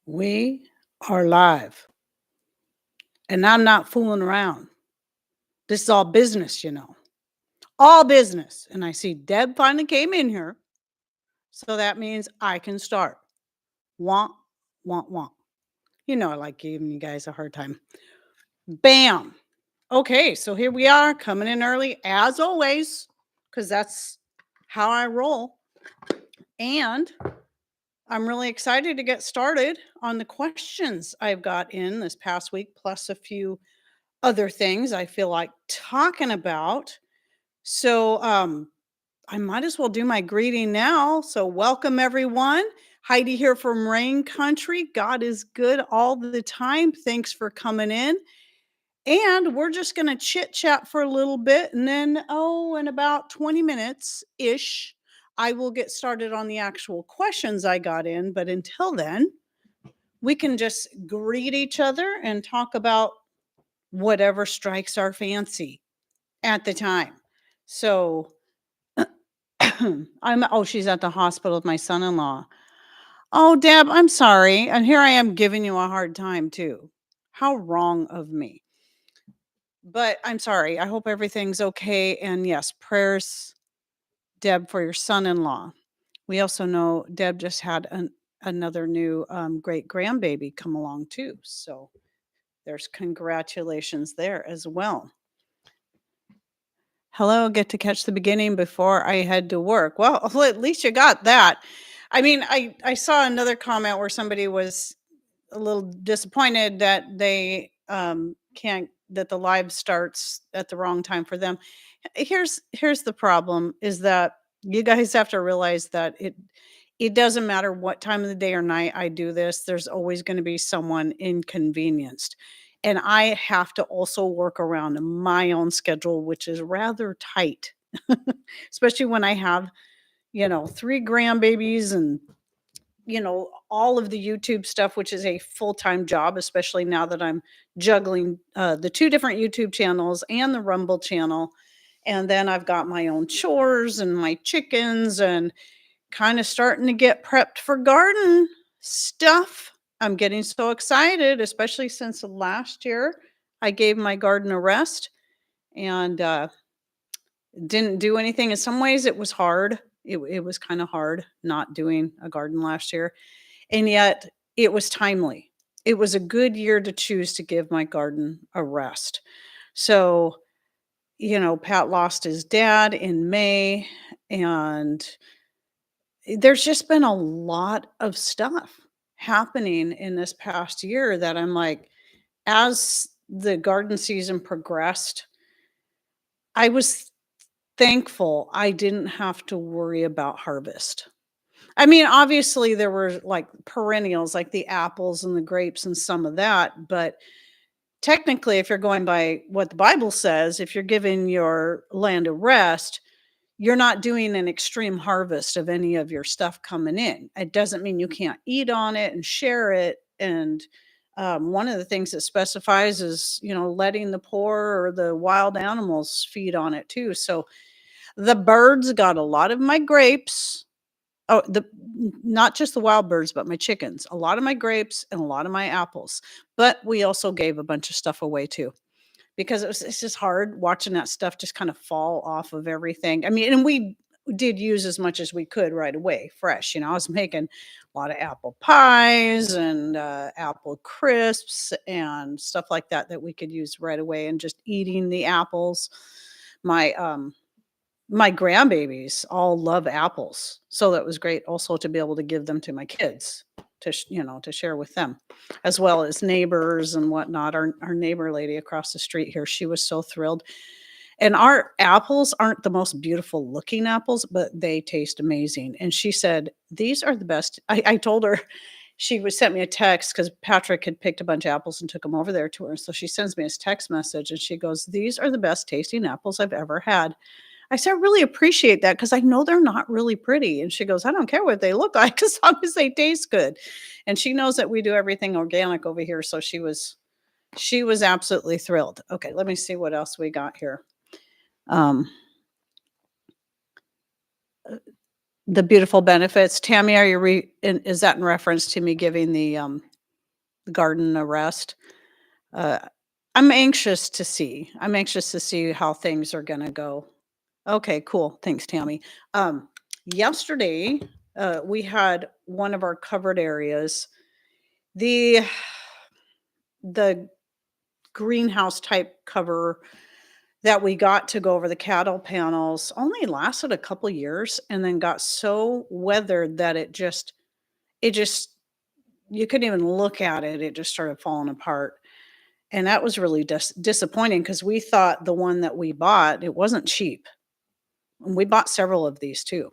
We are live, and I'm not fooling around. This is all business. All business. And I see Deb finally came in here, so that means I can start. Want, want. I like giving you guys a hard time. Bam. Okay, so here we are coming in early as always, because that's how I roll. And I'm really excited to get started on the questions I've got in this past week, plus a few other things I feel like talking about. So I might as well do my greeting now. So welcome everyone. Heidi here from Rain Country. God is good all the time. Thanks for coming in. And we're just going to chit chat for a little bit. And then, in about 20 minutes ish, I will get started on the actual questions I got in. But until then, we can just greet each other and talk about whatever strikes our fancy at the time. So she's at the hospital with my son-in-law. Oh, Deb, I'm sorry. And here I am giving you a hard time too. How wrong of me. But I'm sorry. I hope everything's okay. And yes, prayers, Deb, for your son-in-law. We also know Deb just had another new great grandbaby come along too. So there's congratulations there as well. Hello, get to catch the beginning before I head to work. Well, at least you got that. I mean, I saw another comment where somebody was a little disappointed that they can't that the live starts at the wrong time for them. Here's the problem is that you guys have to realize that it doesn't matter what time of the day or night I do this, there's always going to be someone inconvenienced. And I have to also work around my own schedule, which is rather tight, especially when I have, three grandbabies and, all of the YouTube stuff, which is a full-time job, especially now that I'm juggling the two different YouTube channels and the Rumble channel. And then I've got my own chores and my chickens and kind of starting to get prepped for garden stuff. I'm getting so excited, especially since last year I gave my garden a rest and didn't do anything. In some ways, it was hard. It was kind of hard not doing a garden last year. And yet it was timely. It was a good year to choose to give my garden a rest. So, Pat lost his dad in May, and there's just been a lot of stuff happening in this past year that I'm like, as the garden season progressed, I was thankful I didn't have to worry about harvest. I mean, obviously, there were like perennials, like the apples and the grapes and some of that. But technically, if you're going by what the Bible says, if you're giving your land a rest, you're not doing an extreme harvest of any of your stuff coming in. It doesn't mean you can't eat on it and share it. And one of the things it specifies is, letting the poor or the wild animals feed on it too. So the birds got a lot of my grapes. Oh, not just the wild birds, but my chickens. A lot of my grapes and a lot of my apples. But we also gave a bunch of stuff away too because it's just hard watching that stuff just kind of fall off of everything. I mean, and we did use as much as we could right away, fresh. I was making a lot of apple pies and apple crisps and stuff like that we could use right away, and just eating the apples. My grandbabies all love apples, so that was great also to be able to give them to my kids to share with them, as well as neighbors and whatnot. Our neighbor lady across the street here, she was so thrilled. And our apples aren't the most beautiful looking apples, but they taste amazing. And she said, "These are the best." I told her, sent me a text because Patrick had picked a bunch of apples and took them over there to her. So she sends me this text message and she goes, "These are the best tasting apples I've ever had." I said, "I really appreciate that because I know they're not really pretty." And she goes, "I don't care what they look like as long as they taste good." And she knows that we do everything organic over here. So she was absolutely thrilled. Okay, let me see what else we got here. The beautiful benefits. Tammy, are you is that in reference to me giving the garden a rest. Uh, I'm anxious to see. I'm anxious to see how things are gonna go. Okay, cool. Thanks, Tammy. Yesterday, we had one of our covered areas. The the greenhouse type cover that we got to go over the cattle panels only lasted a couple years and then got so weathered that it just you couldn't even look at it. It just started falling apart. And that was really disappointing because we thought the one that we bought, it wasn't cheap. And we bought several of these too.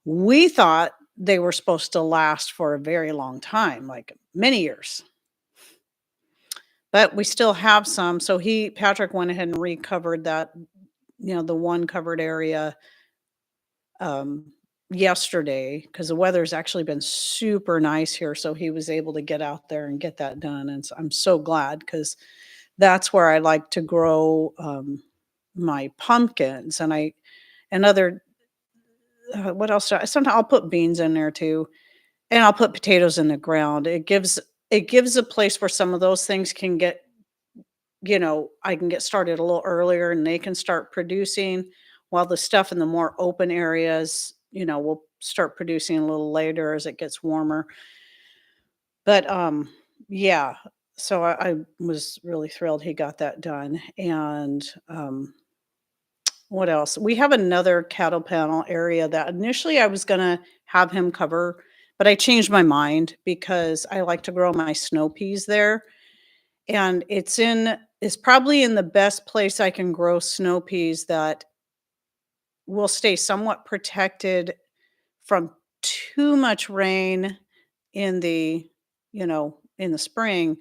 We thought they were supposed to last for a very long time, like many years, but we still have some. So Patrick went ahead and recovered that, the one covered area um, yesterday because the weather's actually been super nice here. So he was able to get out there and get that done. And so I'm so glad because that's where I like to grow my pumpkins and other, what else? Sometimes I'll put beans in there too. And I'll put potatoes in the ground. It gives a place where some of those things can get, I can get started a little earlier and they can start producing while the stuff in the more open areas, will start producing a little later as it gets warmer. But yeah, so I was really thrilled he got that done. And what else? We have another cattle panel area that initially I was gonna have him cover, but I changed my mind because I like to grow my snow peas there. And it's probably in the best place I can grow snow peas that will stay somewhat protected from too much rain in the spring,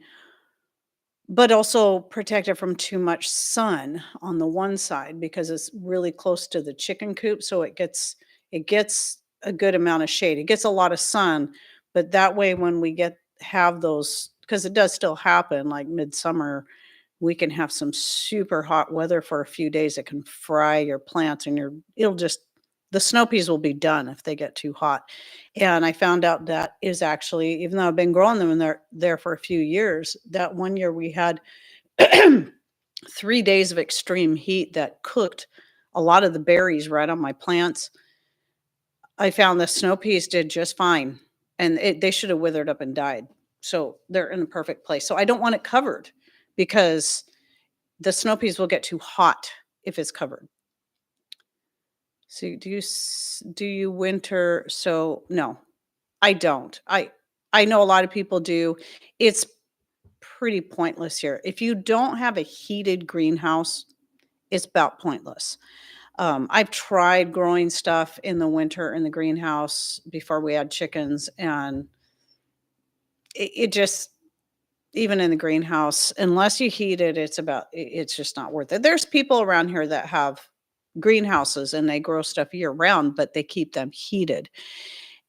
but also protected from too much sun on the one side because it's really close to the chicken coop, so it gets a good amount of shade. It gets a lot of sun, but that way when we get have those, because it does still happen, like midsummer, we can have some super hot weather for a few days that can fry your plants and it'll just the snow peas will be done if they get too hot. And I found out that is actually, even though I've been growing them and they're there for a few years, that one year we had 3 days of extreme heat that cooked a lot of the berries right on my plants. I found the snow peas did just fine, and they should have withered up and died. So they're in a perfect place. So I don't want it covered because the snow peas will get too hot if it's covered. So do you winter? So no, I don't. I know a lot of people do. It's pretty pointless here. If you don't have a heated greenhouse, it's about pointless. I've tried growing stuff in the winter in the greenhouse before we had chickens, and it just, even in the greenhouse, unless you heat it, it's just not worth it. There's people around here that have greenhouses and they grow stuff year round, but they keep them heated.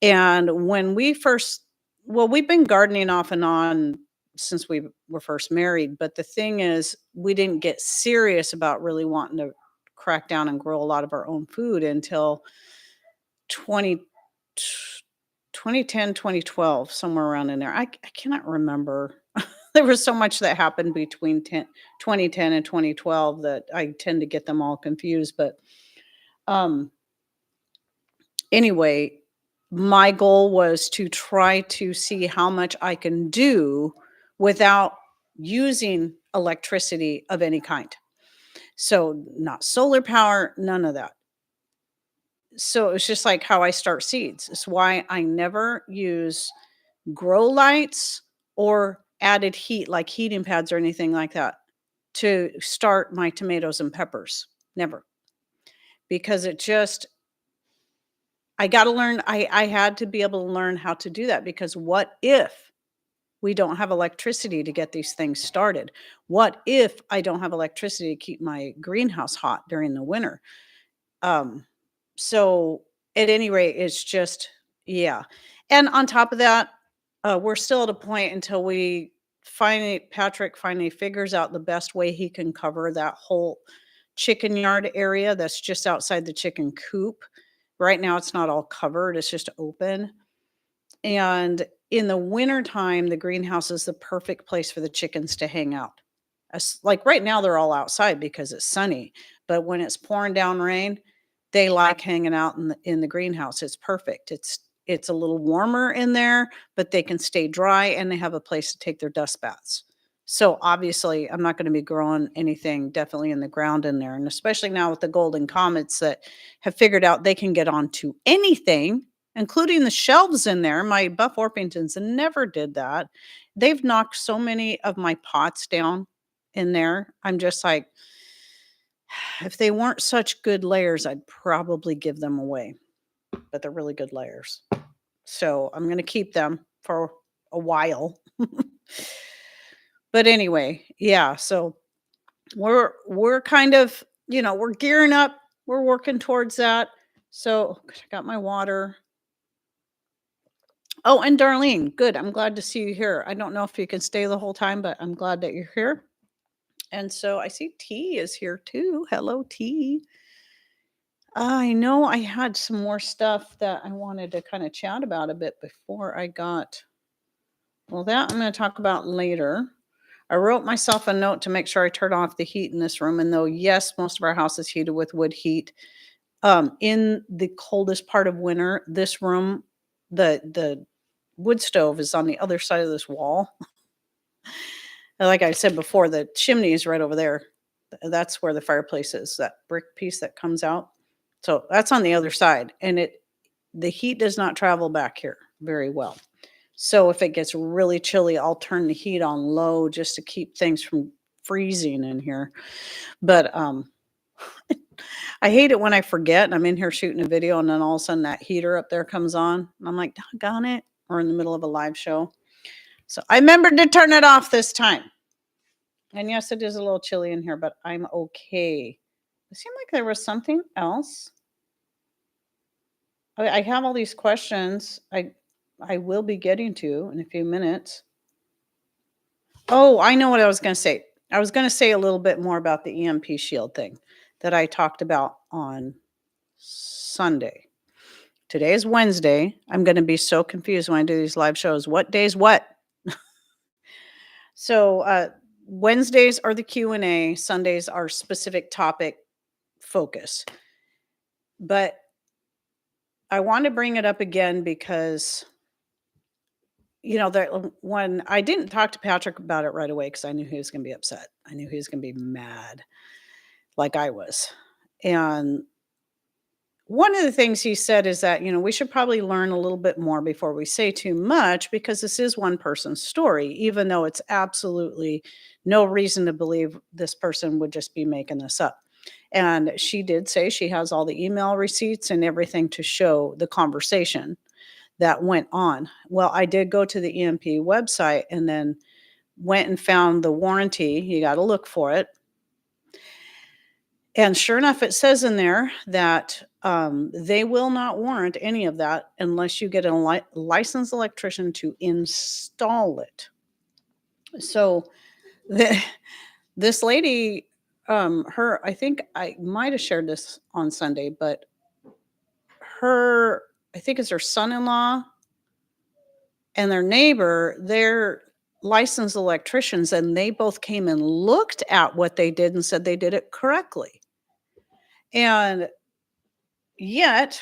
And when we first well, we've been gardening off and on since we were first married, but the thing is, we didn't get serious about really wanting to crack down and grow a lot of our own food until 20 2010, 2012, somewhere around in there. I cannot remember. There was so much that happened between 2010 and 2012 that I tend to get them all confused, but, um anyway, my goal was to try to see how much I can do without using electricity of any kind. So, not solar power, none of that. So, it's just like how I start seeds. It's why I never use grow lights or added heat, like heating pads or anything like that, to start my tomatoes and peppers. Never. Because it just I gotta learn I had to be able to learn how to do that because what if we don't have electricity to get these things started? What if I don't have electricity to keep my greenhouse hot during the winter? Um, so at any rate, it's just yeah. And on top of that, we're still at a point until Patrick finally figures out the best way he can cover that whole chicken yard area that's just outside the chicken coop. Right now, it's not all covered, it's just open, and in the wintertime, the greenhouse is the perfect place for the chickens to hang out. Like right now, they're all outside because it's sunny. But when it's pouring down rain, they like hanging out in the greenhouse. It's perfect. It's a little warmer in there, but they can stay dry and they have a place to take their dust baths. So obviously, I'm not going to be growing anything definitely in the ground in there. And especially now with the golden comets that have figured out they can get onto anything, including the shelves in there. My Buff Orpingtons never did that. They've knocked so many of my pots down in there. I'm just like, if they weren't such good layers, I'd probably give them away. But they're really good layers. So I'm going to keep them for a while. But anyway, yeah, so we're kind of, we're gearing up. We're working towards that. So I got my water. Oh, and Darlene, good. I'm glad to see you here. I don't know if you can stay the whole time, but I'm glad that you're here. And so I see T is here too. Hello, T. I know I had some more stuff that I wanted to kind of chat about a bit before I got. Well, that I'm going to talk about later. I wrote myself a note to make sure I turn off the heat in this room. And though, yes, most of our house is heated with wood heat, in the coldest part of winter, this room, the wood stove is on the other side of this wall. And like I said before, the chimney is right over there. That's where the fireplace is, that brick piece that comes out. So that's on the other side. And the heat does not travel back here very well. So if it gets really chilly, I'll turn the heat on low just to keep things from freezing in here. But I hate it when I forget and I'm in here shooting a video and then all of a sudden that heater up there comes on. And I'm like, doggone it. We're in the middle of a live show. So I remembered to turn it off this time. And yes, it is a little chilly in here, but I'm okay. It seemed like there was something else. I have all these questions I will be getting to in a few minutes. Oh, I know what I was going to say. I was going to say a little bit more about the EMP shield thing that I talked about on Sunday. Today is Wednesday. I'm going to be so confused when I do these live shows. What day's what? So Wednesdays are the Q&A. Sundays are specific topic focus. But I want to bring it up again because, when I didn't talk to Patrick about it right away because I knew he was going to be upset. I knew he was going to be mad like I was. And one of the things he said is that, we should probably learn a little bit more before we say too much because this is one person's story, even though it's absolutely no reason to believe this person would just be making this up. And she did say she has all the email receipts and everything to show the conversation that went on. Well, I did go to the EMP website and then went and found the warranty. You got to look for it. And sure enough, it says in there that they will not warrant any of that unless you get a licensed electrician to install it. So this lady, I think I might have shared this on Sunday, but I think it's her son-in-law and their neighbor, they're licensed electricians, and they both came and looked at what they did and said they did it correctly. And yet,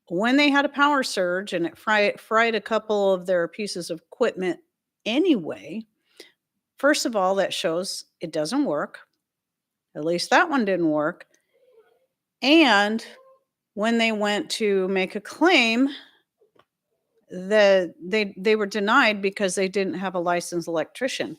when they had a power surge and it fried a couple of their pieces of equipment anyway, first of all, that shows it doesn't work. At least that one didn't work. And when they went to make a claim, that they were denied because they didn't have a licensed electrician.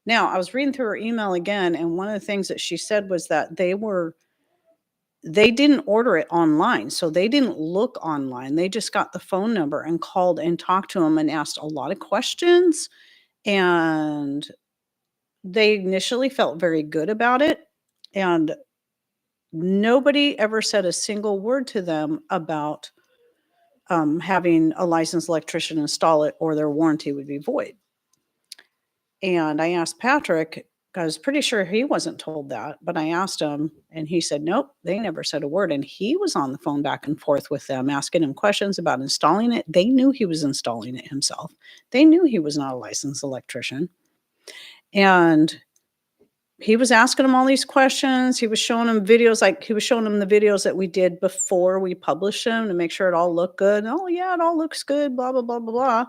Now, I was reading through her email again, and one of the things that she said was that they didn't order it online. So they didn't look online. They just got the phone number and called and talked to them and asked a lot of questions. And they initially felt very good about it. And nobody ever said a single word to them about having a licensed electrician install it or their warranty would be void. And I asked Patrick, I was pretty sure he wasn't told that, but I asked him and he said, "Nope, they never said a word." And he was on the phone back and forth with them, asking him questions about installing it. They knew he was installing it himself. They knew he was not a licensed electrician. And he was asking them all these questions. He was showing them videos, like he was showing them the videos that we did before we published them to make sure it all looked good. Oh yeah, it all looks good, blah, blah, blah, blah, blah.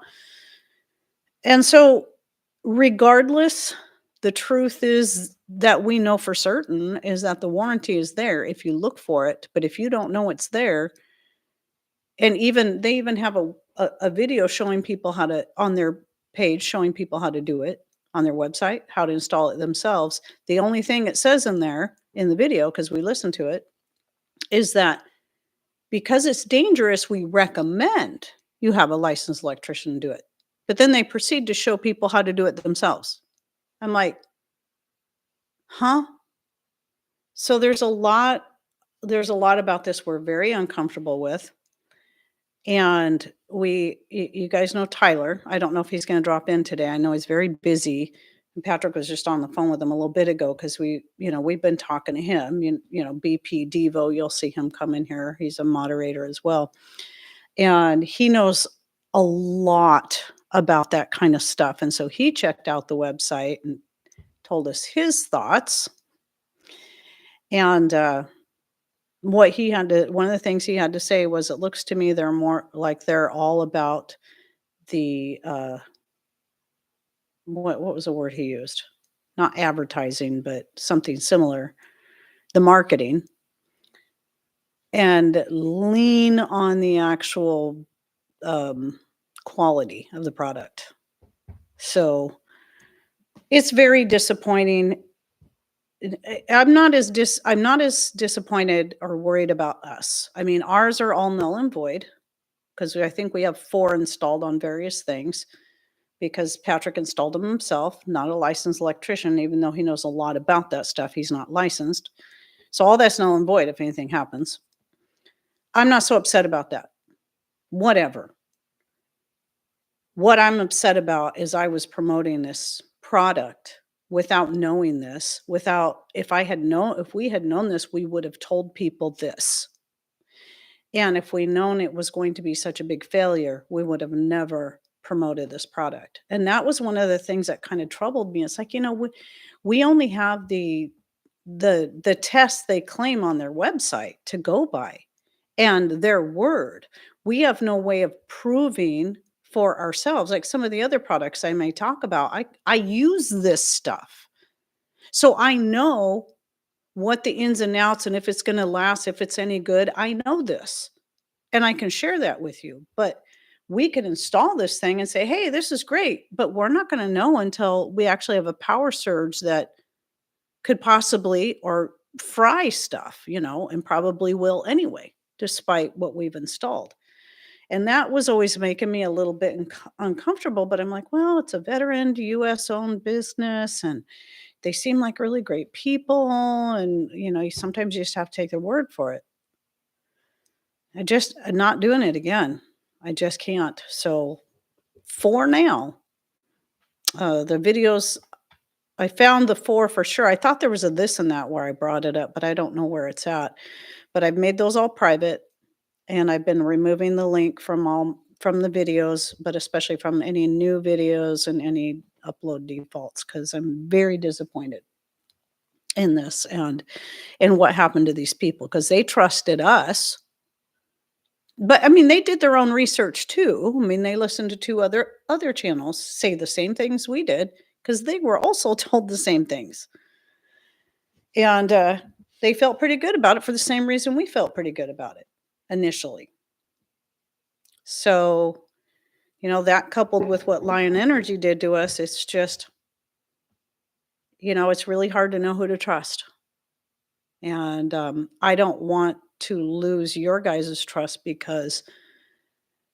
And so regardless, the truth is that we know for certain is that the warranty is there if you look for it. But if you don't know it's there, and even they even have a video showing people how to on their page showing people how to do it on their website, how to install it themselves. The only thing it says in there in the video, because we listened to it, is that because it's dangerous, we recommend you have a licensed electrician do it. But then they proceed to show people how to do it themselves. I'm like, huh? So there's a lot about this we're very uncomfortable with. And you guys know Tyler. I don't know if he's going to drop in today. I know he's very busy. And Patrick was just on the phone with him a little bit ago because we've been talking to him. BP Devo, you'll see him come in here. He's a moderator as well. And he knows a lot about that kind of stuff. And so he checked out the website and told us his thoughts. And one of the things he had to say was, it looks to me they're more like they're all about the what was the word he used? Not advertising, but something similar, the marketing, and lean on the actual quality of the product. So it's very disappointing. I'm not as disappointed or worried about us. I mean, ours are all null and void because I think we have 4 installed on various things because Patrick installed them himself, not a licensed electrician, even though he knows a lot about that stuff. He's not licensed. So all that's null and void if anything happens. I'm not so upset about that. Whatever. What I'm upset about is I was promoting this product without knowing this, if we had known this, we would have told people this. And if we known it was going to be such a big failure, we would have never promoted this product. And that was one of the things that kind of troubled me. It's like, we only have the tests they claim on their website to go by and their word. We have no way of proving for ourselves. Like some of the other products I may talk about, I use this stuff. So I know what the ins and outs and if it's going to last, if it's any good, I know this. And I can share that with you. But we can install this thing and say, "Hey, this is great." But we're not going to know until we actually have a power surge that could possibly or fry stuff, and probably will anyway, despite what we've installed. And that was always making me a little bit uncomfortable. But I'm like, well, it's a veteran US owned business and they seem like really great people. And, sometimes you just have to take their word for it. I'm not doing it again. I just can't. So for now, the videos, I found the 4 for sure. I thought there was a this and that where I brought it up, but I don't know where it's at. But I've made those all private. And I've been removing the link from the videos, but especially from any new videos and any upload defaults, because I'm very disappointed in this and what happened to these people because they trusted us. But I mean, they did their own research too. I mean, they listened to 2 other channels say the same things we did because they were also told the same things. And they felt pretty good about it for the same reason we felt pretty good about it initially. So, that coupled with what Lion Energy did to us, it's just, it's really hard to know who to trust. And I don't want to lose your guys' trust because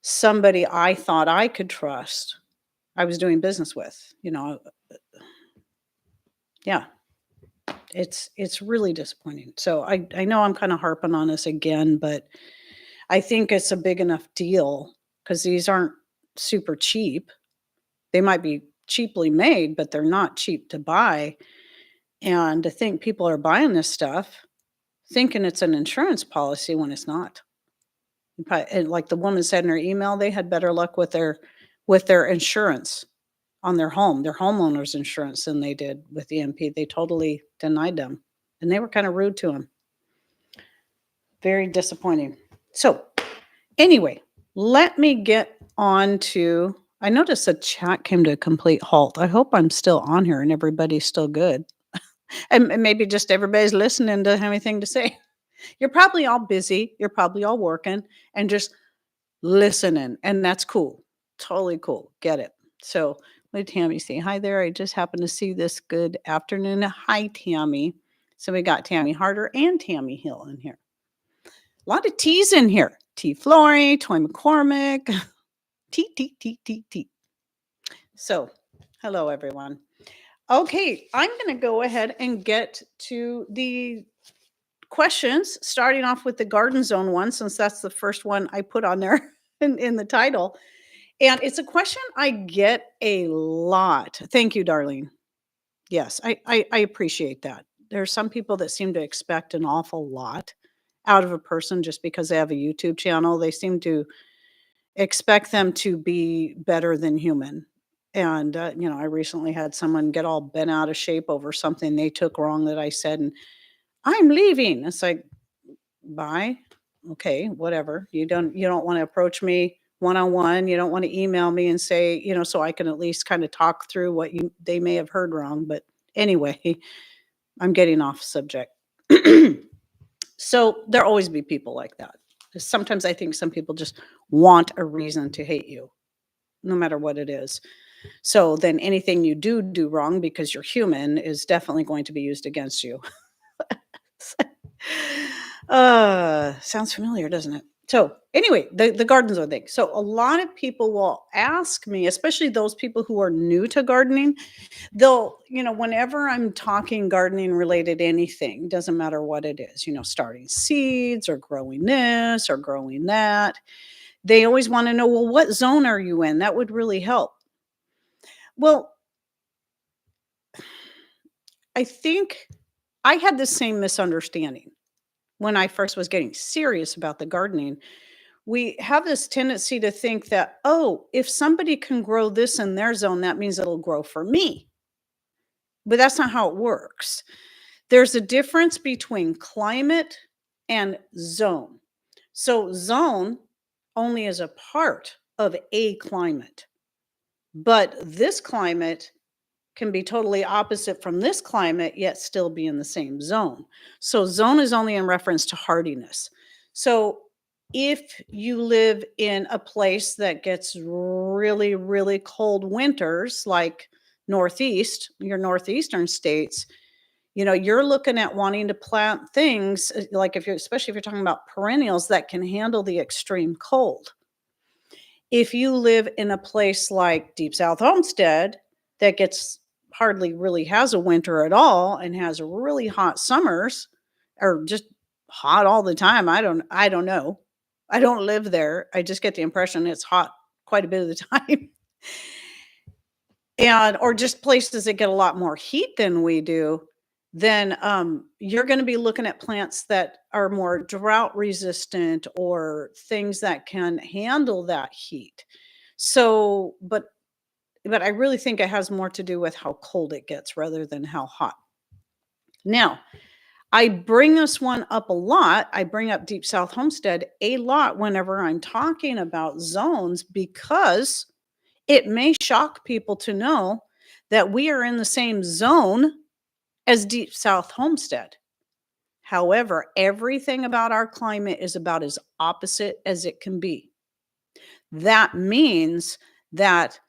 somebody I thought I could trust, I was doing business with, yeah, it's really disappointing. So I know I'm kind of harping on this again, but I think it's a big enough deal because these aren't super cheap. They might be cheaply made, but they're not cheap to buy. And to think people are buying this stuff thinking it's an insurance policy when it's not. And like the woman said in her email, they had better luck with their insurance on their homeowner's insurance than they did with EMP. They totally denied them, and they were kind of rude to him. Very disappointing. So, anyway, let me get on to. I noticed the chat came to a complete halt. I hope I'm still on here and everybody's still good. And maybe just everybody's listening, doesn't have anything to say. You're probably all busy. You're probably all working and just listening. And that's cool. Totally cool. Get it. So, what did Tammy say? Hi there. I just happened to see this. Good afternoon. Hi, Tammy. So, we got Tammy Harder and Tammy Hill in here. A lot of T's in here. T. Flory, Toy McCormick, T. So, hello, everyone. Okay, I'm going to go ahead and get to the questions, starting off with the garden zone one, since that's the first one I put on there in the title. And it's a question I get a lot. Thank you, Darlene. Yes, I appreciate that. There are some people that seem to expect an awful lot out of a person just because they have a YouTube channel. They seem to expect them to be better than human. And, I recently had someone get all bent out of shape over something they took wrong that I said, and I'm leaving. It's like, bye. Okay, whatever. You don't want to approach me one on one. You don't want to email me and say, so I can at least kind of talk through what they may have heard wrong. But anyway, I'm getting off subject. So there'll always be people like that. Sometimes I think some people just want a reason to hate you, no matter what it is. So then anything you do wrong because you're human is definitely going to be used against you. Sounds familiar, doesn't it? So anyway, the garden zone thing. So a lot of people will ask me, especially those people who are new to gardening, they'll, whenever I'm talking gardening related anything, doesn't matter what it is, starting seeds or growing this or growing that, they always want to know, well, what zone are you in? That would really help. Well, I think I had the same misunderstanding when I first was getting serious about the gardening. We have this tendency to think that, oh, if somebody can grow this in their zone, that means it'll grow for me. But that's not how it works. There's a difference between climate and zone. So, zone only is a part of a climate, but this climate can be totally opposite from this climate, yet still be in the same zone. So, zone is only in reference to hardiness. So, if you live in a place that gets really, really cold winters, like your northeastern states, you're looking at wanting to plant things like especially if you're talking about perennials that can handle the extreme cold. If you live in a place like Deep South Homestead that gets hardly really has a winter at all and has really hot summers or just hot all the time, I don't know. I don't live there. I just get the impression it's hot quite a bit of the time. And or just places that get a lot more heat than we do, then you're going to be looking at plants that are more drought resistant or things that can handle that heat. So, but I really think it has more to do with how cold it gets rather than how hot. Now, I bring this one up a lot. I bring up Deep South Homestead a lot whenever I'm talking about zones because it may shock people to know that we are in the same zone as Deep South Homestead. However, everything about our climate is about as opposite as it can be. That means that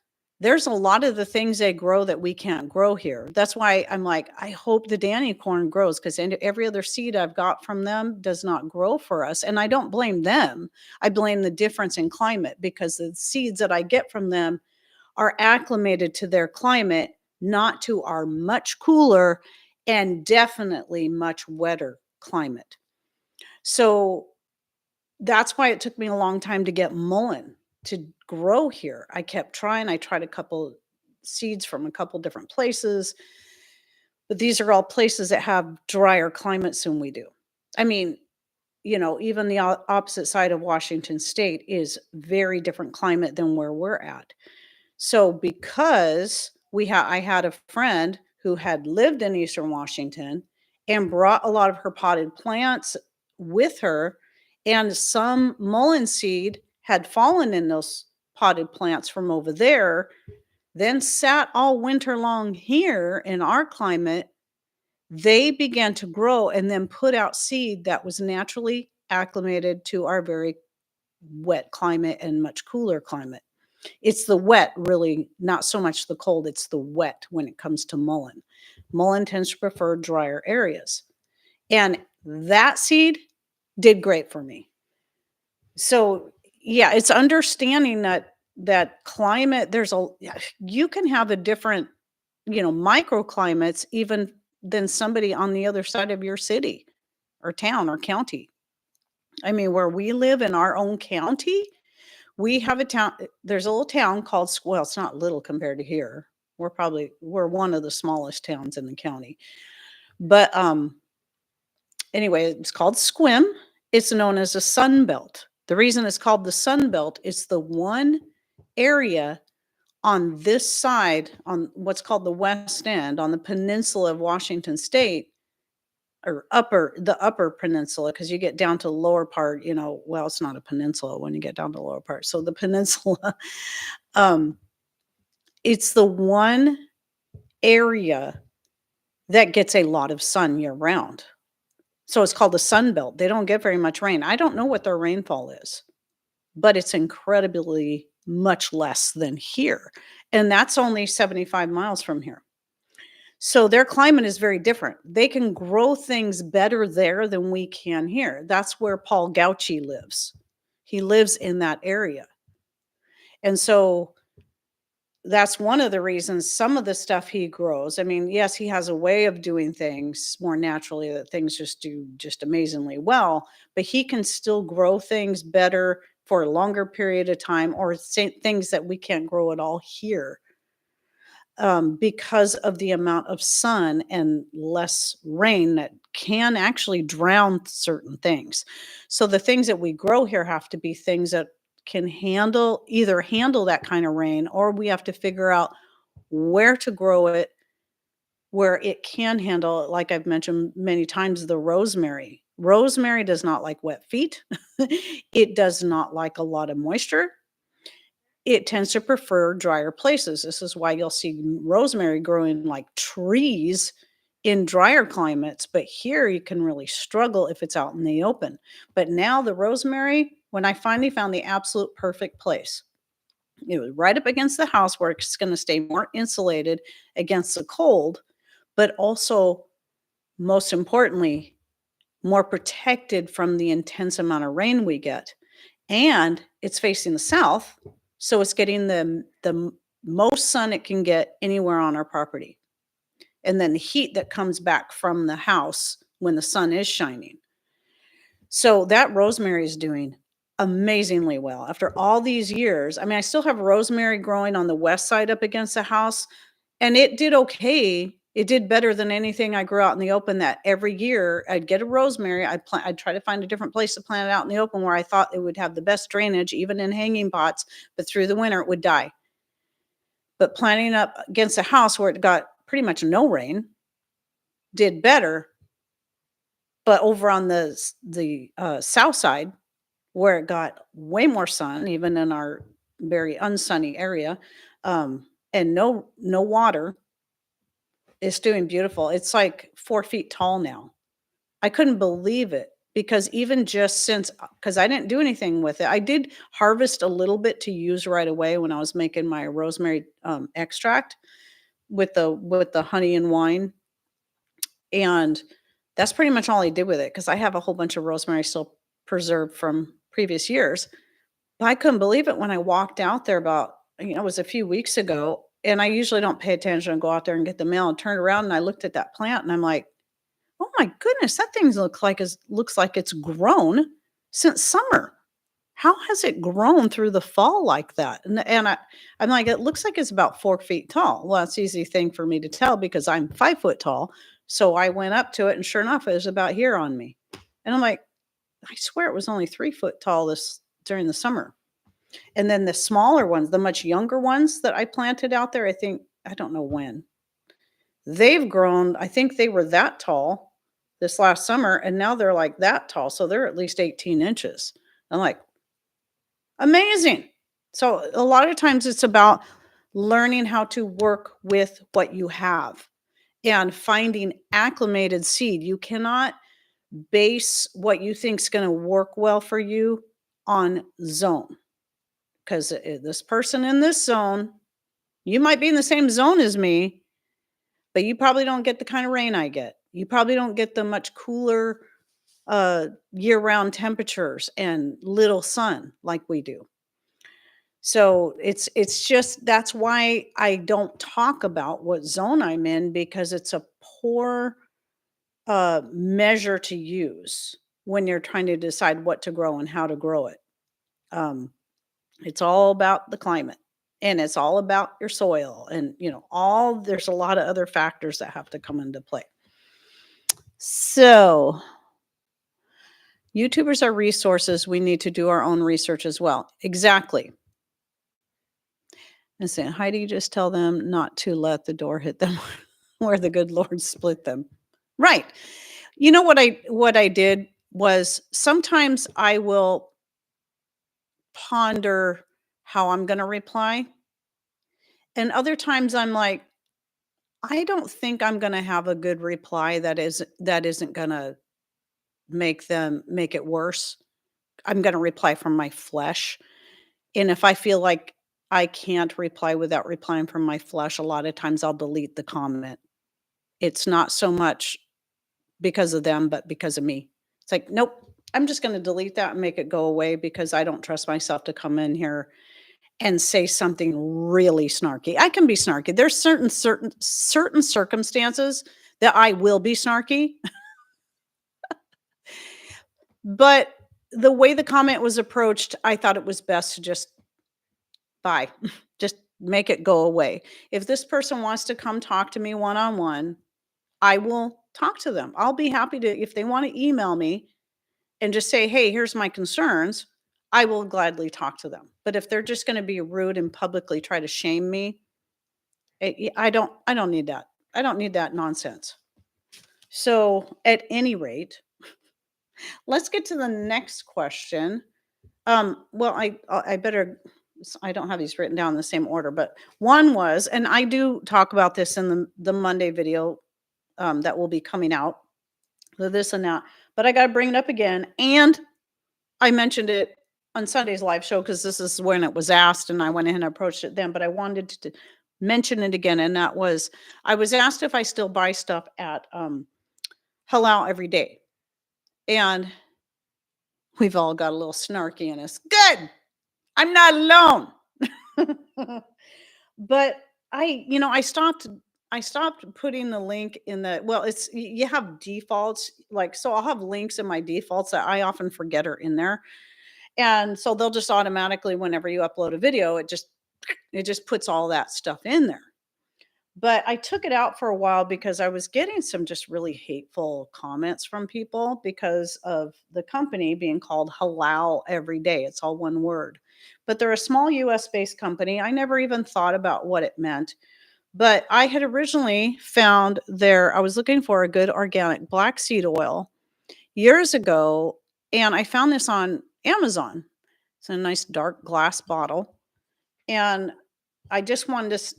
there's a lot of the things they grow that we can't grow here. That's why I'm like, I hope the Danny corn grows because every other seed I've got from them does not grow for us. And I don't blame them. I blame the difference in climate because the seeds that I get from them are acclimated to their climate, not to our much cooler and definitely much wetter climate. So that's why it took me a long time to get mullein to grow here. I kept trying. I tried a couple seeds from a couple different places. But these are all places that have drier climates than we do. I mean, even the opposite side of Washington state is very different climate than where we're at. So because I had a friend who had lived in Eastern Washington and brought a lot of her potted plants with her, and some mullein seed had fallen in those potted plants from over there, then sat all winter long here in our climate. They began to grow and then put out seed that was naturally acclimated to our very wet climate and much cooler climate. It's the wet, really, not so much the cold, it's the wet when it comes to mullein. Mullein tends to prefer drier areas. And that seed did great for me. So, yeah, it's understanding that climate, you can have a different, microclimates even than somebody on the other side of your city or town or county. I mean, where we live in our own county, we have a town there's a little town called well, it's not little compared to here. We're one of the smallest towns in the county. But, anyway, it's called Squim. It's known as a sun belt. The reason it's called the sun belt, it's the one area on this side, on what's called the West End, on the peninsula of Washington State, or the upper peninsula, because you get down to the lower part, well, it's not a peninsula when you get down to the lower part. So the peninsula, um, it's the one area that gets a lot of sun year round. So it's called the Sun Belt. They don't get very much rain. I don't know what their rainfall is, but it's incredibly much less than here. And that's only 75 miles from here. So their climate is very different. They can grow things better there than we can here. That's where Paul Gauchi lives. He lives in that area. And so that's one of the reasons some of the stuff he grows. I mean, yes, he has a way of doing things more naturally that things just do just amazingly well, but he can still grow things better for a longer period of time, or things that we can't grow at all here, because of the amount of sun and less rain that can actually drown certain things. So the things that we grow here have to be things that can either handle that kind of rain, or we have to figure out where to grow it where it can handle it. Like I've mentioned many times, the rosemary. Rosemary does not like wet feet. It does not like a lot of moisture. It tends to prefer drier places. This is why you'll see rosemary growing like trees in drier climates, but here you can really struggle if it's out in the open. But now the rosemary, when I finally found the absolute perfect place, it was right up against the house where it's going to stay more insulated against the cold, but also, most importantly, more protected from the intense amount of rain we get. And it's facing the south, so it's getting the most sun it can get anywhere on our property. And then the heat that comes back from the house when the sun is shining. So that rosemary is doing amazingly well. After all these years, I mean, I still have rosemary growing on the west side up against the house, and it did okay. It did better than anything I grew out in the open. That every year I'd get a rosemary. I'd try to find a different place to plant it out in the open where I thought it would have the best drainage, even in hanging pots, but through the winter it would die. But planting up against a house where it got pretty much no rain did better. But over on the south side, where it got way more sun, even in our very unsunny area, and no water, it's doing beautiful. It's like 4 feet tall now. I couldn't believe it, because even just since, because I didn't do anything with it. I did harvest a little bit to use right away when I was making my rosemary extract with the honey and wine, and that's pretty much all I did with it, because I have a whole bunch of rosemary still preserved from previous years. But I couldn't believe it when I walked out there about, it was a few weeks ago, and I usually don't pay attention and go out there and get the mail, and turned around and I looked at that plant and I'm like, "Oh my goodness, that thing looks like it's grown since summer. how has it grown through the fall like that? I'm like, it looks like it's about 4 feet tall. Well, it's easy thing for me to tell because I'm 5 foot tall. So I went up to it, and sure enough, it was about here on me. And I'm like, I swear it was only 3 foot tall this during the summer. And then the smaller ones, the much younger ones that I planted out there, I don't know when they've grown. I think they were that tall this last summer, and now they're like that tall. So they're at least 18 inches. I'm like, amazing. So a lot of times it's about learning how to work with what you have and finding acclimated seed. You cannot base what you think is going to work well for you on zone, because this person in this zone, you might be in the same zone as me, but you probably don't get the kind of rain I get. You probably don't get the much cooler year-round temperatures and little sun like we do. So it's just that's why I don't talk about what zone I'm in, because it's a poor measure to use when you're trying to decide what to grow and how to grow it. Um, it's all about the climate, and it's all about your soil, and there's a lot of other factors that have to come into play. So YouTubers are resources. We need to do our own research as well. Exactly. And saying, Heidi, just tell them not to let the door hit them where the good Lord split them. Right. You know what I did was sometimes I will ponder how I'm going to reply. And other times I'm like, I don't think I'm going to have a good reply that isn't going to make it worse. I'm going to reply from my flesh. And if I feel like I can't reply without replying from my flesh, a lot of times I'll delete the comment. It's not so much because of them, but because of me. It's like, nope, I'm just going to delete that and make it go away, because I don't trust myself to come in here and say something really snarky. I can be snarky. There's certain circumstances that I will be snarky, but the way the comment was approached, I thought it was best to just bye. Just make it go away. If this person wants to come talk to me one-on-one, I will talk to them. I'll be happy to, if they want to email me and just say, hey, here's my concerns, I will gladly talk to them. But if they're just going to be rude and publicly try to shame me, I don't need that. I don't need that nonsense. So at any rate, let's get to the next question. Well, I better, I don't have these written down in the same order, but one was, and I do talk about this in the Monday video that will be coming out, this and that, but I got to bring it up again. And I mentioned it on Sunday's live show because this is when it was asked, and I went ahead and approached it then, but I wanted to mention it again. And that was, I was asked if I still buy stuff at Halal every day. And we've all got a little snarky in us. Good. I'm not alone. But I stopped putting the link in the, well, it's, you have defaults, like, so I'll have links in my defaults that I often forget are in there. And so they'll just automatically, whenever you upload a video, it just puts all that stuff in there. But I took it out for a while because I was getting some just really hateful comments from people because of the company being called Halal every day. It's all one word. But they're a small US-based company. I never even thought about what it meant. But I had originally found I was looking for a good organic black seed oil years ago, and I found this on Amazon. It's a nice dark glass bottle. And I just wanted to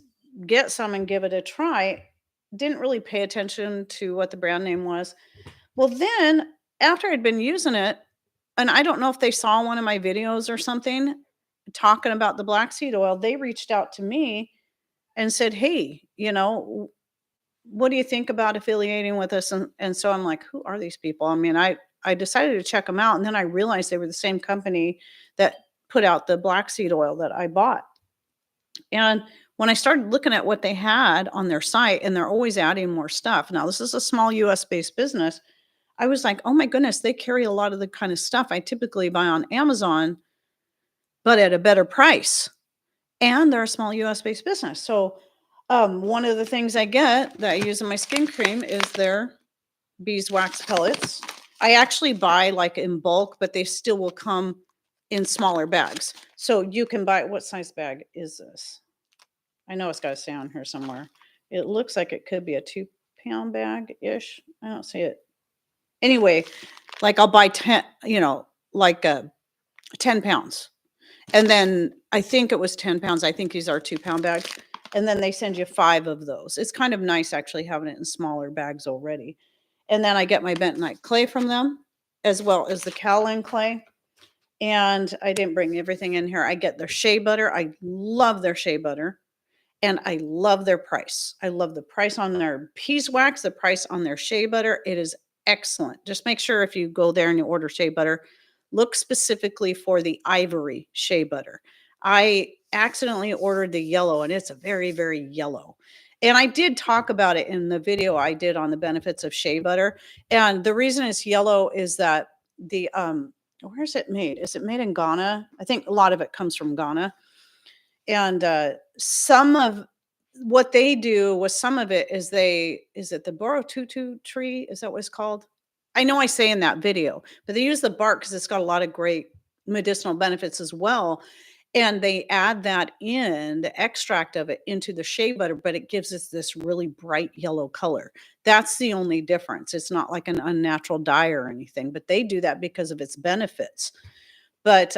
get some and give it a try. Didn't really pay attention to what the brand name was. Well, then after I'd been using it, and I don't know if they saw one of my videos or something talking about the black seed oil, they reached out to me and said, hey, what do you think about affiliating with us? And so I'm like, who are these people? I mean, I decided to check them out, and then I realized they were the same company that put out the black seed oil that I bought. And when I started looking at what they had on their site, and they're always adding more stuff. Now, this is a small US-based business. I was like, oh my goodness, they carry a lot of the kind of stuff I typically buy on Amazon but at a better price. And they're a small US-based business. So one of the things I get that I use in my skin cream is their beeswax pellets. I actually buy like in bulk, but they still will come in smaller bags. So you can buy, what size bag is this? I know it's got to say on here somewhere. It looks like it could be a 2-pound bag-ish. I don't see it. Anyway, like I'll buy 10, like 10 pounds. And then I think it was 10 pounds. I think these are 2-pound bags. And then they send you 5 of those. It's kind of nice actually having it in smaller bags already. And then I get my bentonite clay from them, as well as the kaolin clay. And I didn't bring everything in here. I get their shea butter. I love their shea butter. And I love their price. I love the price on their beeswax, the price on their shea butter. It is excellent. Just make sure if you go there and you order shea butter, look specifically for the ivory shea butter. I accidentally ordered the yellow, and it's a very, very yellow. And I did talk about it in the video I did on the benefits of shea butter. And the reason it's yellow is that where is it made? Is it made in Ghana? I think a lot of it comes from Ghana. And some of what they do with some of it is is it the Borotutu tree? Is that what it's called? I know I say in that video, but they use the bark because it's got a lot of great medicinal benefits as well. And they add that in, the extract of it, into the shea butter, but it gives us this really bright yellow color. That's the only difference. It's not like an unnatural dye or anything, but they do that because of its benefits. But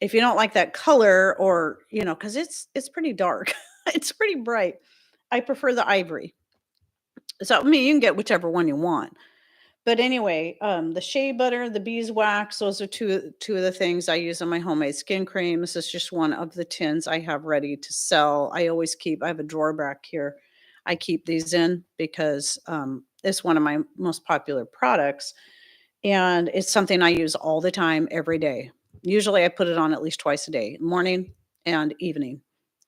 if you don't like that color, or because it's pretty dark, it's pretty bright, I prefer the ivory. So I mean, you can get whichever one you want. But anyway, the shea butter, the beeswax, those are two of the things I use on my homemade skin cream. This is just one of the tins I have ready to sell. I have a drawer back here. I keep these in because it's one of my most popular products. And it's something I use all the time, every day. Usually I put it on at least twice a day, morning and evening.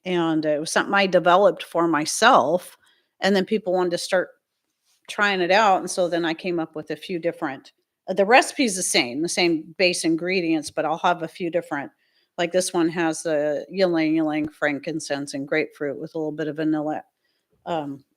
And it was something I developed for myself. And then people wanted to start trying it out. And so then I came up with a few different, the recipe's the same base ingredients, but I'll have a few different, like this one has the ylang ylang, frankincense, and grapefruit with a little bit of vanilla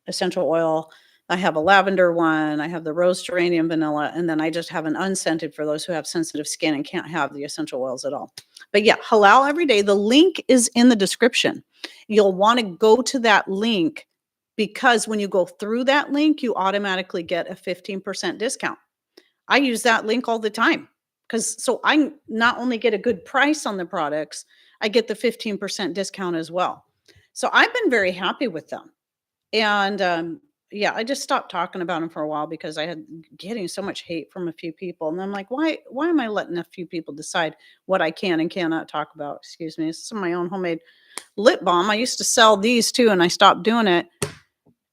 essential oil. I have a lavender one. I have the rose geranium vanilla. And then I just have an unscented for those who have sensitive skin and can't have the essential oils at all. But yeah, halal every day. The link is in the description. You'll want to go to that link because when you go through that link, you automatically get a 15% discount. I use that link all the time so I not only get a good price on the products, I get the 15% discount as well. So I've been very happy with them. And yeah, I just stopped talking about them for a while because I had getting so much hate from a few people. And I'm like, why am I letting a few people decide what I can and cannot talk about? Excuse me. This is my own homemade lip balm. I used to sell these too, and I stopped doing it.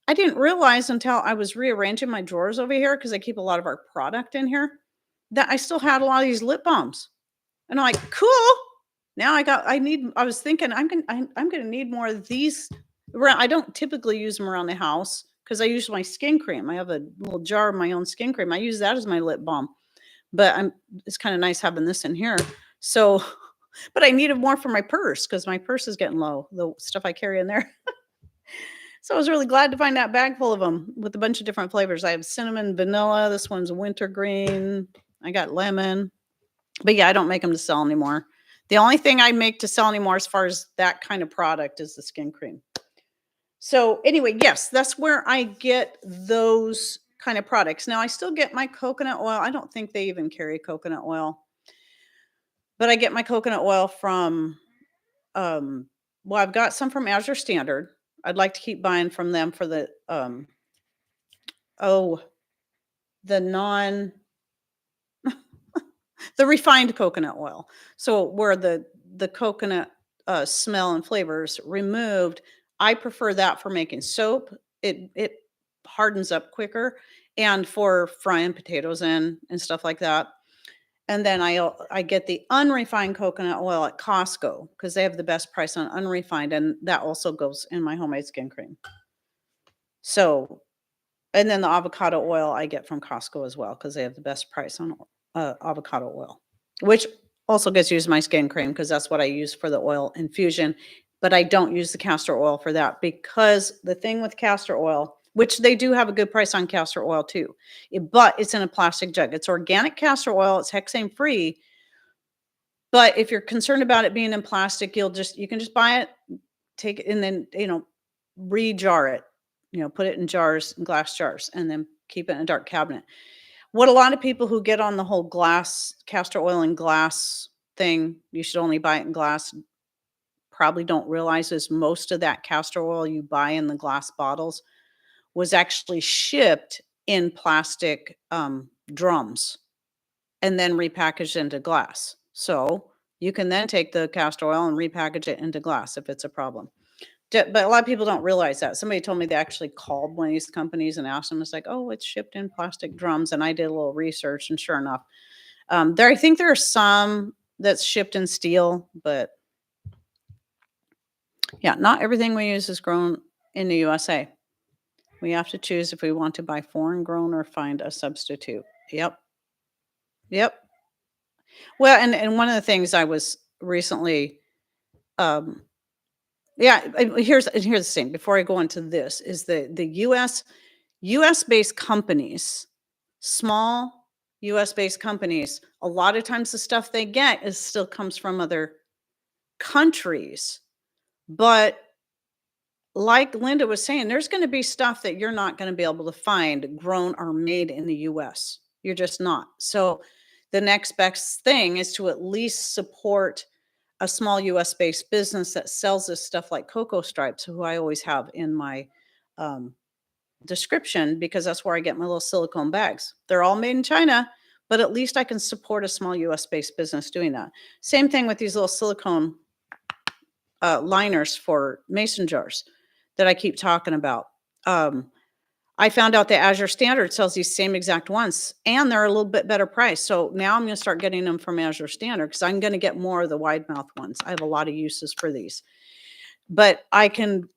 I didn't realize until I was rearranging my drawers over here, because I keep a lot of our product in here, that I still had a lot of these lip balms. And I'm like, cool. Now I was thinking I'm gonna need more of these. I don't typically use them around the house because I use my skin cream. I have a little jar of my own skin cream. I use that as my lip balm. But it's kind of nice having this in here. So, but I needed more for my purse because my purse is getting low, the stuff I carry in there. So I was really glad to find that bag full of them with a bunch of different flavors. I have cinnamon, vanilla. This one's wintergreen. I got lemon. But yeah, I don't make them to sell anymore. The only thing I make to sell anymore as far as that kind of product is the skin cream. So anyway, yes, that's where I get those kind of products. Now I still get my coconut oil. I don't think they even carry coconut oil. But I get my coconut oil from well, I've got some from Azure Standard. I'd like to keep buying from them for the the non the refined coconut oil. So where the coconut smell and flavors removed, I prefer that for making soap. It hardens up quicker, and for frying potatoes in and stuff like that. And then I get the unrefined coconut oil at Costco because they have the best price on unrefined, and that also goes in my homemade skin cream. So, and then the avocado oil I get from Costco as well because they have the best price on avocado oil, which Also gets used in my skin cream because that's what I use for the oil infusion, but I don't use the castor oil for that because the thing with castor oil, which they do have a good price on castor oil too, but it's in a plastic jug. It's organic castor oil, it's hexane free, but if you're concerned about it being in plastic, you can just buy it, take it, and then, re-jar it, put it in jars, in glass jars, and then keep it in a dark cabinet. What a lot of people who get on the whole glass castor oil and glass thing, you should only buy it in glass, probably don't realize is most of that castor oil you buy in the glass bottles was actually shipped in plastic, drums and then repackaged into glass. So, you can then take the castor oil and repackage it into glass if it's a problem. But a lot of people don't realize that. Somebody told me they actually called one of these companies and asked them, it's like, "Oh, it's shipped in plastic drums," and I did a little research, and sure enough, I think there are some that's shipped in steel, but yeah, not everything we use is grown in the USA. We have to choose if we want to buy foreign grown or find a substitute. Yep. Yep. Well, and one of the things I was recently, um, yeah, here's the thing. Before I go into this, is the U.S. based companies, small U.S. based companies. A lot of times, the stuff they get is still comes from other countries, but like Linda was saying, there's going to be stuff that you're not going to be able to find grown or made in the US. You're just not. So the next best thing is to at least support a small US based business that sells this stuff like Cocoa Stripes, who I always have in my um, description because that's where I get my little silicone bags. They're all made in China, but at least I can support a small US based business doing that. Same thing with these little silicone liners for mason jars that I keep talking about. Um, I found out that Azure Standard sells these same exact ones, and they're a little bit better price. So now I'm going to start getting them from Azure Standard because I'm going to get more of the wide mouth ones. I have a lot of uses for these, but I can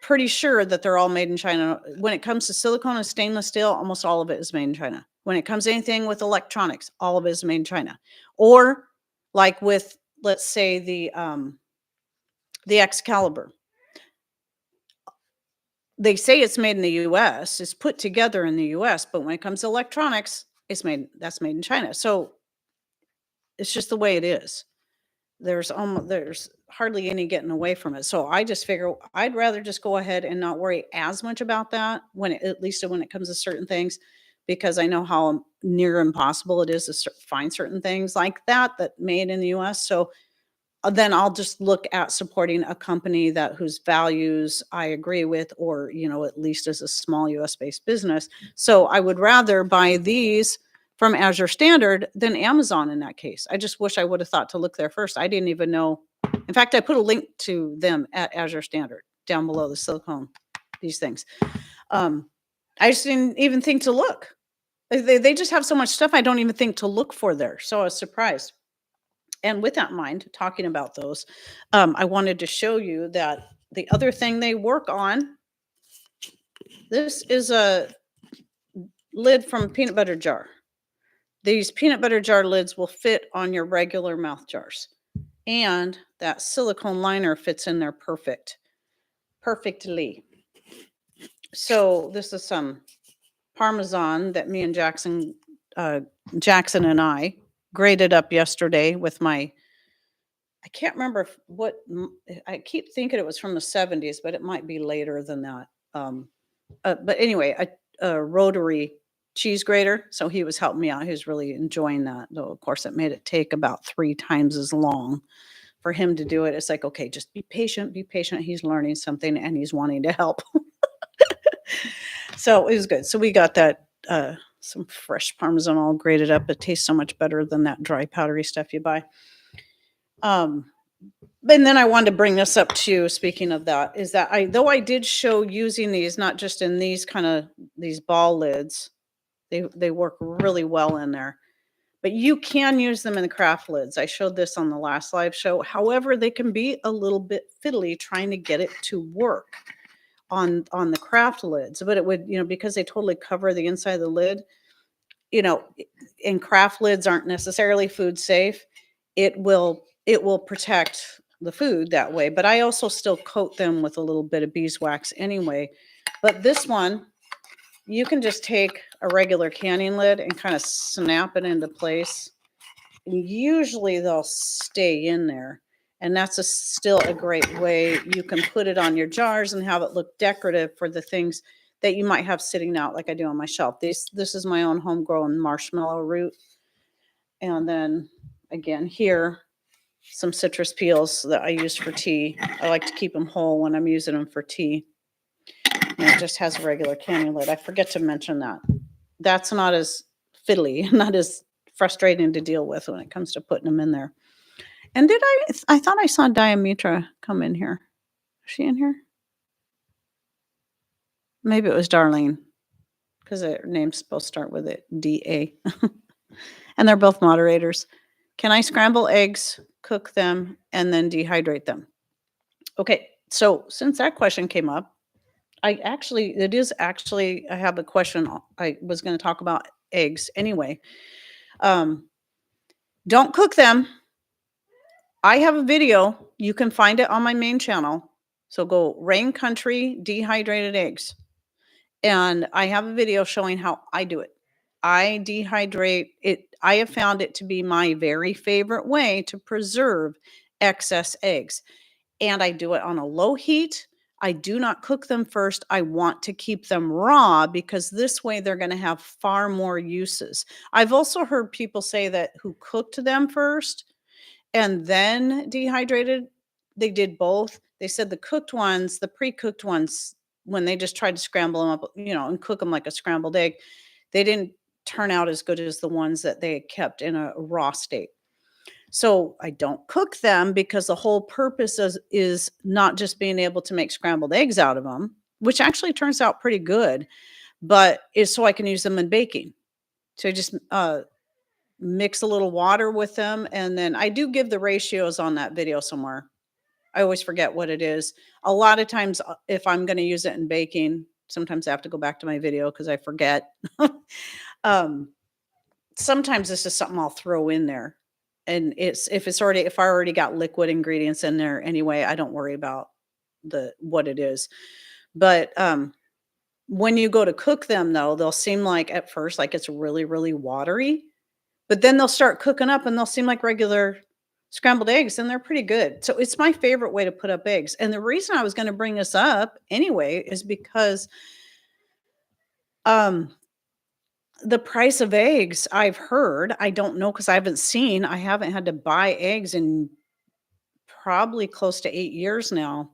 pretty sure that they're all made in China. When it comes to silicone and stainless steel, almost all of it is made in China. When it comes to anything with electronics, all of it is made in China. Or like with, let's say, the Excalibur. They say it's made in the US, it's put together in the US, but when it comes to electronics, that's made in China. So it's just the way it is. There's hardly any getting away from it. So I just figure I'd rather just go ahead and not worry as much about that at least when it comes to certain things, because I know how near impossible it is to find certain things like that made in the US. So then I'll just look at supporting a company whose values I agree with, or, at least as a small US based business. So I would rather buy these from Azure Standard than Amazon in that case. I just wish I would have thought to look there first. I didn't even know. In fact, I put a link to them at Azure Standard down below the silicone, these things. I just didn't even think to look. They just have so much stuff I don't even think to look for there. So I was surprised. And with that in mind, talking about those, I wanted to show you that the other thing they work on, this is a lid from a peanut butter jar. These peanut butter jar lids will fit on your regular mouth jars. And that silicone liner fits in there perfectly. So this is some Parmesan that me and Jackson and I grated up yesterday with I can't remember I keep thinking it was from the 70s, but it might be later than that. But anyway, a rotary cheese grater. So he was helping me out. He was really enjoying that. Though, of course, it made it take about 3 times as long for him to do it. It's like, okay, just be patient, be patient. He's learning something and he's wanting to help. So it was good. So we got that, some fresh Parmesan all grated up. It tastes so much better than that dry powdery stuff you buy. And then I wanted to bring this up too, speaking of that, is that though I did show using these, not just in these these ball lids, they work really well in there, but you can use them in the craft lids. I showed this on the last live show. However, they can be a little bit fiddly trying to get it to work on the craft lids, but it would, because they totally cover the inside of the lid, and craft lids aren't necessarily food safe. it will protect the food that way. But I also still coat them with a little bit of beeswax anyway. But this one, you can just take a regular canning lid and kind of snap it into place. And usually they'll stay in there. And that's still a great way. You can put it on your jars and have it look decorative for the things that you might have sitting out, like I do on my shelf. This is my own homegrown marshmallow root. And then again here, some citrus peels that I use for tea. I like to keep them whole when I'm using them for tea. And it just has a regular canning lid. I forget to mention that. That's not as fiddly, not as frustrating to deal with when it comes to putting them in there. And I thought I saw Diametra come in here. Is she in here? Maybe it was Darlene, because their names both start with it, DA. And they're both moderators. Can I scramble eggs, cook them, and then dehydrate them? Okay, so since that question came up, I have a question. I was going to talk about eggs anyway. Don't cook them. I have a video. You can find it on my main channel. So go Rain Country dehydrated eggs. And I have a video showing how I do it. I dehydrate it. I have found it to be my very favorite way to preserve excess eggs. And I do it on a low heat. I do not cook them first. I want to keep them raw because this way they're going to have far more uses. I've also heard people say that who cooked them first and then dehydrated, they did both. They said the cooked ones, the pre-cooked ones, when they just tried to scramble them up, and cook them like a scrambled egg, they didn't turn out as good as the ones that they had kept in a raw state. So I don't cook them because the whole purpose is not just being able to make scrambled eggs out of them, which actually turns out pretty good, but is so I can use them in baking. So I just mix a little water with them. And then I do give the ratios on that video somewhere. I always forget what it is. A lot of times, if I'm going to use it in baking, sometimes I have to go back to my video because I forget. Sometimes this is something I'll throw in there. And if I already got liquid ingredients in there anyway, I don't worry about what it is. But when you go to cook them though, they'll seem like at first like it's really, really watery, but then they'll start cooking up and they'll seem like regular scrambled eggs and they're pretty good. So it's my favorite way to put up eggs. And the reason I was going to bring this up anyway is because the price of eggs, I've heard, I don't know because I haven't had to buy eggs in probably close to 8 years now.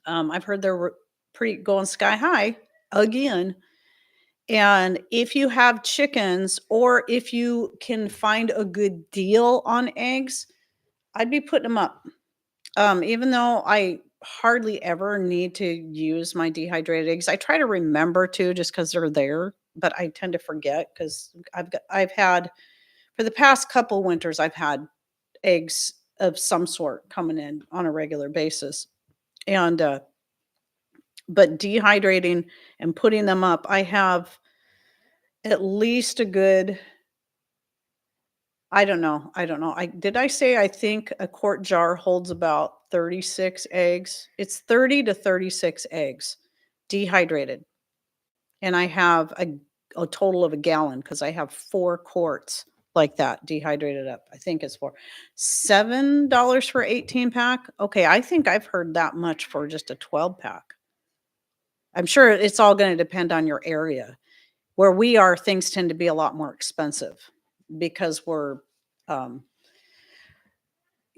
I've heard they're pretty going sky high again. And if you have chickens or if you can find a good deal on eggs, I'd be putting them up. Even though I hardly ever need to use my dehydrated eggs, I try to remember to just because they're there, but I tend to forget because I've had for the past couple winters, I've had eggs of some sort coming in on a regular basis. And but dehydrating and putting them up, I have at least a good I don't know. Did I say I think a quart jar holds about 36 eggs? It's 30 to 36 eggs dehydrated. And I have a total of a gallon because I have 4 quarts like that dehydrated up. I think it's for $7 for 18 pack. Okay, I think I've heard that much for just a 12 pack. I'm sure it's all going to depend on your area. Where we are, things tend to be a lot more expensive because um,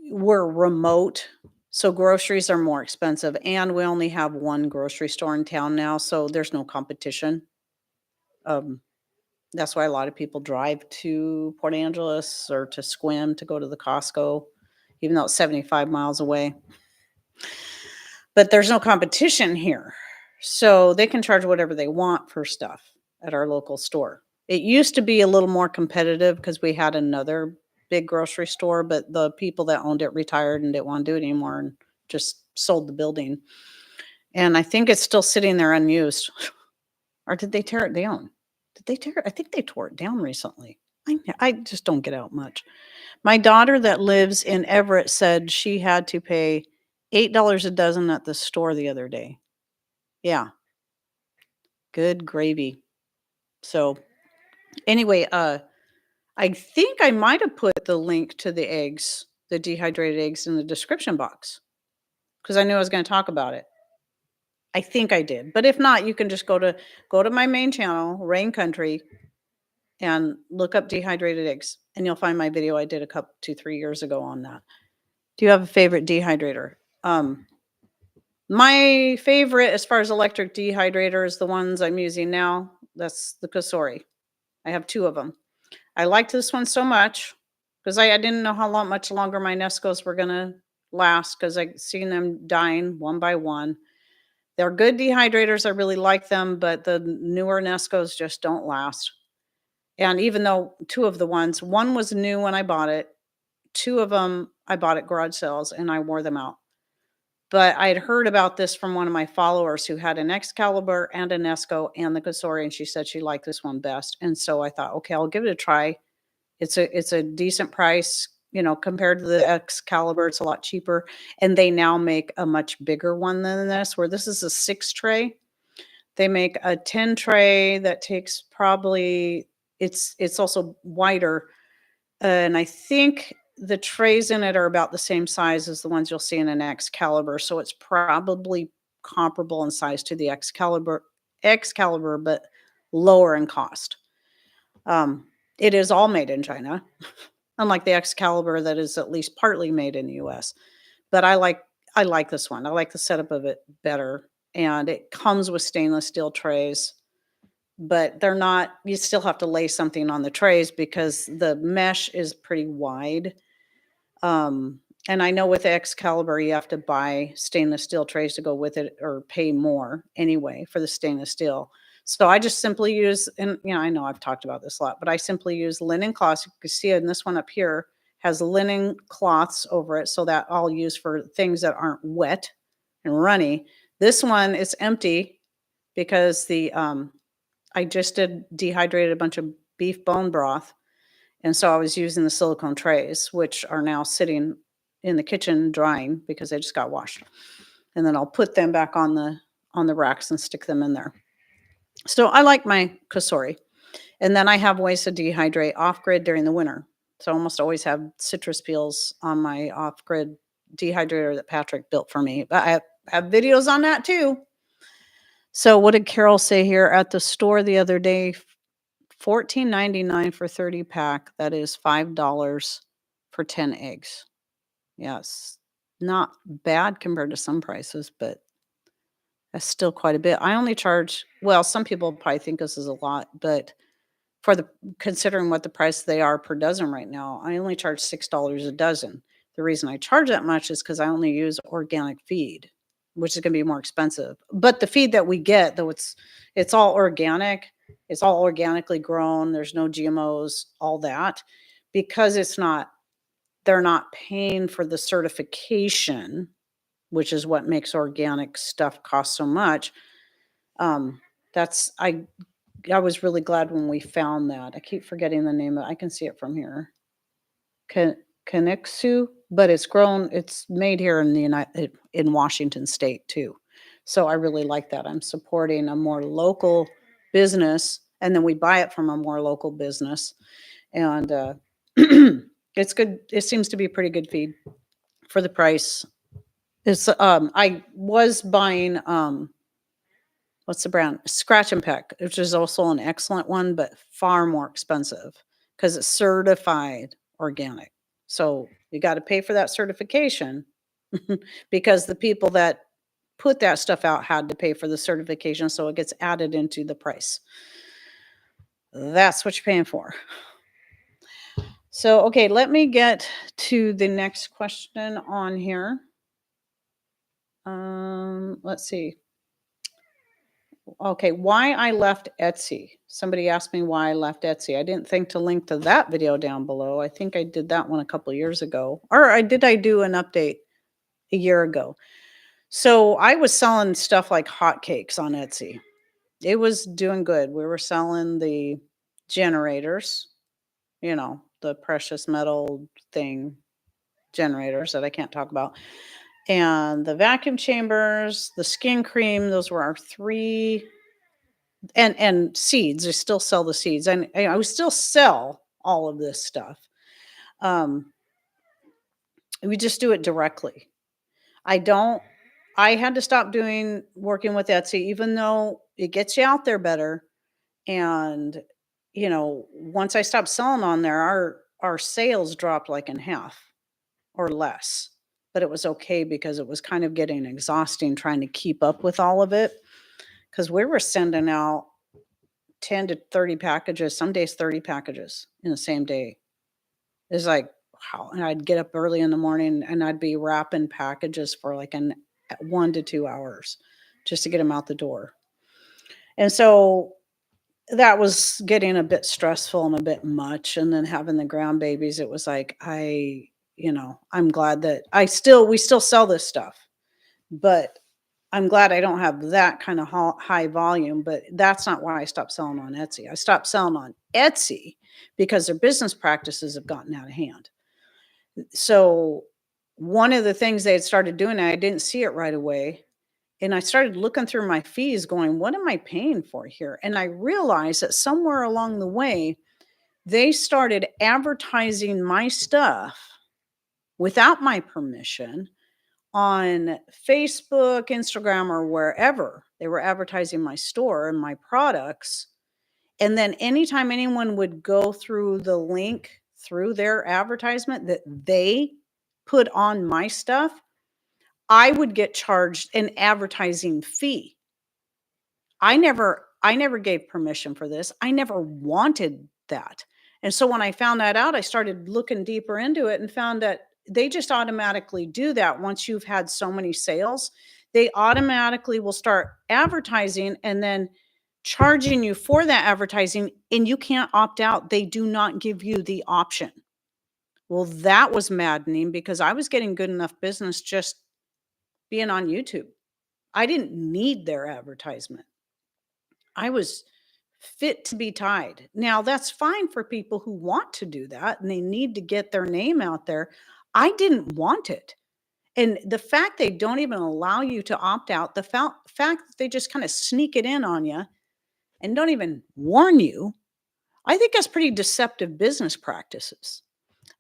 we're remote, so groceries are more expensive, and we only have one grocery store in town now, so there's no competition. Um, that's why a lot of people drive to Port Angeles or to Squim to go to the Costco, even though it's 75 miles away. But there's no competition here, so they can charge whatever they want for stuff at our local store. It used to be a little more competitive because we had another big grocery store, but the people that owned it retired and didn't want to do it anymore and just sold the building. And I think it's still sitting there unused. Or did they tear it down? Did they tear it? I think they tore it down recently. I just don't get out much. My daughter that lives in Everett said she had to pay $8 a dozen at the store the other day. Yeah, good gravy. So, anyway, I think I might have put the link to the eggs, the dehydrated eggs in the description box because I knew I was gonna talk about it. I think I did, but if not, you can just go to my main channel, Rain Country, and look up dehydrated eggs, and you'll find my video I did a couple 2, 3 years ago on that. Do you have a favorite dehydrator? My favorite as far as electric dehydrator is the ones I'm using now. That's the Kasori. I have 2 of them. I liked this one so much because I didn't know how long much longer my Nescos were gonna last because I seen them dying one by one. They're good dehydrators. I really like them, but the newer Nescos just don't last. And even though 2 of the ones, one was new when I bought it, 2 of them I bought at garage sales and I wore them out. But I had heard about this from one of my followers who had an Excalibur and a Nesco and the Kasori, and she said she liked this one best. And so I thought, okay, I'll give it a try. It's a decent price, compared to the Excalibur. It's a lot cheaper, and they now make a much bigger one than this. Where this is a 6 tray, they make a 10 tray that takes probably. It's also wider, and I think the trays in it are about the same size as the ones you'll see in an Excalibur, so it's probably comparable in size to the Excalibur, but lower in cost. It is all made in China, unlike the Excalibur that is at least partly made in the US. But I like this one. I like the setup of it better, and it comes with stainless steel trays, but they're not. You still have to lay something on the trays because the mesh is pretty wide. And I know with Excalibur, you have to buy stainless steel trays to go with it or pay more anyway for the stainless steel. So I just simply use, and I know I've talked about this a lot, but I simply use linen cloths. You can see it in this one up here has linen cloths over it. So that I'll use for things that aren't wet and runny. This one is empty because I just did dehydrated a bunch of beef bone broth, and so I was using the silicone trays, which are now sitting in the kitchen drying because they just got washed. And then I'll put them back on the racks and stick them in there. So I like my Kasori. And then I have ways to dehydrate off grid during the winter. So I almost always have citrus peels on my off grid dehydrator that Patrick built for me. But I have videos on that too. So what did Carol say here at the store the other day? $14.99 for 30 pack. That is $5 for 10 eggs. Yes. Not bad compared to some prices, but that's still quite a bit. I only charge, well, some people probably think this is a lot, but for the considering what the price they are per dozen right now, I only charge $6 a dozen. The reason I charge that much is because I only use organic feed, which is going to be more expensive. But the feed that we get, though, it's all organic. It's all organically grown. There's no GMOs, all that, because they're not paying for the certification, which is what makes organic stuff cost so much. That's I was really glad when we found that. I keep forgetting the name of it. I can see it from here. Kanixu, but it's made here in the in Washington state too. So I really like that. I'm supporting a more local business, and then we buy it from a more local business. And it's good. It seems to be pretty good feed for the price. I was buying what's the brand? Scratch and Peck, which is also an excellent one, but far more expensive because it's certified organic. So you got to pay for that certification because the people that put that stuff out had to pay for the certification. So it gets added into the price. That's what you're paying for. So, okay, let me get to the next question on here. Let's see. Okay, why I left Etsy. Somebody asked me why I left Etsy. I didn't think to link to that video down below. I think I did that one a couple years ago. Or I do an update a year ago. So I was selling stuff like hotcakes on Etsy. It was doing good. We were selling the generators, the precious metal thing generators that I can't talk about. And the vacuum chambers, the skin cream, those were our 3, and seeds. I still sell the seeds, and I would still sell all of this stuff. Um, we just do it directly. I don't I had to stop working with Etsy, even though it gets you out there better. And, once I stopped selling on there, our sales dropped like in half or less. But it was okay because it was kind of getting exhausting trying to keep up with all of it. Because we were sending out 10 to 30 packages, some days 30 packages in the same day. It's like, wow. And I'd get up early in the morning and I'd be wrapping packages for like 1 to 2 hours just to get them out the door. And so that was getting a bit stressful and a bit much. And then having the grandbabies, it was like, I'm glad that we still sell this stuff, but I'm glad I don't have that kind of high volume. But that's not why I stopped selling on Etsy. I stopped selling on Etsy because their business practices have gotten out of hand. So one of the things they had started doing, I didn't see it right away. And I started looking through my fees going, what am I paying for here? And I realized that somewhere along the way, they started advertising my stuff without my permission on Facebook, Instagram, or wherever. They were advertising my store and my products. And then anytime anyone would go through the link through their advertisement that they put on my stuff, I would get charged an advertising fee. I never gave permission for this. I never wanted that. And so when I found that out, I started looking deeper into it and found that they just automatically do that once you've had so many sales. They automatically will start advertising and then charging you for that advertising, and you can't opt out. They do not give you the option. Well, that was maddening because I was getting good enough business just being on YouTube. I didn't need their advertisement. I was fit to be tied. Now, that's fine for people who want to do that and they need to get their name out there. I didn't want it. And the fact they don't even allow you to opt out, the fact that they just kind of sneak it in on you and don't even warn you, I think that's pretty deceptive business practices.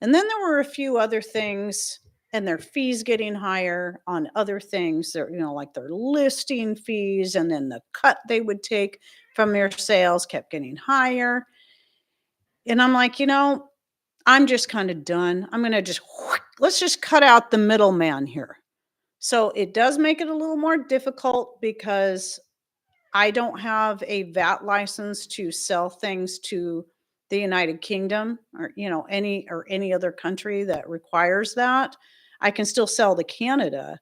And then there were a few other things, and their fees getting higher on other things. Like their listing fees, and then the cut they would take from their sales kept getting higher. And I'm like, I'm just kind of done. I'm going to let's just cut out the middleman here. So it does make it a little more difficult because I don't have a VAT license to sell things to the United Kingdom or any other country that requires that. I can still sell to Canada,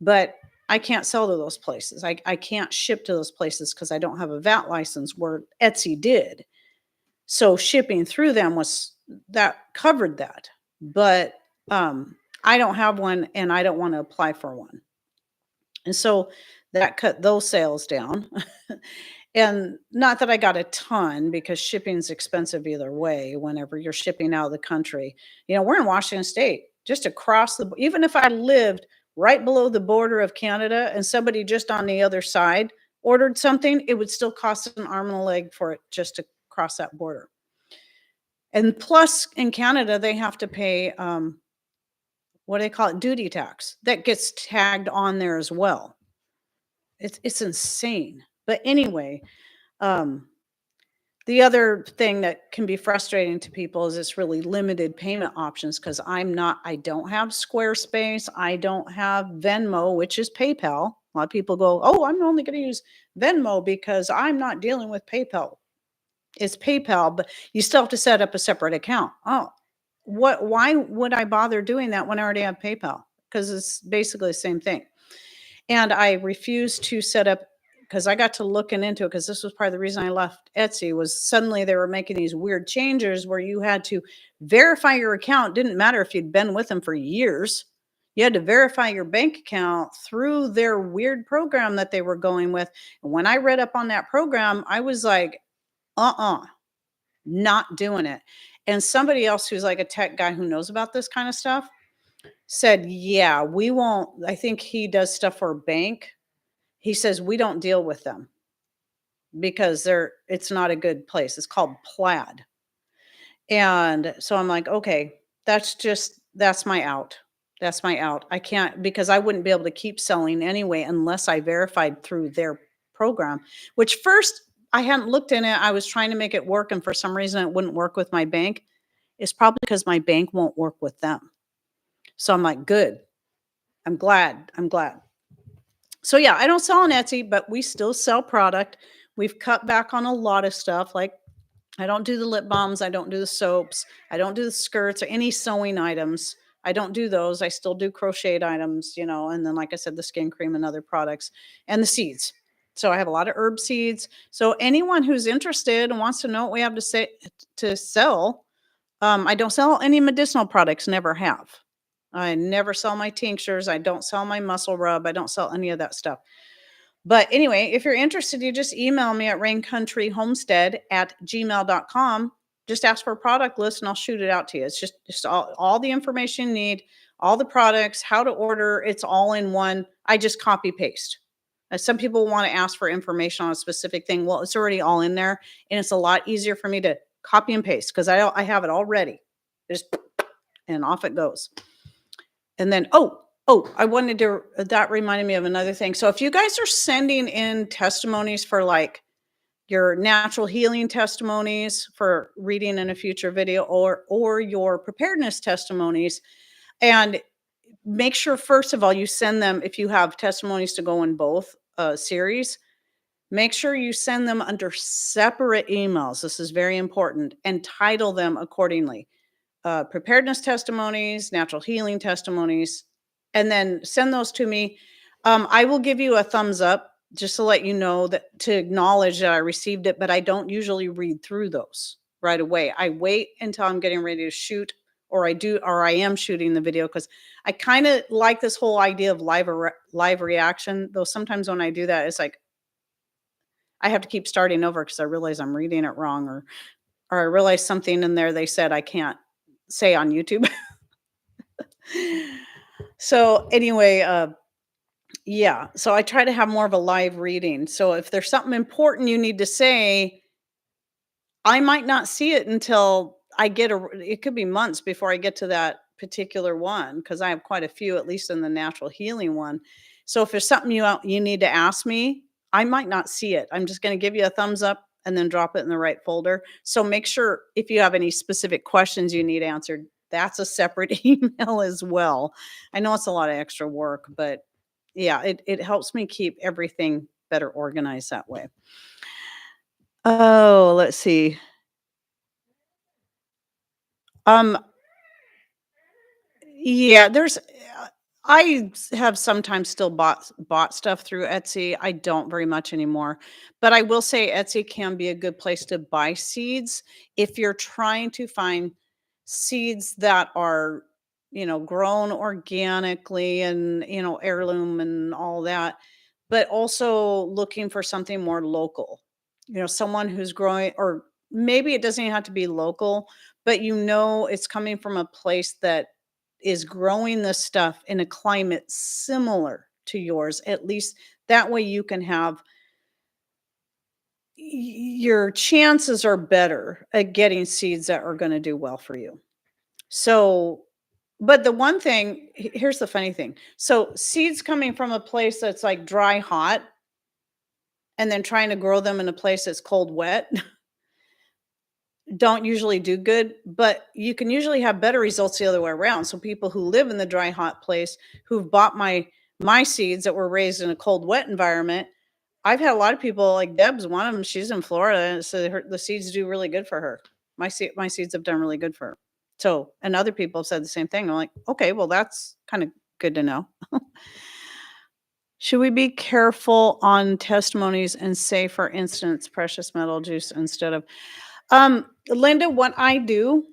but I can't sell to those places. I can't ship to those places because I don't have a VAT license where Etsy did. So shipping through them that covered that. But I don't have one and I don't want to apply for one. And so that cut those sales down. And not that I got a ton because shipping's expensive either way whenever you're shipping out of the country. We're in Washington State, just across even if I lived right below the border of Canada and somebody just on the other side ordered something, it would still cost an arm and a leg for it just to cross that border. And plus in Canada, they have to pay, what do they call it? Duty tax. That gets tagged on there as well. It's insane. But anyway, the other thing that can be frustrating to people is it's really limited payment options because I don't have Squarespace. I don't have Venmo, which is PayPal. A lot of people go, oh, I'm only going to use Venmo because I'm not dealing with PayPal. It's PayPal, but you still have to set up a separate account. Oh, why would I bother doing that when I already have PayPal? Because it's basically the same thing. And I refused to set up because I got to looking into it because this was part of the reason I left Etsy was suddenly they were making these weird changes where you had to verify your account. Didn't matter if you'd been with them for years. You had to verify your bank account through their weird program that they were going with. And when I read up on that program, I was like, not doing it. And somebody else who's like a tech guy who knows about this kind of stuff said, "Yeah, we won't." I think he does stuff for a bank. He says, "We don't deal with them because it's not a good place." It's called Plaid. And so I'm like, "Okay, that's my out. That's my out. I can't because I wouldn't be able to keep selling anyway unless I verified through their program," which first I hadn't looked in it. I was trying to make it work, and for some reason it wouldn't work with my bank. It's probably because my bank won't work with them. So I'm like, "Good. I'm glad. I'm glad." So yeah, I don't sell on Etsy, but we still sell product. We've cut back on a lot of stuff. Like I don't do the lip balms, I don't do the soaps, I don't do the skirts or any sewing items. I don't do those. I still do crocheted items, and then like I said, the skin cream and other products and the seeds. So I have a lot of herb seeds. So anyone who's interested and wants to know what we have to say to sell, I don't sell any medicinal products, never have. I never sell my tinctures. I don't sell my muscle rub. I don't sell any of that stuff. But anyway, if you're interested, you just email me at raincountryhomestead@gmail.com. Just ask for a product list and I'll shoot it out to you. It's just all the information you need, all the products, how to order. It's all in one. I just copy paste. Some people want to ask for information on a specific thing. Well, it's already all in there. And it's a lot easier for me to copy and paste because I have it all ready. Just and off it goes. And then, I wanted to, that reminded me of another thing. So if you guys are sending in testimonies for like your natural healing testimonies for reading in a future video or your preparedness testimonies, and make sure first of all you send them if you have testimonies to go in both series. Make sure you send them under separate emails. This is very important, and title them accordingly. Preparedness testimonies, natural healing testimonies, and then send those to me. I will give you a thumbs up just to let you know that to acknowledge that I received it, but I don't usually read through those right away. I wait until I'm getting ready to shoot, or I am shooting the video because I kind of like this whole idea of live reaction. Though sometimes when I do that, it's like I have to keep starting over because I realize I'm reading it wrong, or I realize something in there they said I can't say on YouTube. So anyway, yeah. So I try to have more of a live reading. So if there's something important you need to say, I might not see it until it could be months before I get to that particular one because I have quite a few, at least in the natural healing one. So if there's something you need to ask me, I might not see it. I'm just going to give you a thumbs up and then drop it in the right folder. So make sure if you have any specific questions you need answered, that's a separate email as well. I know it's a lot of extra work, but yeah, it helps me keep everything better organized that way. Oh, let's see. Um, yeah, have sometimes still bought stuff through Etsy. I don't very much anymore, but I will say Etsy can be a good place to buy seeds if you're trying to find seeds that are, grown organically and, heirloom and all that, but also looking for something more local. Someone who's growing, or maybe it doesn't even have to be local, but it's coming from a place that is growing this stuff in a climate similar to yours. At least that way you can have your chances are better at getting seeds that are going to do well for you. So, but the one thing, here's the funny thing. So, seeds coming from a place that's like dry, hot, and then trying to grow them in a place that's cold, wet, don't usually do good, but you can usually have better results the other way around. So people who live in the dry, hot place who've bought my seeds that were raised in a cold, wet environment, I've had a lot of people like Deb's one of them. She's in Florida, and so the seeds do really good for her. My seeds have done really good for her. So, and other people have said the same thing. I'm like, okay, well, that's kind of good to know. Should we be careful on testimonies and say, for instance, precious metal juice instead of Linda, what I do,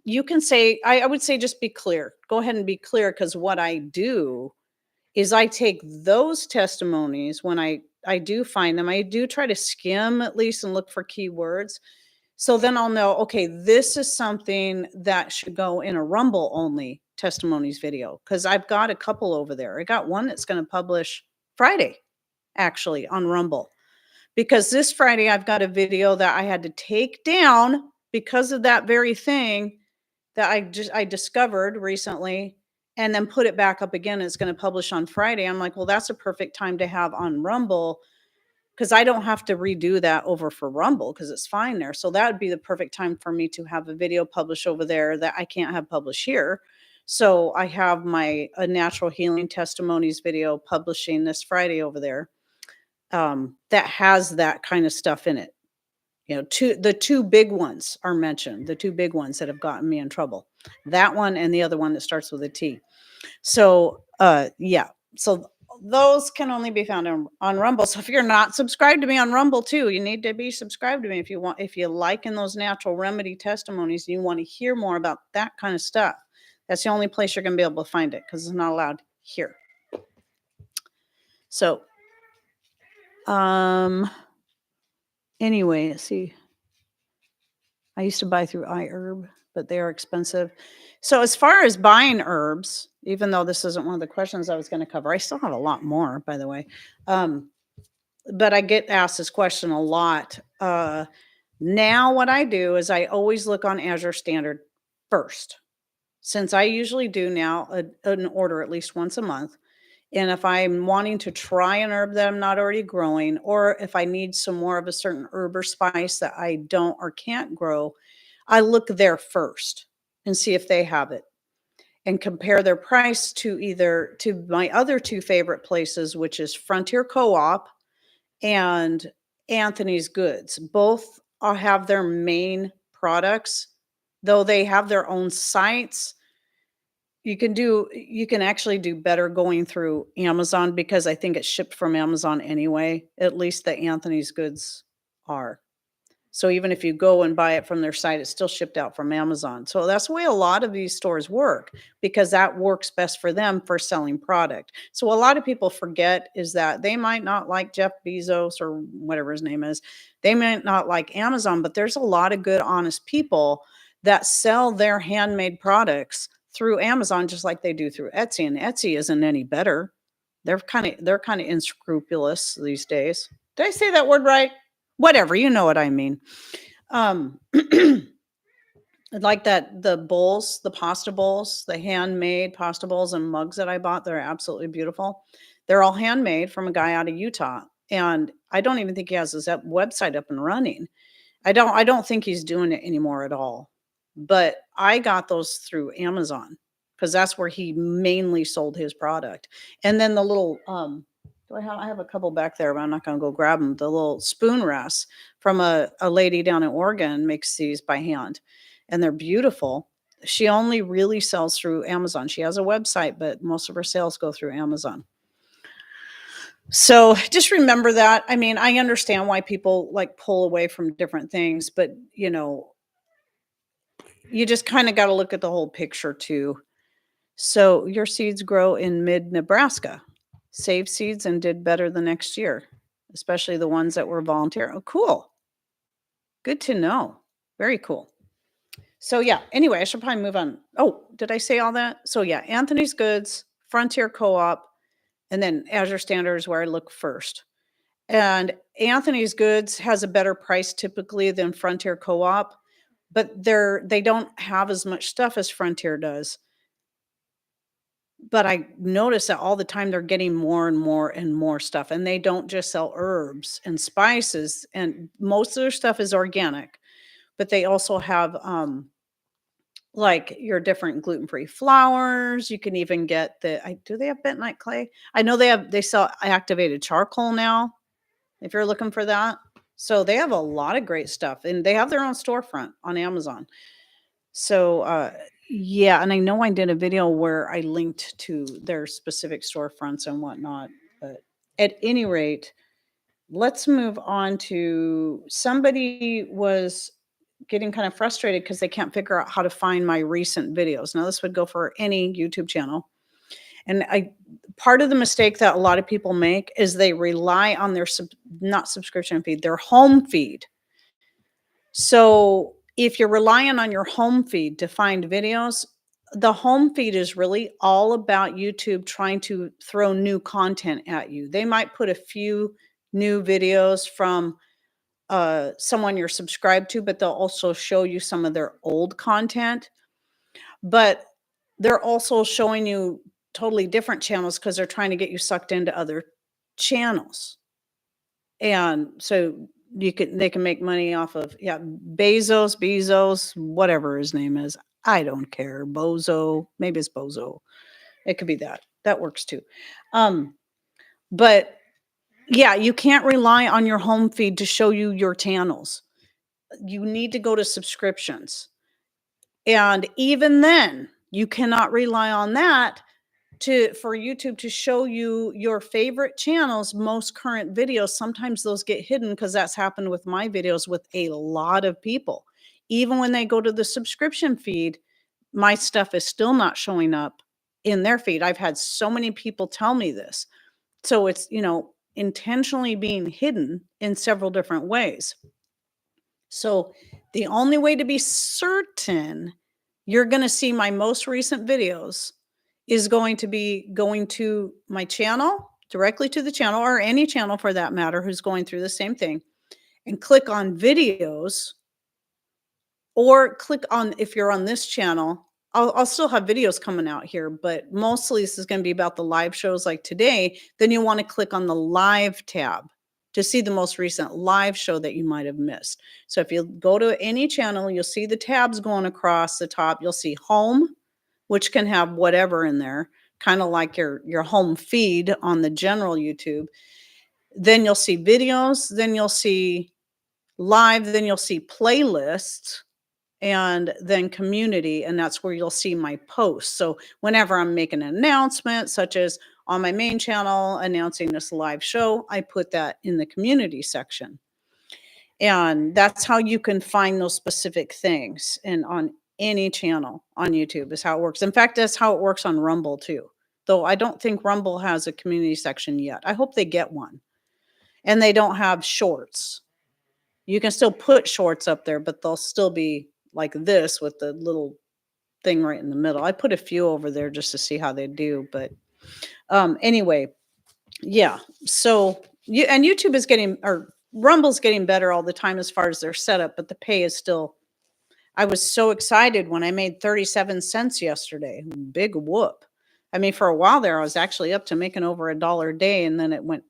you can say, I would say just be clear. Go ahead and be clear because what I do is I take those testimonies when I do find them. I do try to skim at least and look for keywords. So then I'll know, okay, this is something that should go in a Rumble only testimonies video because I've got a couple over there. I got one that's going to publish Friday, actually, on Rumble. Because this Friday, I've got a video that I had to take down because of that very thing that I discovered recently and then put it back up again. It's going to publish on Friday. I'm like, well, that's a perfect time to have on Rumble because I don't have to redo that over for Rumble because it's fine there. So that would be the perfect time for me to have a video published over there that I can't have published here. So I have my a natural healing testimonies video publishing this Friday over there that has that kind of stuff in it. You know, the two big ones are mentioned, the two big ones that have gotten me in trouble. That one and the other one that starts with a T. So, yeah. So those can only be found on Rumble. So if you're not subscribed to me on Rumble too, you need to be subscribed to me if you like in those natural remedy testimonies and you want to hear more about that kind of stuff. That's the only place you're going to be able to find it because it's not allowed here. So, anyway, let's see. I used to buy through iHerb, but they are expensive. So as far as buying herbs, even though this isn't one of the questions I was going to cover, I still have a lot more, by the way. But I get asked this question a lot. Now what I do is I always look on Azure Standard first, since I usually do now an order at least once a month. And if I'm wanting to try an herb that I'm not already growing, or if I need some more of a certain herb or spice that I don't or can't grow, I look there first and see if they have it and compare their price to either to my other two favorite places, which is Frontier Co-op and Anthony's Goods. Both have their main products, though they have their own sites. You can actually do better going through Amazon because I think it's shipped from Amazon anyway. At least the Anthony's Goods are. So even if you go and buy it from their site, it's still shipped out from Amazon. So that's the way a lot of these stores work because that works best for them for selling product. So a lot of people forget is that they might not like Jeff Bezos or whatever his name is. They might not like Amazon, but there's a lot of good, honest people that sell their handmade products through Amazon just like they do through Etsy. And Etsy isn't any better. They're kind of unscrupulous these days. Did I say that word right? Whatever, you know what I mean. Like the bowls, the pasta bowls, the handmade pasta bowls and mugs that I bought, they're absolutely beautiful. They're all handmade from a guy out of Utah. And I don't even think he has his website up and running. I don't think he's doing it anymore at all. But I got those through Amazon because that's where he mainly sold his product. And then the little I have a couple back there, but I'm not going to go grab them. The little spoon rests from a lady down in Oregon makes these by hand, and they're beautiful. She only really sells through Amazon. She has a website, but most of her sales go through Amazon. So just remember that. I mean, I understand why people like pull away from different things, but you just kind of got to look at the whole picture too. So your seeds grow in mid-Nebraska. Saved seeds and did better the next year, especially the ones that were volunteer. Oh, cool. Good to know. Very cool. So yeah, anyway, I should probably move on. Oh, did I say all that? So yeah, Anthony's Goods, Frontier Co-op, and then Azure Standard is where I look first. And Anthony's Goods has a better price typically than Frontier Co-op, but they don't have as much stuff as Frontier does. But I notice that all the time they're getting more and more and more stuff, and they don't just sell herbs and spices, and most of their stuff is organic, but they also have like your different gluten-free flours. You can even get do they have bentonite clay? I know they sell activated charcoal now if you're looking for that. So they have a lot of great stuff, and they have their own storefront on Amazon. So yeah, and I know I did a video where I linked to their specific storefronts and whatnot. But at any rate, let's move on to somebody was getting kind of frustrated because they can't figure out how to find my recent videos. Now, this would go for any YouTube channel. And part of the mistake that a lot of people make is they rely on their not subscription feed, their home feed. So if you're relying on your home feed to find videos, the home feed is really all about YouTube trying to throw new content at you. They might put a few new videos from someone you're subscribed to, but they'll also show you some of their old content. But they're also showing you totally different channels because they're trying to get you sucked into other channels. And so they can make money off of, yeah, Bezos, whatever his name is. I don't care. Bozo, maybe it's Bozo. It could be that. That works too. Um, but yeah, you can't rely on your home feed to show you your channels. You need to go to subscriptions. And even then, you cannot rely on that for YouTube to show you your favorite channels, most current videos. Sometimes those get hidden because that's happened with my videos with a lot of people. Even when they go to the subscription feed, my stuff is still not showing up in their feed. I've had so many people tell me this. So it's, intentionally being hidden in several different ways. So the only way to be certain you're going to see my most recent videos is going to be going to my channel, directly to the channel, or any channel for that matter who's going through the same thing, and click on videos, or click on, if you're on this channel, I'll still have videos coming out here, but mostly this is going to be about the live shows like today. Then you want to click on the live tab to see the most recent live show that you might have missed. So if you go to any channel, you'll see the tabs going across the top. You'll see home, which can have whatever in there, kind of like your home feed on the general YouTube. Then you'll see videos, then you'll see live, then you'll see playlists, and then community, and that's where you'll see my posts. So whenever I'm making an announcement, such as on my main channel announcing this live show, I put that in the community section. And that's how you can find those specific things. And on any channel on YouTube is how it works. In fact, that's how it works on Rumble too. Though I don't think Rumble has a community section yet. I hope they get one. And they don't have shorts. You can still put shorts up there, but they'll still be like this with the little thing right in the middle. I put a few over there just to see how they do. But anyway, yeah. So YouTube is getting, or Rumble's getting better all the time as far as their setup, but the pay is still. I was so excited when I made 37 cents yesterday. Big whoop. I mean, for a while there, I was actually up to making over $1 a day, and then it went,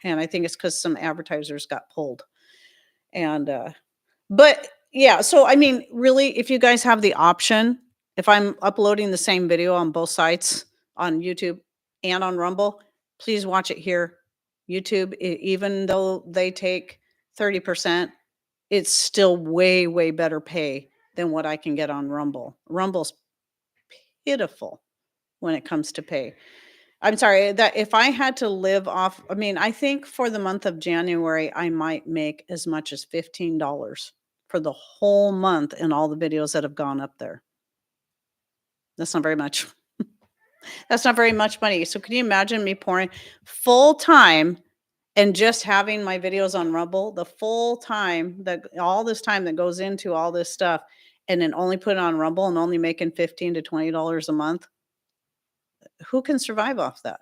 and I think it's because some advertisers got pulled. And but yeah, so I mean, really, if you guys have the option, if I'm uploading the same video on both sites, on YouTube and on Rumble, please watch it here. YouTube, even though they take 30%, it's still way, way better pay than what I can get on Rumble. Rumble's pitiful when it comes to pay. I'm sorry that if I had to live off, I mean, I think for the month of January, I might make as much as $15 for the whole month in all the videos that have gone up there. That's not very much. That's not very much money. So can you imagine me pouring full time and just having my videos on Rumble, the full time, that all this time that goes into all this stuff, and then only put it on Rumble and only making $15 to $20 a month? Who can survive off that?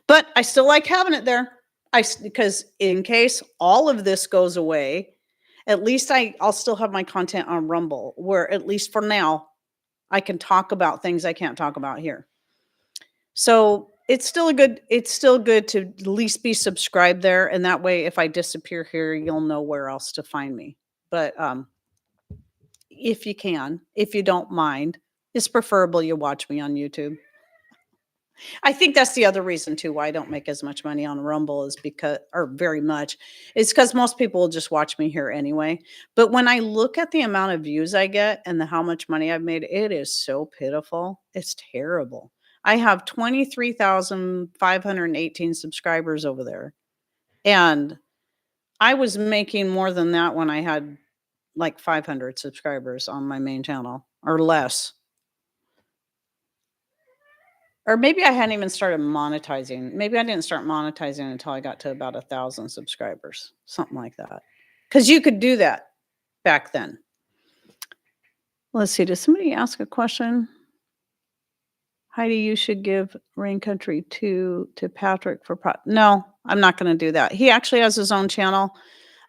But I still like having it there. Because in case all of this goes away, at least I'll still have my content on Rumble, where at least for now, I can talk about things I can't talk about here. So it's still good to at least be subscribed there. And that way, if I disappear here, you'll know where else to find me. But if you don't mind, it's preferable you watch me on YouTube. I think that's the other reason too why I don't make as much money on Rumble is because, or very much, is because most people will just watch me here anyway. But when I look at the amount of views I get and how much money I've made, it is so pitiful. It's terrible. I have 23,518 subscribers over there. And I was making more than that when I had like 500 subscribers on my main channel or less. Or maybe I hadn't even started monetizing. Maybe I didn't start monetizing until I got to about 1,000 subscribers, something like that. because you could do that back then. Let's see. Does somebody ask a question? Heidi, you should give Rain Country 2 to Patrick for no, I'm not gonna do that. He actually has his own channel.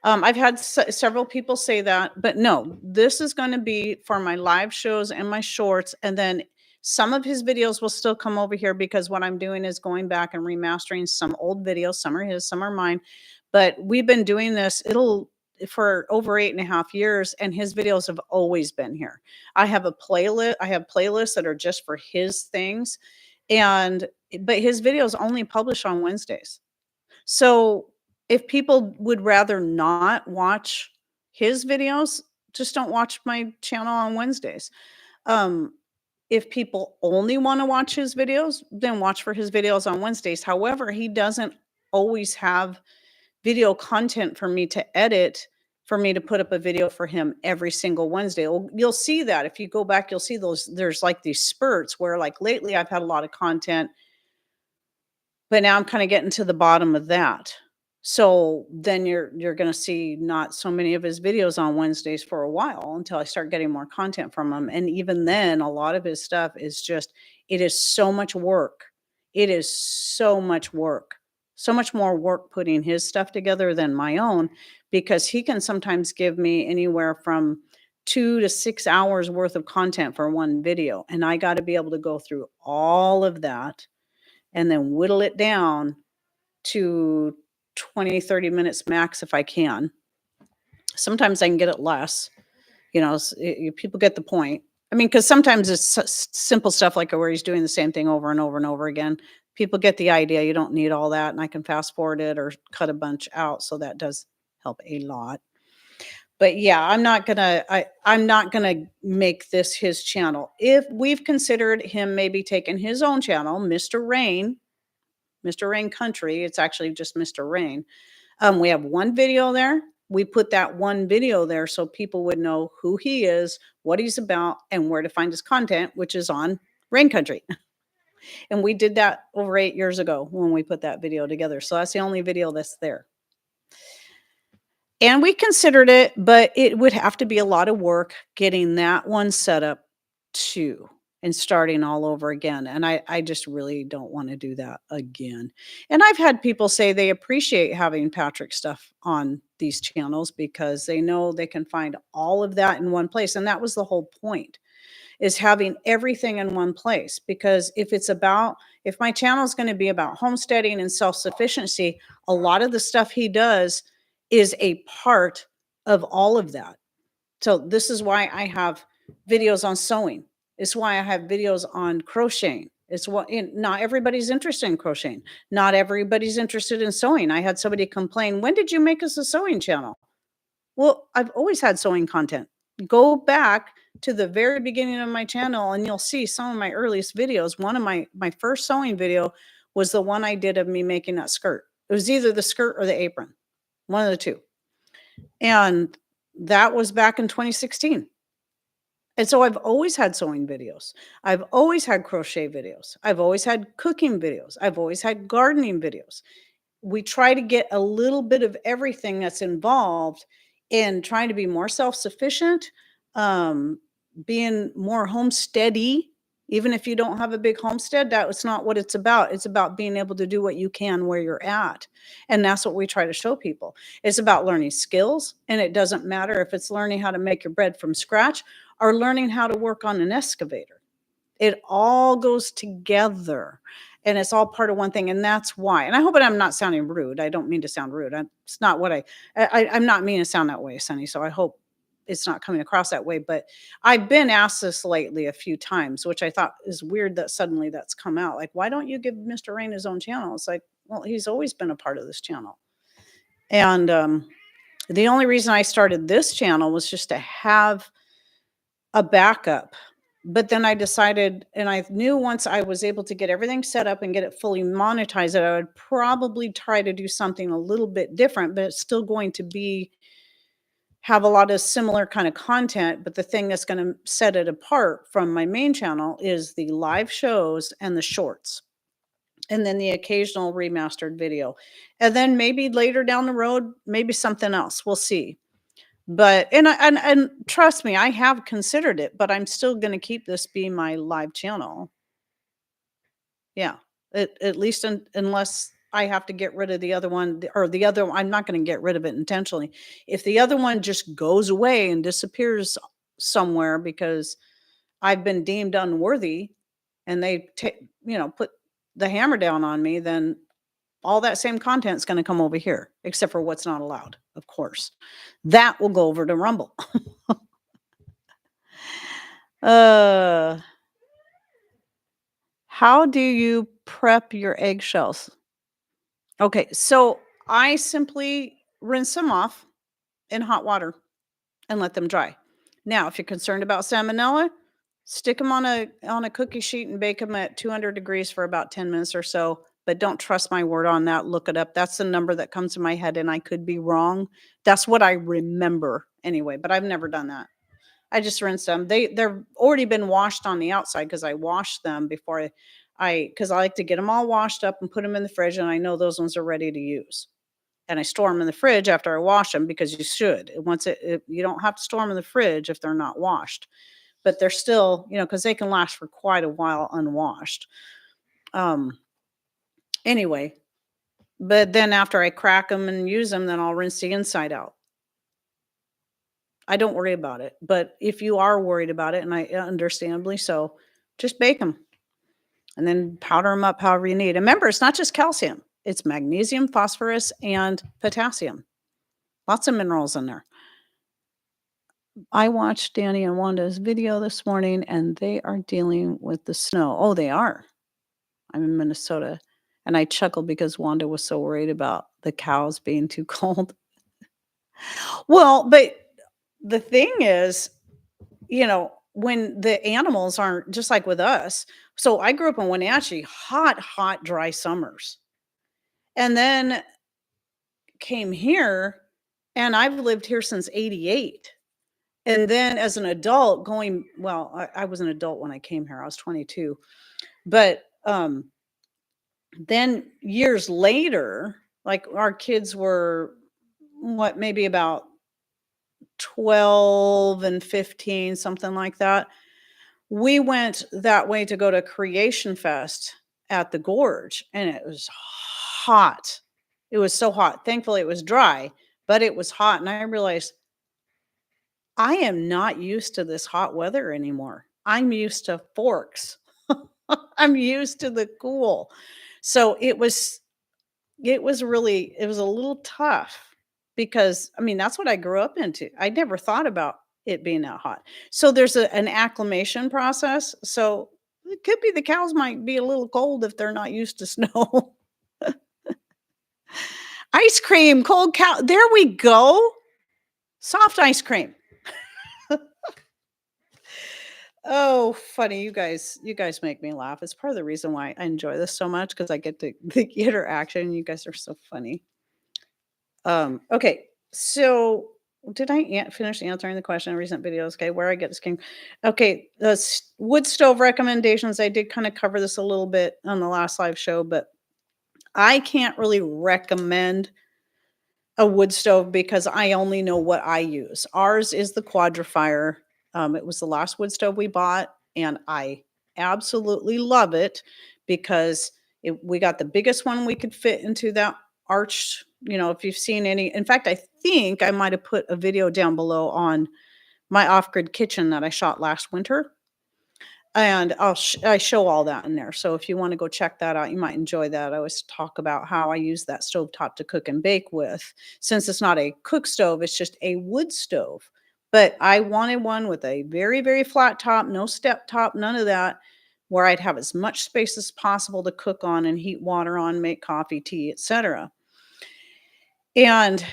I've had several people say that, but no, this is gonna be for my live shows and my shorts, and then some of his videos will still come over here because what I'm doing is going back and remastering some old videos. Some are his, some are mine. But we've been doing this, it'll for over 8.5 years, and his videos have always been here. I have playlists that are just for his things. And but his videos only publish on Wednesdays. So if people would rather not watch his videos, just don't watch my channel on Wednesdays. Um, if people only want to watch his videos, then watch for his videos on Wednesdays. However, he doesn't always have video content for me to edit for me to put up a video for him every single Wednesday. You'll see that if you go back, you'll see those. There's like these spurts where, like, lately I've had a lot of content, but now I'm kind of getting to the bottom of that. So then you're going to see not so many of his videos on Wednesdays for a while until I start getting more content from him. And even then, a lot of his stuff is just, it is so much work. It is so much work. So much more work putting his stuff together than my own, because he can sometimes give me anywhere from 2 to 6 hours worth of content for one video. And I got to be able to go through all of that and then whittle it down to 20, 30 minutes max if I can. Sometimes I can get it less, people get the point. I mean, because sometimes it's simple stuff like where he's doing the same thing over and over and over again. People get the idea. You don't need all that, and I can fast forward it or cut a bunch out. So that does help a lot. But yeah, I'm not gonna make this his channel. If we've considered him maybe taking his own channel, Mr. Rain Country. It's actually just Mr. Rain. We have one video there. We put that one video there so people would know who he is, what he's about, and where to find his content, which is on Rain Country. And we did that over 8 years ago when we put that video together. So that's the only video that's there. And we considered it, but it would have to be a lot of work getting that one set up too and starting all over again. And I just really don't want to do that again. And I've had people say they appreciate having Patrick stuff on these channels because they know they can find all of that in one place. And that was the whole point, is having everything in one place. Because if my channel is going to be about homesteading and self-sufficiency, a lot of the stuff he does is a part of all of that. So this is why I have videos on sewing. It's why I have videos on crocheting. Not everybody's interested in crocheting. Not everybody's interested in sewing. I had somebody complain, when did you make us a sewing channel? Well, I've always had sewing content. Go back to the very beginning of my channel and you'll see some of my earliest videos. One of my first sewing video was the one I did of me making that skirt. It was either the skirt or the apron, one of the two. And that was back in 2016. And so I've always had sewing videos. I've always had crochet videos. I've always had cooking videos. I've always had gardening videos. We try to get a little bit of everything that's involved in trying to be more self-sufficient, being more homesteady. Even if you don't have a big homestead, that's not what it's about. It's about being able to do what you can where you're at. And that's what we try to show people. It's about learning skills. And it doesn't matter if it's learning how to make your bread from scratch or learning how to work on an excavator. It all goes together and it's all part of one thing. And that's why, and I hope that I'm not sounding rude. I don't mean to sound rude. It's not what I'm not meaning to sound that way, Sunny. So I hope it's not coming across that way, but I've been asked this lately a few times, which I thought is weird that suddenly that's come out. Like, why don't you give Mr. Rain his own channel? It's like, well, he's always been a part of this channel. And the only reason I started this channel was just to have a backup. But then I decided, and I knew once I was able to get everything set up and get it fully monetized, that I would probably try to do something a little bit different, but it's still going to have a lot of similar kind of content. But the thing that's going to set it apart from my main channel is the live shows and the shorts. And then the occasional remastered video. And then maybe later down the road, maybe something else. We'll see. But and trust me, I have considered it, but I'm still gonna keep this be my live channel. Yeah. At least unless I have to get rid of the other one, or the other I'm not gonna get rid of it intentionally. If the other one just goes away and disappears somewhere because I've been deemed unworthy and they put the hammer down on me, then all that same content's gonna come over here, except for what's not allowed, of course. That will go over to Rumble. Uh, how do you prep your eggshells? Okay, so I simply rinse them off in hot water and let them dry. Now, if you're concerned about salmonella, stick them on a cookie sheet and bake them at 200 degrees for about 10 minutes or so. But don't trust my word on that. Look it up. That's the number that comes to my head, and I could be wrong. That's what I remember anyway. But I've never done that. I just rinse them. They're already been washed on the outside because I washed them before because I like to get them all washed up and put them in the fridge, and I know those ones are ready to use. And I store them in the fridge after I wash them because you should. You don't have to store them in the fridge if they're not washed, but they're still, because they can last for quite a while unwashed. Um, anyway, but then after I crack them and use them, then I'll rinse the inside out. I don't worry about it, but if you are worried about it, and I understandably so, just bake them and then powder them up however you need. And remember, it's not just calcium; it's magnesium, phosphorus, and potassium. Lots of minerals in there. I watched Danny and Wanda's video this morning, and they are dealing with the snow. Oh, they are. I'm in Minnesota, and I chuckled because Wanda was so worried about the cows being too cold. Well, but the thing is, when the animals aren't just like with us. So I grew up in Wenatchee, hot, hot, dry summers, and then came here, and I've lived here since '88. And then as an adult I was an adult when I came here. I was 22. But then years later, like our kids were maybe about 12 and 15, something like that. We went that way to go to Creation Fest at the Gorge, and it was hot. It was so hot. Thankfully, it was dry, but it was hot. And I realized I am not used to this hot weather anymore. I'm used to forks. I'm used to the cool. So it was a little tough because I mean that's what I grew up into. I never thought about it being that hot. So there's an acclimation process. So it could be the cows might be a little cold if they're not used to snow. Ice cream, cold cow. There we go. Soft ice cream. Oh, funny. You guys make me laugh. It's part of the reason why I enjoy this so much because I get the interaction. You guys are so funny. Okay. So did I finish answering the question in recent videos? Okay, where I get this king. Okay, the wood stove recommendations. I did kind of cover this a little bit on the last live show, but I can't really recommend a wood stove because I only know what I use. Ours is the Quadrifire. It was the last wood stove we bought, and I absolutely love it because we got the biggest one we could fit into that arched. If you've seen any, in fact, I think I might have put a video down below on my off-grid kitchen that I shot last winter. And I show all that in there. So if you want to go check that out, you might enjoy that. I always talk about how I use that stovetop to cook and bake with. Since it's not a cook stove, it's just a wood stove. But I wanted one with a very, very flat top, no step top, none of that, where I'd have as much space as possible to cook on and heat water on, make coffee, tea, etc. And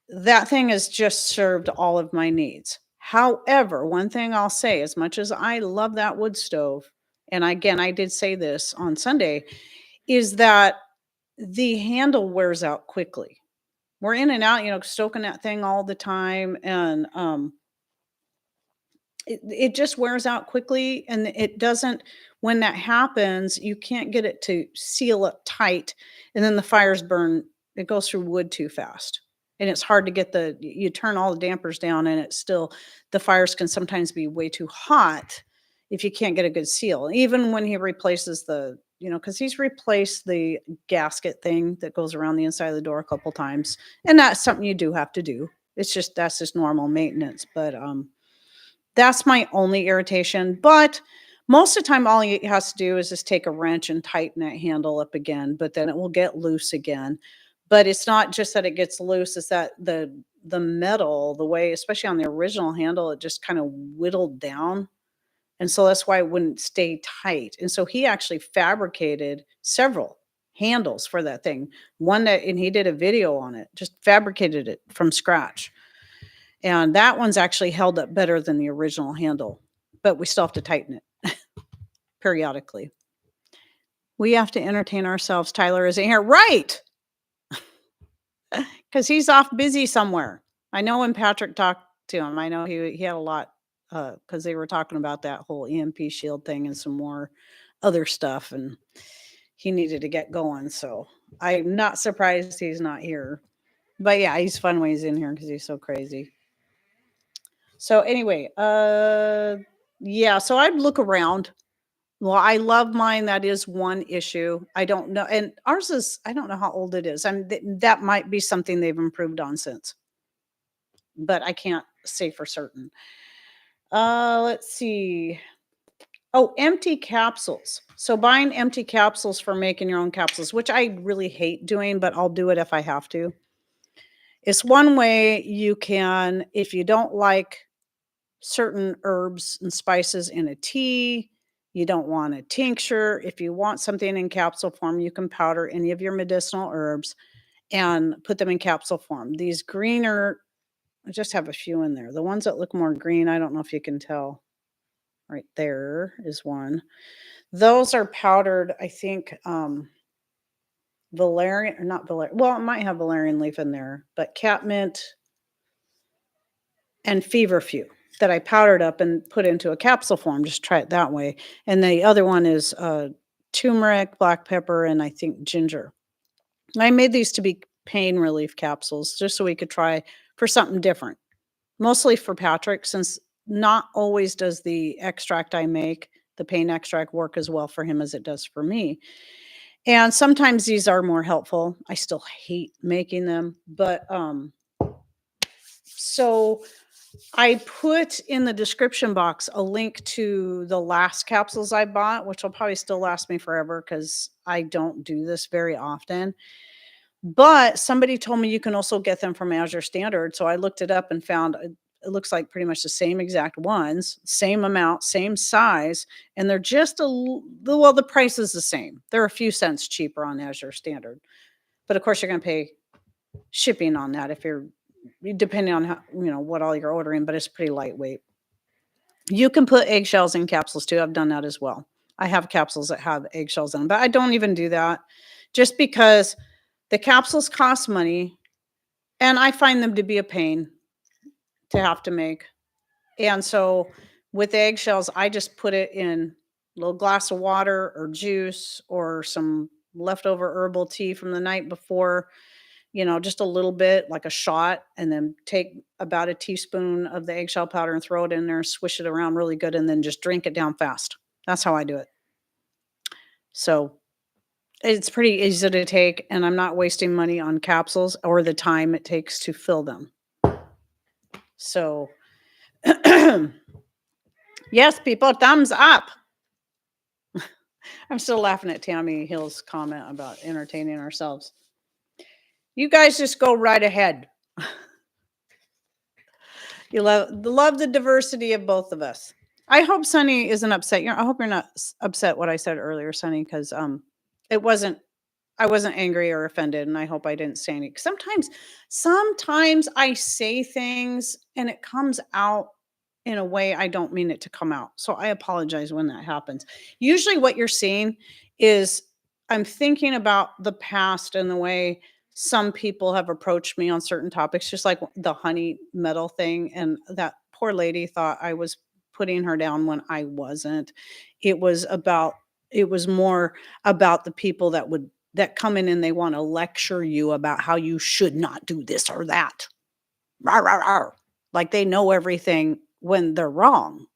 that thing has just served all of my needs. However, one thing I'll say, as much as I love that wood stove, and again, I did say this on Sunday, is that the handle wears out quickly. We're in and out, stoking that thing all the time, and it just wears out quickly, and it doesn't. When that happens, you can't get it to seal up tight, and then the fires burn. It goes through wood too fast. And it's hard to get you turn all the dampers down and it's still the fires can sometimes be way too hot if you can't get a good seal. Even when he replaces because he's replaced the gasket thing that goes around the inside of the door a couple times, and that's something you do have to do. That's just normal maintenance, but that's my only irritation. But most of the time, all he has to do is just take a wrench and tighten that handle up again, but then it will get loose again. But it's not just that it gets loose, it's that the metal, the way, especially on the original handle, it just kind of whittled down. And so that's why it wouldn't stay tight. And so he actually fabricated several handles for that thing. And he did a video on it, just fabricated it from scratch. And that one's actually held up better than the original handle, but we still have to tighten it periodically. We have to entertain ourselves. Tyler isn't here. Right. Because he's off busy somewhere. I know when Patrick talked to him, I know he had a lot because they were talking about that whole EMP shield thing and some more other stuff, and he needed to get going. So I'm not surprised he's not here. But yeah, he's fun when he's in here because he's so crazy. So anyway, yeah, so I'd look around. Well, I love mine. That is one issue. I don't know. And ours is, I don't know how old it is. That might be something they've improved on since, but I can't say for certain. Let's see. Oh, empty capsules. So buying empty capsules for making your own capsules, which I really hate doing, but I'll do it if I have to. It's one way you can, if you don't like certain herbs and spices in a tea, you don't want a tincture. If you want something in capsule form, you can powder any of your medicinal herbs and put them in capsule form. These greener, I just have a few in there. The ones that look more green, I don't know if you can tell. Right there is one. Those are powdered, I think, valerian, or not valerian. Well, it might have valerian leaf in there, but catmint and feverfew that I powdered up and put into a capsule form. Just try it that way. And the other one is turmeric, black pepper, and I think ginger. I made these to be pain relief capsules just so we could try for something different. Mostly for Patrick, since not always does the extract I make, the pain extract, work as well for him as it does for me. And sometimes these are more helpful. I still hate making them, but so I put in the description box a link to the last capsules I bought, which will probably still last me forever because I don't do this very often. But somebody told me you can also get them from Azure Standard. So I looked it up and found it looks like pretty much the same exact ones, same amount, same size, and they're just well, the price is the same. They're a few cents cheaper on Azure Standard. But of course, you're going to pay shipping on that if you're depending on how, what all you're ordering, but it's pretty lightweight. You can put eggshells in capsules too. I've done that as well. I have capsules that have eggshells in them, but I don't even do that just because the capsules cost money and I find them to be a pain to have to make. And so with the eggshells, I just put it in a little glass of water or juice or some leftover herbal tea from the night before, just a little bit, like a shot, and then take about a teaspoon of the eggshell powder and throw it in there, swish it around really good, and then just drink it down fast. That's how I do it. So it's pretty easy to take, and I'm not wasting money on capsules or the time it takes to fill them. So, yes, people, thumbs up. I'm still laughing at Tammy Hill's comment about entertaining ourselves. You guys just go right ahead. You love the diversity of both of us. I hope Sunny isn't upset. I hope you're not upset what I said earlier, Sunny, because I wasn't angry or offended, and I hope I didn't say any. Sometimes I say things and it comes out in a way I don't mean it to come out. So I apologize when that happens. Usually what you're seeing is I'm thinking about the past and the way some people have approached me on certain topics, just like the honey metal thing. And that poor lady thought I was putting her down when I wasn't. It was more about the people that would that come in and they want to lecture you about how you should not do this or that. Rawr, rawr, rawr. Like they know everything when they're wrong.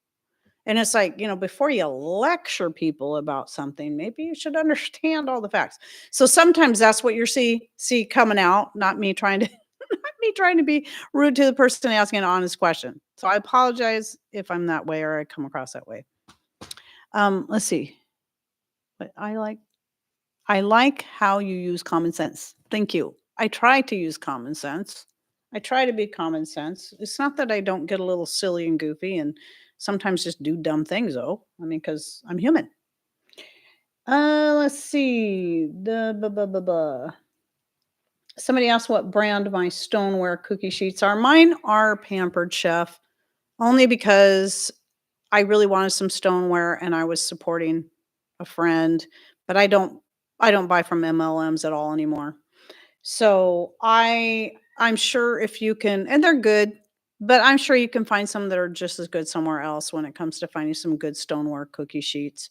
And it's like, before you lecture people about something, maybe you should understand all the facts. So sometimes that's what you see coming out, not me trying to not me trying to be rude to the person asking an honest question. So I apologize if I'm that way or I come across that way. Let's see. But I like how you use common sense. Thank you. I try to use common sense. I try to be common sense. It's not that I don't get a little silly and goofy and sometimes just do dumb things, though. I mean, because I'm human. Let's see. Somebody asked what brand my stoneware cookie sheets are. Mine are Pampered Chef, only because I really wanted some stoneware and I was supporting a friend, but I don't buy from MLMs at all anymore. So I'm sure if you can, and they're good, but I'm sure you can find some that are just as good somewhere else when it comes to finding some good stoneware cookie sheets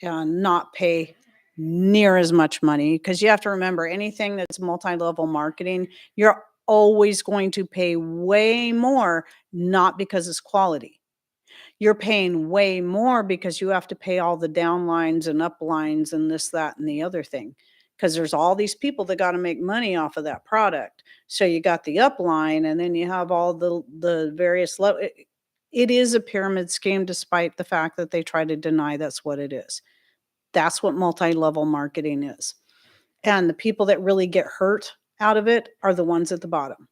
and not pay near as much money, because you have to remember anything that's multi-level marketing, you're always going to pay way more, not because it's quality. You're paying way more because you have to pay all the downlines and uplines and this, that, and the other thing. Because there's all these people that got to make money off of that product. So you got the upline, and then you have all the various levels. It is a pyramid scheme, despite the fact that they try to deny that's what it is. That's what multi-level marketing is. And the people that really get hurt out of it are the ones at the bottom.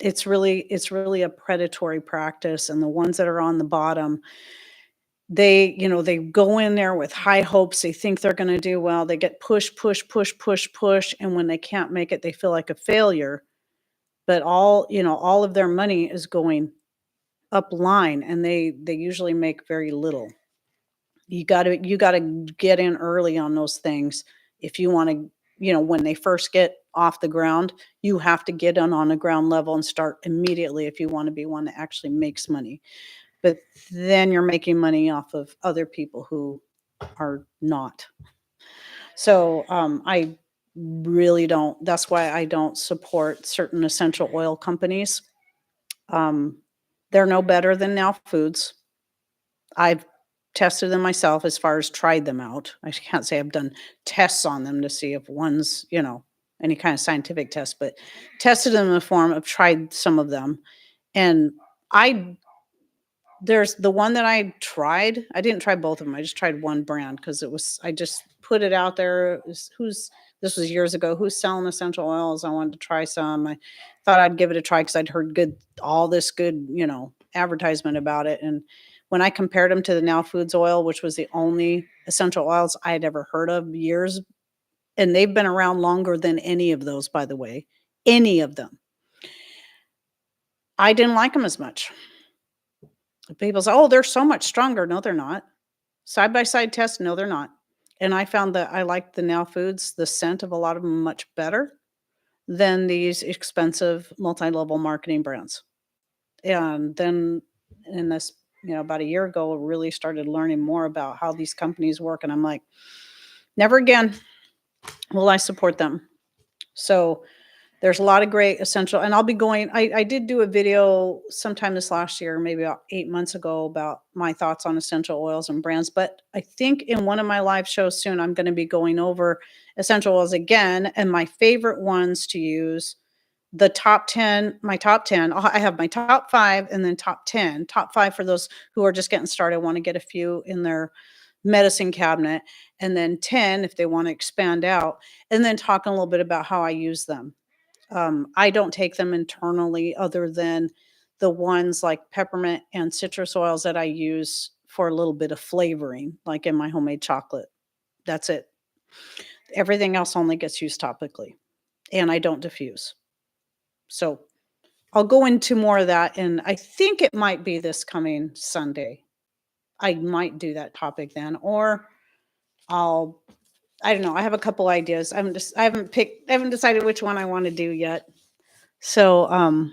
It's really a predatory practice, and the ones that are on the bottom, they go in there with high hopes. They think they're going to do well. They get push, push, push, push, push, and when they can't make it, they feel like a failure. But all of their money is going up line, and they usually make very little. You got to get in early on those things if you want to, when they first get off the ground, you have to get on the ground level and start immediately if you want to be one that actually makes money. But then you're making money off of other people who are not. So I really don't. That's why I don't support certain essential oil companies. Um, they're no better than Now Foods. I've tested them myself, as far as tried them out. I can't say I've done tests on them to see if one's, any kind of scientific test, but tested them in the form of tried some of them. And I there's the one that I tried. I didn't try both of them. I just tried one brand because I just put it out there. This was years ago. Who's selling essential oils? I wanted to try some. I thought I'd give it a try because I'd heard all this good, advertisement about it. And when I compared them to the Now Foods oil, which was the only essential oils I had ever heard of years, and they've been around longer than any of those, by the way, any of them, I didn't like them as much. People say, "Oh, they're so much stronger." No, they're not. Side by side test, no, they're not. And I found that I like the Now Foods, the scent of a lot of them much better than these expensive multi-level marketing brands. And then in this, about a year ago, I really started learning more about how these companies work. And I'm like, never again will I support them. So there's a lot of great essential, and I'll be going. I did do a video sometime this last year, maybe about 8 months ago, about my thoughts on essential oils and brands. But I think in one of my live shows soon, I'm going to be going over essential oils again and my favorite ones to use. The top 10, my top 10. I have my top 5 and then top 10. Top 5 for those who are just getting started, want to get a few in their medicine cabinet, and then 10 if they want to expand out, and then talking a little bit about how I use them. I don't take them internally other than the ones like peppermint and citrus oils that I use for a little bit of flavoring, like in my homemade chocolate. That's it. Everything else only gets used topically, and I don't diffuse. So I'll go into more of that, and I think it might be this coming Sunday. I might do that topic then, or I'll. I don't know. I have a couple ideas. I haven't decided which one I want to do yet. So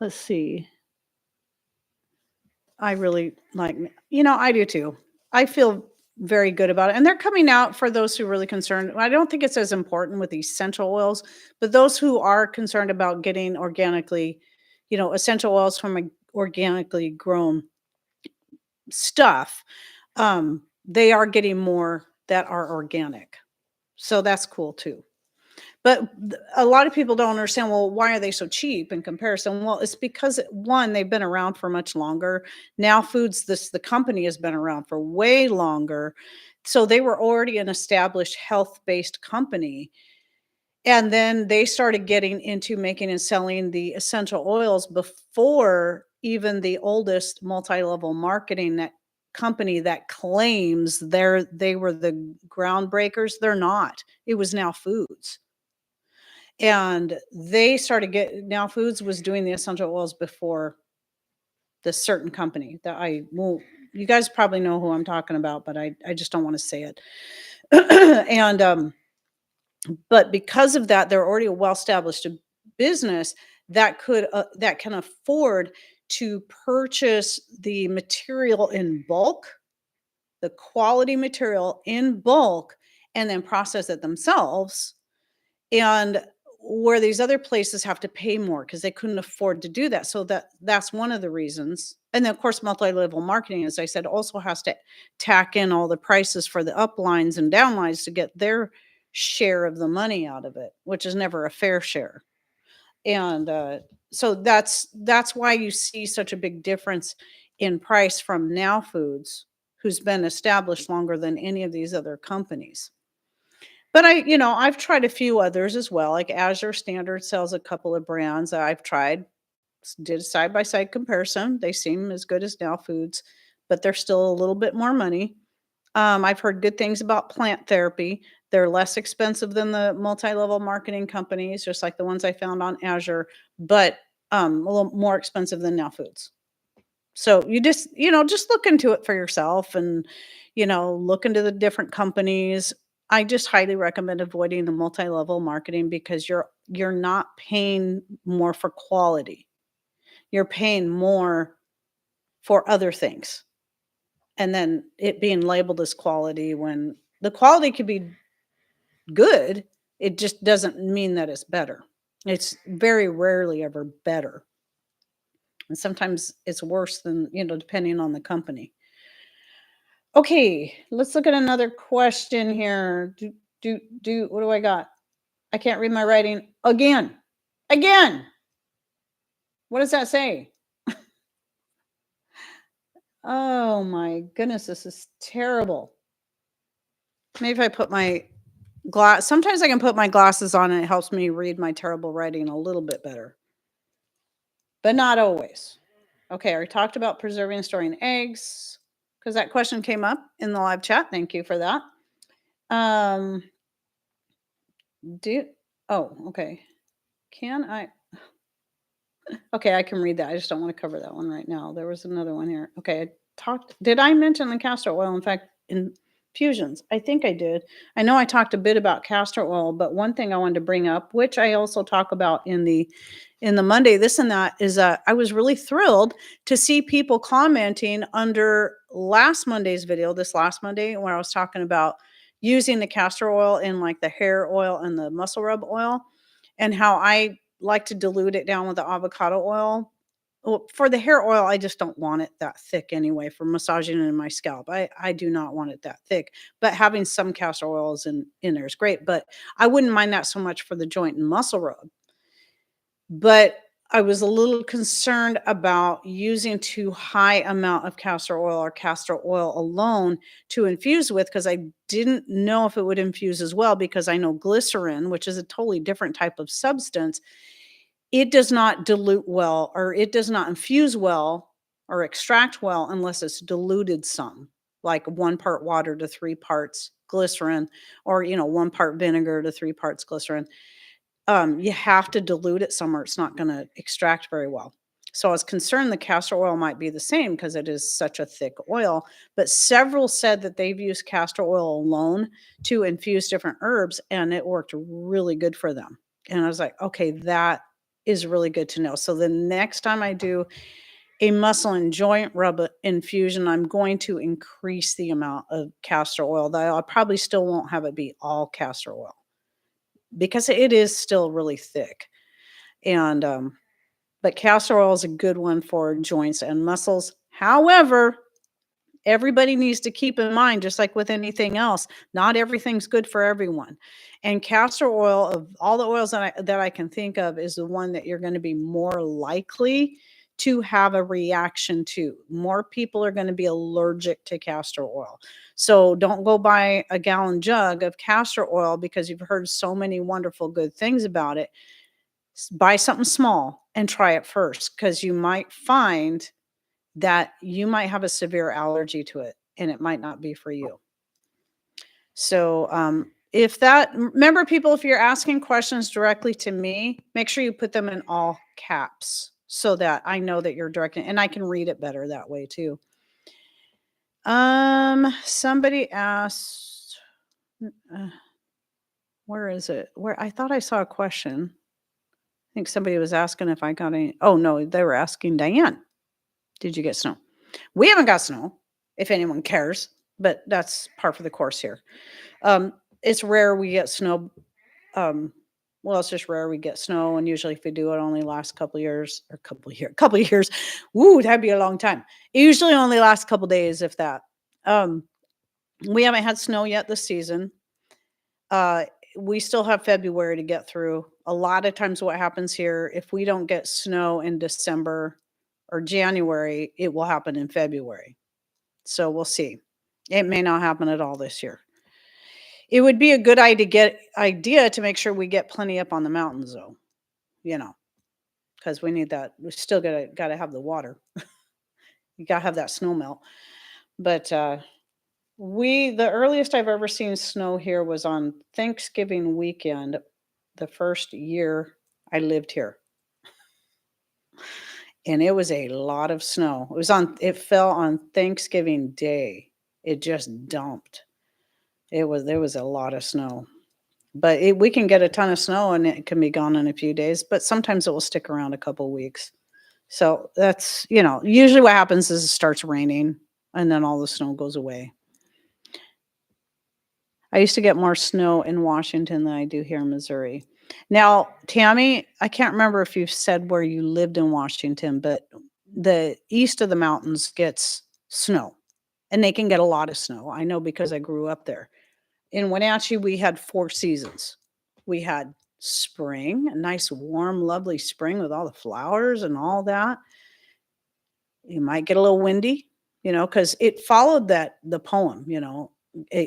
let's see. I really like, I do too. I feel very good about it. And they're coming out for those who are really concerned. I don't think it's as important with essential oils, but those who are concerned about getting organically, essential oils from organically grown stuff, they are getting more that are organic. So that's cool too. But a lot of people don't understand, well, why are they so cheap in comparison? Well, it's because one, they've been around for much longer. Now Foods, the company has been around for way longer. So they were already an established health-based company. And then they started getting into making and selling the essential oils before even the oldest multi-level marketing that company that claims they were the groundbreakers. They're not. It was Now Foods. And they started Now Foods was doing the essential oils before this certain company that I will you guys probably know who I'm talking about, but I just don't want to say it. And but because of that, they're already a well-established business that can afford to purchase the material in bulk, the quality material in bulk, and then process it themselves. And where these other places have to pay more because they couldn't afford to do that. So that's one of the reasons. And then of course, multi-level marketing, as I said, also has to tack in all the prices for the uplines and downlines to get their share of the money out of it, which is never a fair share. And so that's why you see such a big difference in price from Now Foods, who's been established longer than any of these other companies. But I've tried a few others as well, like Azure Standard sells a couple of brands that I've tried, did a side by side comparison. They seem as good as Now Foods, but they're still a little bit more money. I've heard good things about Plant Therapy. They're less expensive than the multi-level marketing companies, just like the ones I found on Azure, but a little more expensive than Now Foods. So you just look into it for yourself and, look into the different companies. I just highly recommend avoiding the multi-level marketing because you're not paying more for quality. You're paying more for other things. And then it being labeled as quality when the quality could be good, it just doesn't mean that it's better. It's very rarely ever better. And sometimes it's worse than, depending on the company. Okay, let's look at another question here. What do I got? I can't read my writing again. Again. What does that say? Oh my goodness, this is terrible. Maybe if I put my sometimes I can put my glasses on and it helps me read my terrible writing a little bit better. But not always. Okay, I talked about preserving and storing eggs because that question came up in the live chat. Thank you for that. Um, do oh, okay. Can I? Okay, I can read that. I just don't want to cover that one right now. There was another one here. Okay, did I mention the castor oil? In fact, infusions. I think I did. I know I talked a bit about castor oil, but one thing I wanted to bring up, which I also talk about in the Monday this and that, is that I was really thrilled to see people commenting under last Monday's video, this last Monday, where I was talking about using the castor oil in like the hair oil and the muscle rub oil, and how I like to dilute it down with the avocado oil. Well, for the hair oil, I just don't want it that thick anyway for massaging it in my scalp. I do not want it that thick, but having some castor oils in there is great, but I wouldn't mind that so much for the joint and muscle rub. But I was a little concerned about using too high amount of castor oil or castor oil alone to infuse with because I didn't know if it would infuse as well because I know glycerin, which is a totally different type of substance, it does not dilute well or it does not infuse well or extract well unless it's diluted some, like 1 part water to 3 parts glycerin or, 1 part vinegar to 3 parts glycerin. You have to dilute it somewhere. It's not going to extract very well. So I was concerned the castor oil might be the same because it is such a thick oil. But several said that they've used castor oil alone to infuse different herbs, and it worked really good for them. And I was like, okay, that is really good to know. So the next time I do a muscle and joint rub infusion, I'm going to increase the amount of castor oil. Though I probably still won't have it be all castor oil because it is still really thick. And but castor oil is a good one for joints and muscles. However, everybody needs to keep in mind, just like with anything else, not everything's good for everyone. And castor oil, of all the oils that I can think of, is the one that you're going to be more likely to have a reaction to. More people are going to be allergic to castor oil. So don't go buy a gallon jug of castor oil because you've heard so many wonderful good things about it. Buy something small and try it first, because you might find that you might have a severe allergy to it and it might not be for you. So, if that, remember, people, if you're asking questions directly to me, make sure you put them in all caps so that I know that you're directing, and I can read it better that way too. Somebody asked, uh, where is it? Where I thought I saw a question. I think somebody was asking if I got any. Oh no, they were asking Diane, did you get snow? We haven't got snow, if anyone cares, but that's par for the course here. It's rare we get snow. Well, it's just rare we get snow, and usually if we do, it only lasts a couple years or couple years. Woo, that'd be a long time. It usually only lasts a couple days, if that. We haven't had snow yet this season. We still have February to get through. A lot of times what happens here, if we don't get snow in December or January, it will happen in February. So we'll see. It may not happen at all this year. It would be a good idea to make sure we get plenty up on the mountains, though, because we need that. We still gotta have the water. You gotta have that snow melt. But the earliest I've ever seen snow here was on Thanksgiving weekend, the first year I lived here. And it was a lot of snow. It fell on Thanksgiving Day. It just dumped. There was a lot of snow. But we can get a ton of snow and it can be gone in a few days, but sometimes it will stick around a couple weeks. So that's, usually what happens is it starts raining and then all the snow goes away. I used to get more snow in Washington than I do here in Missouri. Now, Tammy, I can't remember if you've said where you lived in Washington, but the east of the mountains gets snow, and they can get a lot of snow. I know because I grew up there. In Wenatchee, we had 4 seasons. We had spring, a nice, warm, lovely spring with all the flowers and all that. You might get a little windy, because it followed the poem,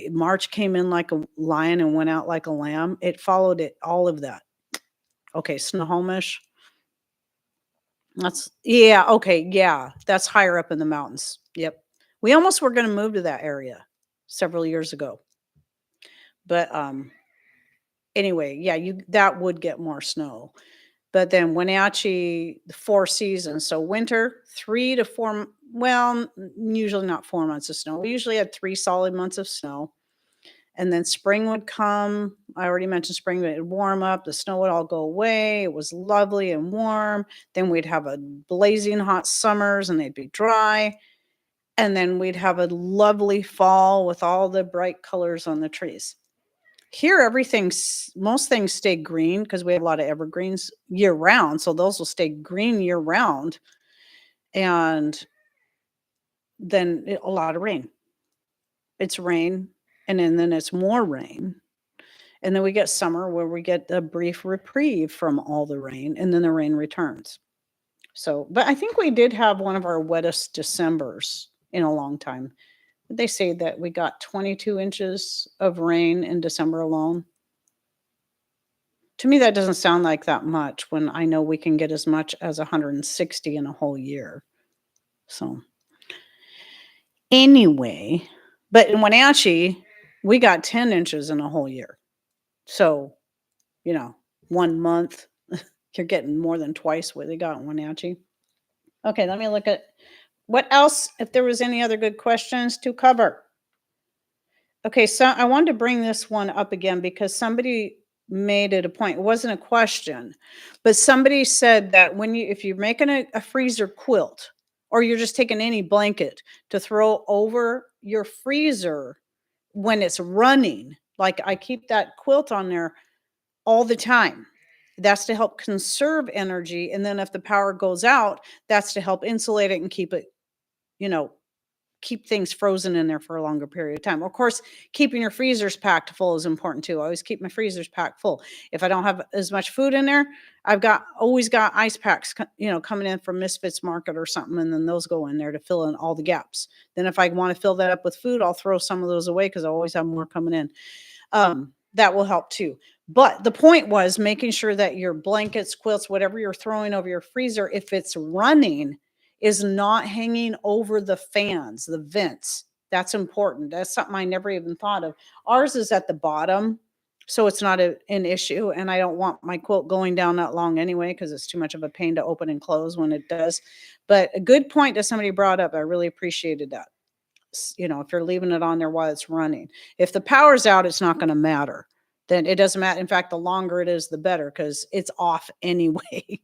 March came in like a lion and went out like a lamb. It followed it, all of that. Okay, Snohomish. Okay, yeah, that's higher up in the mountains. Yep. We almost were going to move to that area several years ago. But anyway, yeah, that would get more snow. But then Wenatchee, the 4 seasons. So winter, 3 to 4, well, usually not 4 months of snow. We usually had 3 solid months of snow. And then spring would come. I already mentioned spring, it would warm up. The snow would all go away. It was lovely and warm. Then we'd have a blazing hot summers and they'd be dry. And then we'd have a lovely fall with all the bright colors on the trees. Here, most things stay green because we have a lot of evergreens year round. So those will stay green year round. And then a lot of rain. It's rain. And then it's more rain. And then we get summer where we get a brief reprieve from all the rain. And then the rain returns. So, but I think we did have one of our wettest Decembers in a long time. They say that we got 22 inches of rain in December alone. To me, that doesn't sound like that much when I know we can get as much as 160 in a whole year. So anyway, but in Wenatchee, we got 10 inches in a whole year. So, 1 month, you're getting more than twice what they got in Wenatchee. Okay, let me look at what else, if there was any other good questions to cover. Okay, so I wanted to bring this one up again because somebody made it a point. It wasn't a question, but somebody said that if you're making a freezer quilt or you're just taking any blanket to throw over your freezer when it's running. Like I keep that quilt on there all the time. That's to help conserve energy. And then if the power goes out, that's to help insulate it and keep it, you know, keep things frozen in there for a longer period of time. Of course, keeping your freezers packed full is important too. I always keep my freezers packed full. If I don't have as much food in there, I've got always got ice packs, coming in from Misfits Market or something, and then those go in there to fill in all the gaps. Then if I want to fill that up with food, I'll throw some of those away because I always have more coming in. That will help too. But the point was making sure that your blankets, quilts, whatever you're throwing over your freezer, if it's running, is not hanging over the fans, the vents. That's important. That's something I never even thought of. Ours is at the bottom, so it's not an issue. And I don't want my quilt going down that long anyway, because it's too much of a pain to open and close when it does. But a good point that somebody brought up, I really appreciated that. If you're leaving it on there while it's running. If the power's out, it's not going to matter. Then it doesn't matter. In fact, the longer it is, the better, because it's off anyway.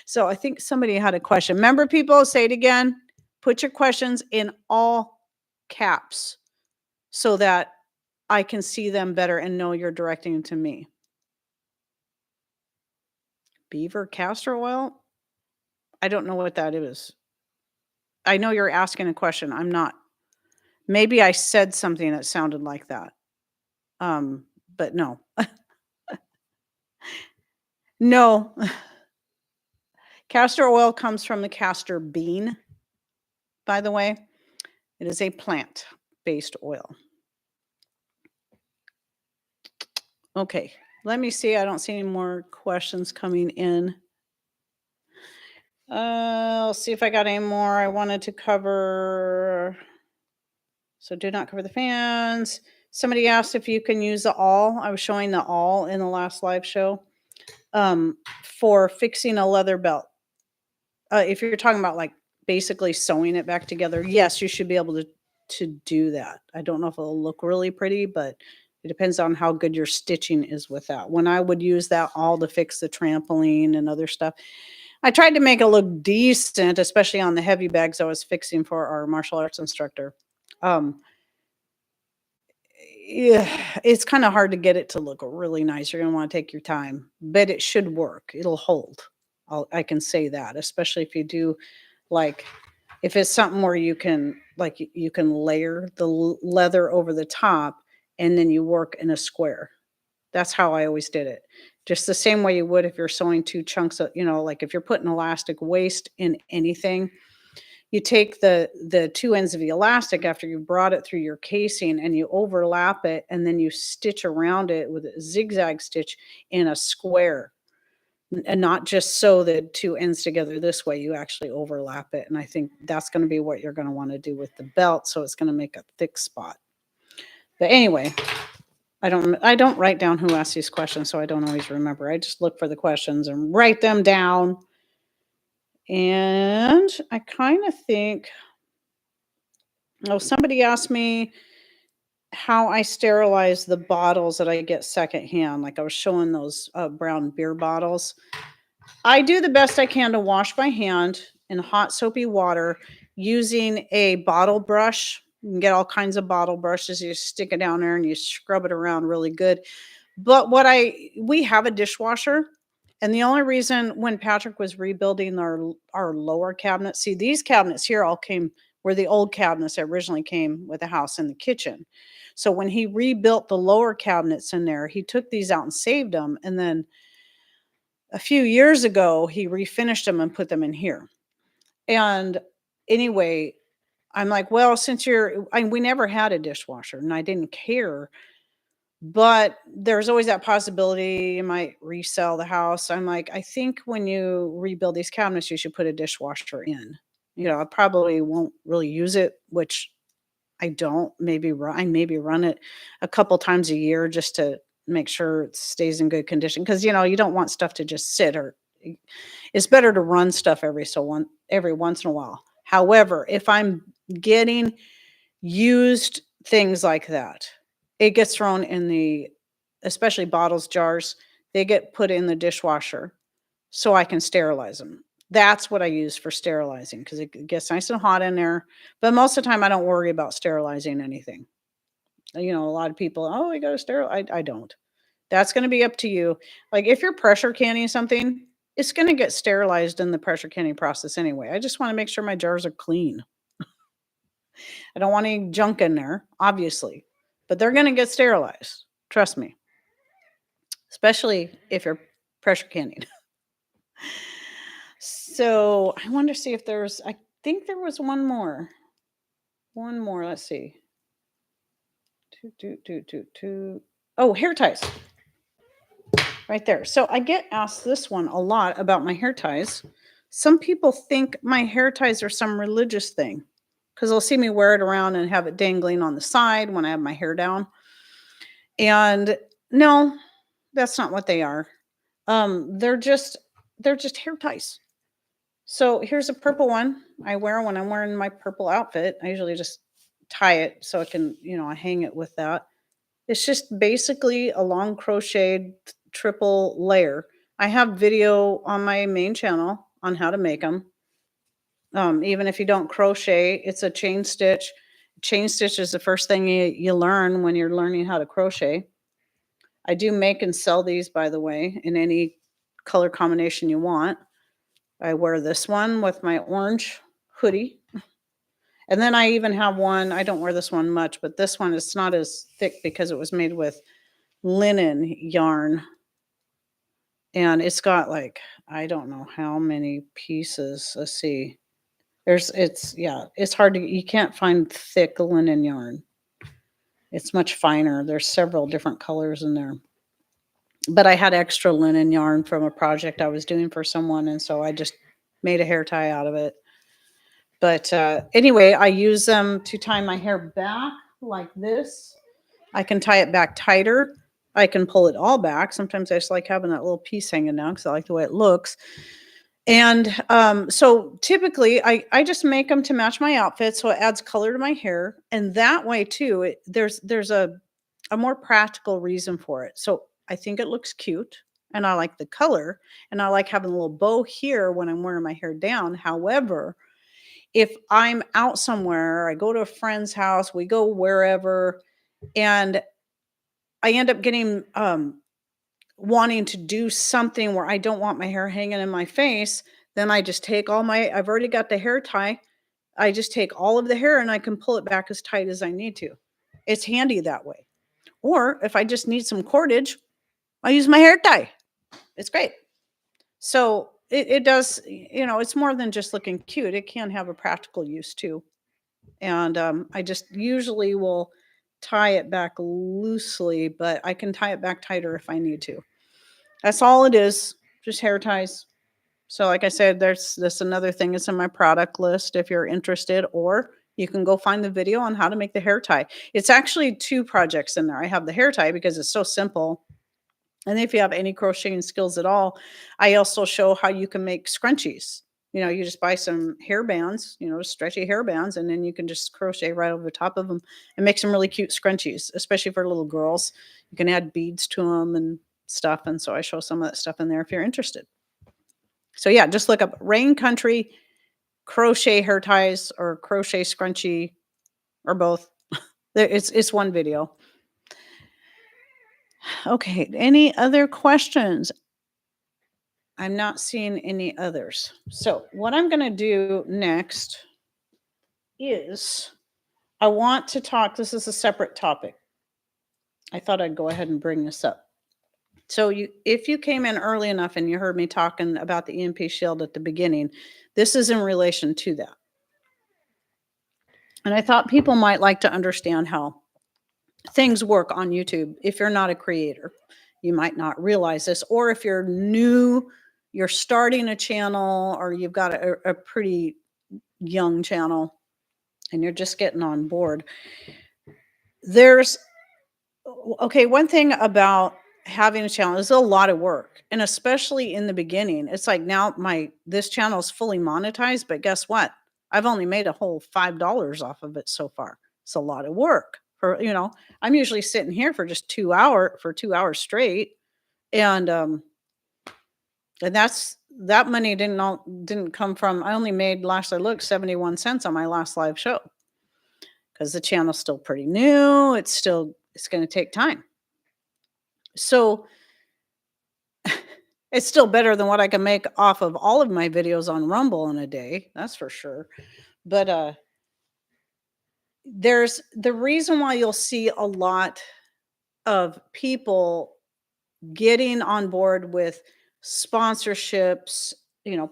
So I think somebody had a question. Remember, people, say it again. Put your questions in all caps so that I can see them better and know you're directing them to me. Beaver castor oil? I don't know what that is. I know you're asking a question. I'm not. Maybe I said something that sounded like that. But no. No. Castor oil comes from the castor bean, by the way. It is a plant-based oil. Okay, let me see. I don't see any more questions coming in. I'll see if I got any more I wanted to cover. So do not cover the fans. Somebody asked if you can use the awl. I was showing the awl in the last live show for fixing a leather belt. If you're talking about like basically sewing it back together, yes, you should be able to do that. I don't know if it'll look really pretty, but it depends on how good your stitching is with that. When I would use that awl to fix the trampoline and other stuff, I tried to make it look decent, especially on the heavy bags I was fixing for our martial arts instructor. Yeah, it's kind of hard to get it to look really nice. You're going to want to take your time, but it should work. It'll hold. I can say that, especially if you do, like, if it's something where you can, like, you can layer the leather over the top and then you work in a square. That's how I always did it. Just the same way you would if you're sewing two chunks of, like if you're putting elastic waist in anything, you take the two ends of the elastic after you've brought it through your casing and you overlap it, and then you stitch around it with a zigzag stitch in a square, and not just sew the two ends together this way. You actually overlap it, and I think that's going to be what you're going to want to do with the belt, so it's going to make a thick spot. But anyway, I don't write down who asked these questions, so I don't always remember. I just look for the questions and write them down. And I kind of think, somebody asked me how I sterilize the bottles that I get secondhand. Like I was showing those brown beer bottles. I do the best I can to wash by hand in hot soapy water using a bottle brush. You can get all kinds of bottle brushes. You stick it down there and you scrub it around really good. But we have a dishwasher. And the only reason when Patrick was rebuilding our lower cabinets, see, these cabinets here all were the old cabinets that originally came with the house in the kitchen. So when he rebuilt the lower cabinets in there, he took these out and saved them. And then a few years ago, he refinished them and put them in here. And anyway, I'm like, well, since we never had a dishwasher and I didn't care. But there's always that possibility you might resell the house. I'm like, I think when you rebuild these cabinets, you should put a dishwasher in. I probably won't really use it, which I don't. I maybe run it a couple times a year just to make sure it stays in good condition. Because you don't want stuff to just sit, or it's better to run stuff every once in a while. However, if I'm getting used things like that, it gets thrown in especially bottles, jars, they get put in the dishwasher so I can sterilize them. That's what I use for sterilizing because it gets nice and hot in there. But most of the time, I don't worry about sterilizing anything. A lot of people, oh, I got to sterilize. I don't. That's going to be up to you. Like if you're pressure canning something, it's going to get sterilized in the pressure canning process anyway. I just want to make sure my jars are clean. I don't want any junk in there, obviously, but they're going to get sterilized. Trust me, especially if you're pressure canning. So I wanted to see if I think there was one more. One more. Let's see. Oh, hair ties. Right there. So I get asked this one a lot about my hair ties. Some people think my hair ties are some religious thing because they'll see me wear it around and have it dangling on the side when I have my hair down. And no, that's not what they are. They're just hair ties. So here's a purple one I wear when I'm wearing my purple outfit. I usually just tie it so I can, I hang it with that. It's just basically a long crocheted triple layer. I have video on my main channel on how to make them. Even if you don't crochet, it's a chain stitch. Chain stitch is the first thing you learn when you're learning how to crochet. I do make and sell these, by the way, in any color combination you want. I wear this one with my orange hoodie. And then I even have one, I don't wear this one much, but this one is not as thick because it was made with linen yarn. And it's got like, I don't know how many pieces. Let's see. It's hard you can't find thick linen yarn. It's much finer. There's several different colors in there. But I had extra linen yarn from a project I was doing for someone. And so I just made a hair tie out of it. But anyway, I use them to tie my hair back like this. I can tie it back tighter. I can pull it all back. Sometimes I just like having that little piece hanging down because I like the way it looks. And so typically I just make them to match my outfit. So it adds color to my hair. And that way too, there's a more practical reason for it. So I think it looks cute and I like the color and I like having a little bow here when I'm wearing my hair down. However, if I'm out somewhere, I go to a friend's house, we go wherever, and I end up getting wanting to do something where I don't want my hair hanging in my face, then I just take I've already got the hair tie. I just take all of the hair and I can pull it back as tight as I need to. It's handy that way. Or if I just need some cordage, I use my hair tie. It's great. So it does, it's more than just looking cute. It can have a practical use too. And I just usually will tie it back loosely, but I can tie it back tighter if I need to. That's all it is, just hair ties. So like I said, there's this another thing that's in my product list if you're interested, or you can go find the video on how to make the hair tie. It's actually 2 projects in there. I have the hair tie because it's so simple. And if you have any crocheting skills at all, I also show how you can make scrunchies. You just buy some hair bands, stretchy hair bands, and then you can just crochet right over the top of them and make some really cute scrunchies, especially for little girls. You can add beads to them and stuff. And so I show some of that stuff in there if you're interested. So yeah, just look up Rain Country crochet hair ties or crochet scrunchie or both. It's one video. Okay, any other questions? I'm not seeing any others. So what I'm going to do next is I want to talk, this is a separate topic. I thought I'd go ahead and bring this up. So if you came in early enough and you heard me talking about the EMP shield at the beginning, this is in relation to that. And I thought people might like to understand how things work on YouTube. If you're not a creator, you might not realize this. Or if you're new, you're starting a channel, or you've got a pretty young channel and you're just getting on board. One thing about having a channel is a lot of work, and especially in the beginning. It's like now this channel is fully monetized, but guess what? I've only made a whole $5 off of it so far. It's a lot of work I'm usually sitting here for just 2 hours straight. And that's that money didn't come from. I only made, last I looked, 71 cents on my last live show because the channel's still pretty new. It's going to take time. So it's still better than what I can make off of all of my videos on Rumble in a day. That's for sure. But there's the reason why you'll see a lot of people getting on board with sponsorships,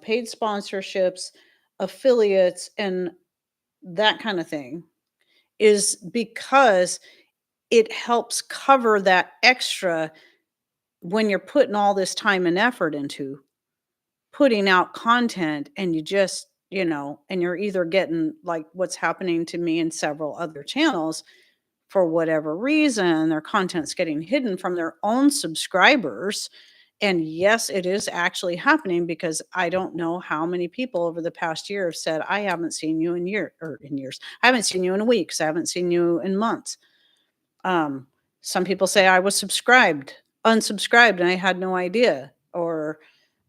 paid sponsorships, affiliates, and that kind of thing is because it helps cover that extra when you're putting all this time and effort into putting out content, and you just, and you're either getting like what's happening to me and several other channels, for whatever reason, their content's getting hidden from their own subscribers. And yes, it is actually happening because I don't know how many people over the past year have said, I haven't seen you in years. I haven't seen you in weeks. I haven't seen you in months. Some people say I was unsubscribed, and I had no idea. Or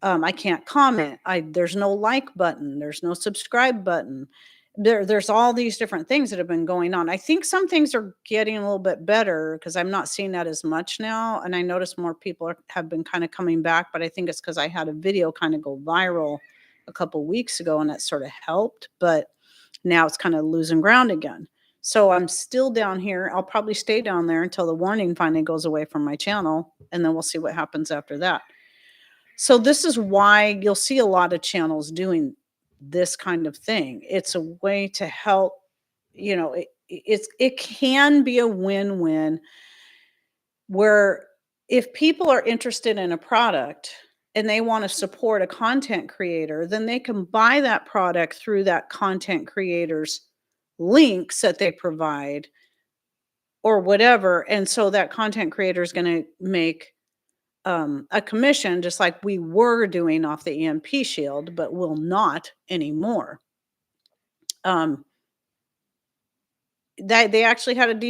I can't comment. There's no like button. There's no subscribe button. There's all these different things that have been going on. I think some things are getting a little bit better because I'm not seeing that as much now. And I notice more people have been kind of coming back, but I think it's because I had a video kind of go viral a couple weeks ago, and that sort of helped. But now it's kind of losing ground again. So I'm still down here. I'll probably stay down there until the warning finally goes away from my channel, and then we'll see what happens after that. So this is why you'll see a lot of channels doing this kind of thing. It's a way to help, it can be a win-win where if people are interested in a product and they want to support a content creator, then they can buy that product through that content creator's links that they provide or whatever. And so that content creator is going to make a commission, just like we were doing off the EMP shield, but will not anymore. They actually had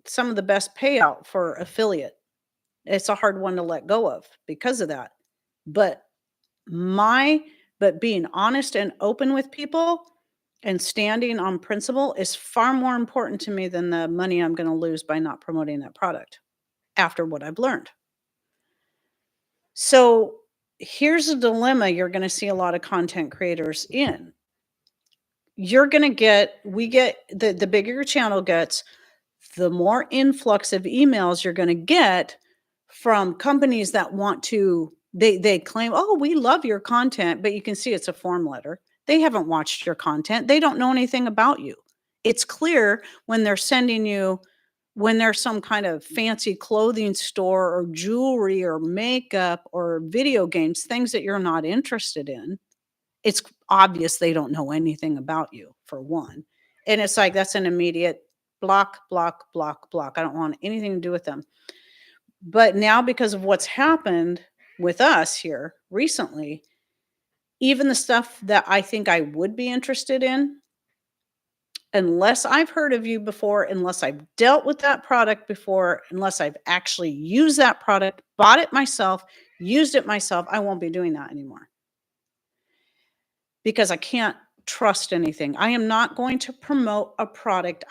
some of the best payout for affiliate. It's a hard one to let go of because of that. But being honest and open with people and standing on principle is far more important to me than the money I'm going to lose by not promoting that product after what I've learned. So here's a dilemma you're going to see a lot of content creators in. We get the bigger your channel gets, the more influx of emails you're going to get from companies that want to, they claim, oh, we love your content, but you can see it's a form letter. They haven't watched your content. They don't know anything about you. It's clear when they're sending you, when there's some kind of fancy clothing store or jewelry or makeup or video games, things that you're not interested in. It's obvious they don't know anything about you, for one. And it's like, that's an immediate block, block, block, block. I don't want anything to do with them. But now, because of what's happened with us here recently, even the stuff that I think I would be interested in, unless I've heard of you before, unless I've dealt with that product before, unless I've actually used that product, bought it myself, used it myself, I won't be doing that anymore. Because I can't trust anything. I am not going to promote a product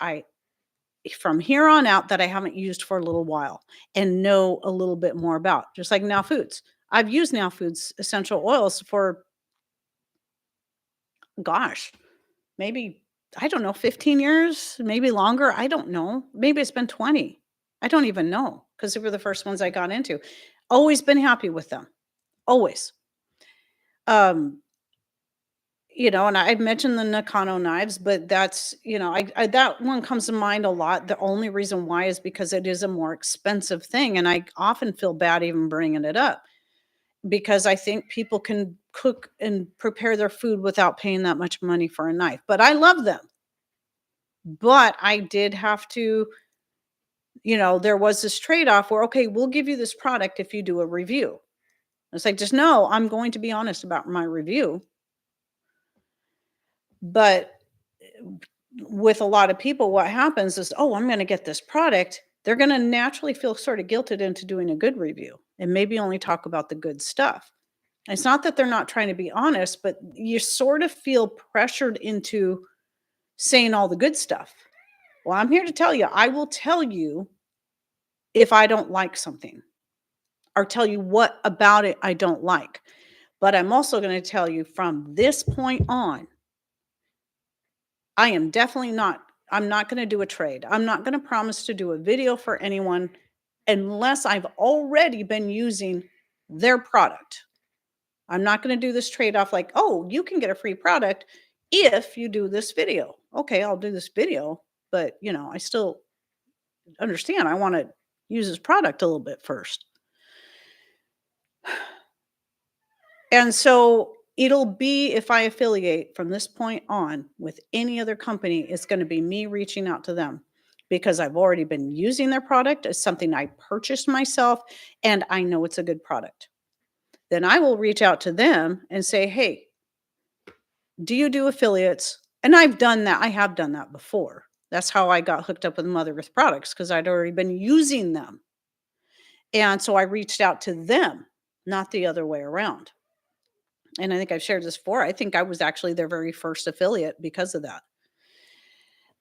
from here on out that I haven't used for a little while and know a little bit more about. Just like Now Foods. I've used Now Foods essential oils for, gosh, maybe, I don't know, 15 years, maybe longer. I don't know. Maybe it's been 20. I don't even know, because they were the first ones I got into. Always been happy with them. Always. And I mentioned the Nakano knives, but that's, I that one comes to mind a lot. The only reason why is because it is a more expensive thing, and I often feel bad even bringing it up because I think people can cook and prepare their food without paying that much money for a knife. But I love them. But I did have to, there was this trade-off where, okay, we'll give you this product if you do a review. It's like, just no, I'm going to be honest about my review. But with a lot of people, what happens is, oh, I'm going to get this product. They're going to naturally feel sort of guilted into doing a good review and maybe only talk about the good stuff. It's not that they're not trying to be honest, but you sort of feel pressured into saying all the good stuff. Well, I'm here to tell you, I will tell you if I don't like something or tell you what about it I don't like. But I'm also going to tell you from this point on, I am definitely not, I'm not going to do a trade. I'm not going to promise to do a video for anyone unless I've already been using their product. I'm not going to do this trade off like, oh, you can get a free product if you do this video. Okay, I'll do this video, but I still understand I want to use this product a little bit first. And so it'll be, if I affiliate from this point on with any other company, it's going to be me reaching out to them because I've already been using their product as something I purchased myself and I know it's a good product. Then I will reach out to them and say, hey, do you do affiliates? And I've done that. I have done that before. That's how I got hooked up with Mother Earth products because I'd already been using them. And so I reached out to them, not the other way around. And I think I've shared this before. I think I was actually their very first affiliate because of that.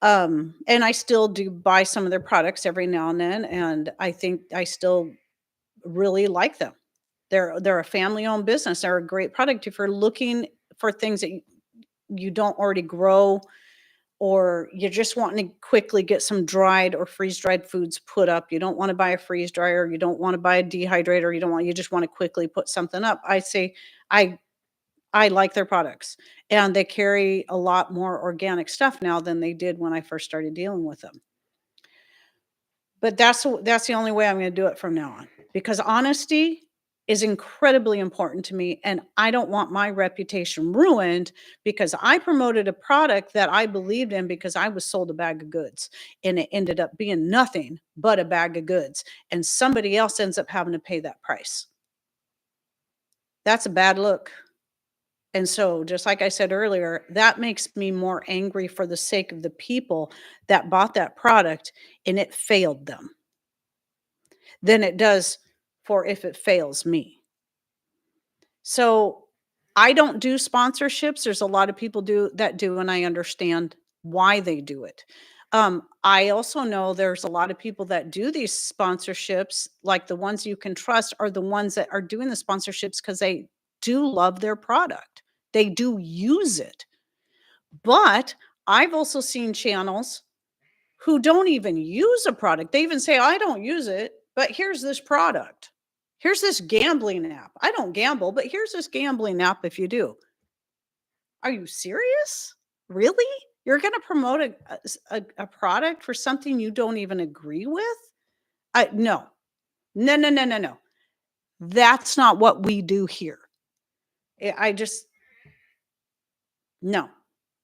And I still do buy some of their products every now and then, and I think I still really like them. They're a family-owned business. They're a great product if you're looking for things that you don't already grow, or you're just wanting to quickly get some dried or freeze-dried foods put up. You don't want to buy a freeze dryer. You don't want to buy a dehydrator. You just want to quickly put something up. I say I I like their products, and they carry a lot more organic stuff now than they did when I first started dealing with them. But that's the only way I'm gonna do it from now on, because honesty is incredibly important to me, and I don't want my reputation ruined because I promoted a product that I believed in because I was sold a bag of goods, and it ended up being nothing but a bag of goods, and somebody else ends up having to pay that price. That's a bad look. And so, just like I said earlier, that makes me more angry for the sake of the people that bought that product and it failed them than it does for if it fails me. So, I don't do sponsorships. There's a lot of people do, and I understand why they do it. I also know there's a lot of people that do these sponsorships, like the ones you can trust are the ones that are doing the sponsorships because they do love their product. They do use it. But I've also seen channels who don't even use a product. They even say, I don't use it, but here's this product. Here's this gambling app. I don't gamble, but here's this gambling app if you do. Are you serious? Really? You're going to promote a product for something you don't even agree with? No, no, no, no, no, no. That's not what we do here. I just, no.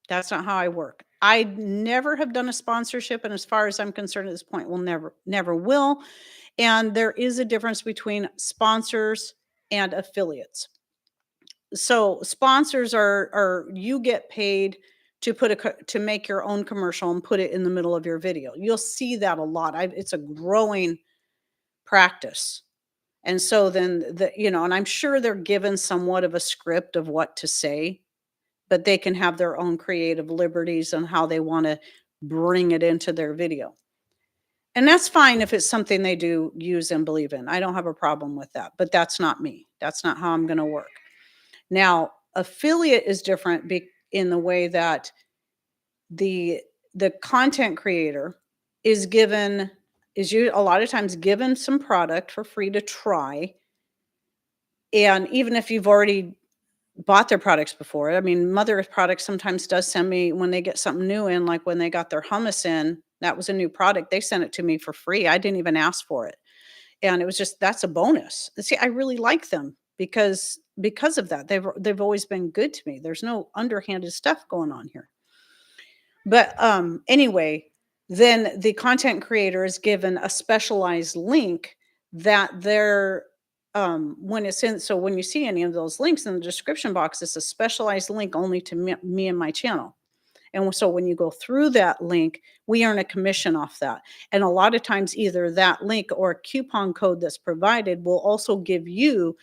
That's not how I work. I never have done a sponsorship, and as far as I'm concerned at this point, will never will. And there is a difference between sponsors and affiliates. So sponsors are you get paid to to make your own commercial and put it in the middle of your video. You'll see that a lot. It's a growing practice. And so then and I'm sure they're given somewhat of a script of what to say, but they can have their own creative liberties on how they want to bring it into their video. And that's fine if it's something they do use and believe in. I don't have a problem with that, but that's not me. That's not how I'm going to work. Now, affiliate is different in the way that the content creator is you a lot of times given some product for free to try. And even if you've already bought their products before. I mean, Mother Earth Products sometimes does send me when they get something new in, like when they got their hummus in, that was a new product. They sent it to me for free. I didn't even ask for it. And it was just that's a bonus. See, I really like them because of that. They've always been good to me. There's no underhanded stuff going on here. But anyway, then the content creator is given a specialized link that they're when it's in so when you see any of those links in the description box, it's a specialized link only to me and my channel. And so when you go through that link, we earn a commission off that. And a lot of times either that link or a coupon code that's provided will also give you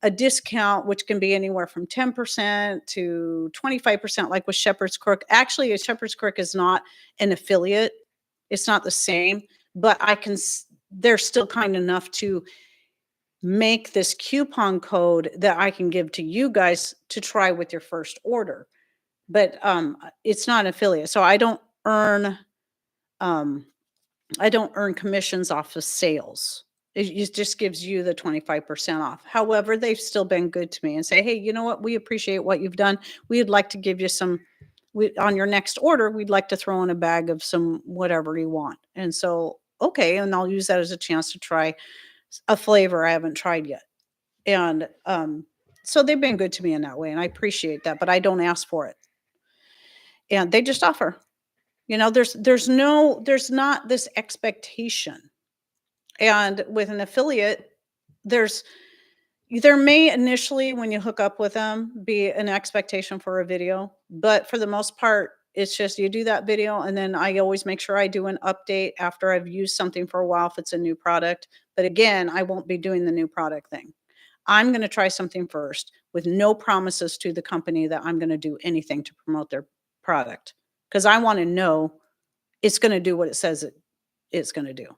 a discount, which can be anywhere from 10% to 25%, like with Shepherd's Crook. Actually, a Shepherd's Crook is not an affiliate. It's not the same, but they're still kind enough to make this coupon code that I can give to you guys to try with your first order. But it's not an affiliate. So um, I don't earn commissions off of sales. It just gives you the 25% off. However, they've still been good to me and say, hey, you know what? We appreciate what you've done. We'd like to give you on your next order, we'd like to throw in a bag of some whatever you want. And so, okay. And I'll use that as a chance to try a flavor I haven't tried yet. And so they've been good to me in that way. And I appreciate that, but I don't ask for it. And they just offer. There's not this expectation. And with an affiliate, there may initially, when you hook up with them, be an expectation for a video, but for the most part, it's just you do that video, and then I always make sure I do an update after I've used something for a while if it's a new product. But again, I won't be doing the new product thing. I'm going to try something first with no promises to the company that I'm going to do anything to promote their product, because I want to know it's going to do what it says it's going to do.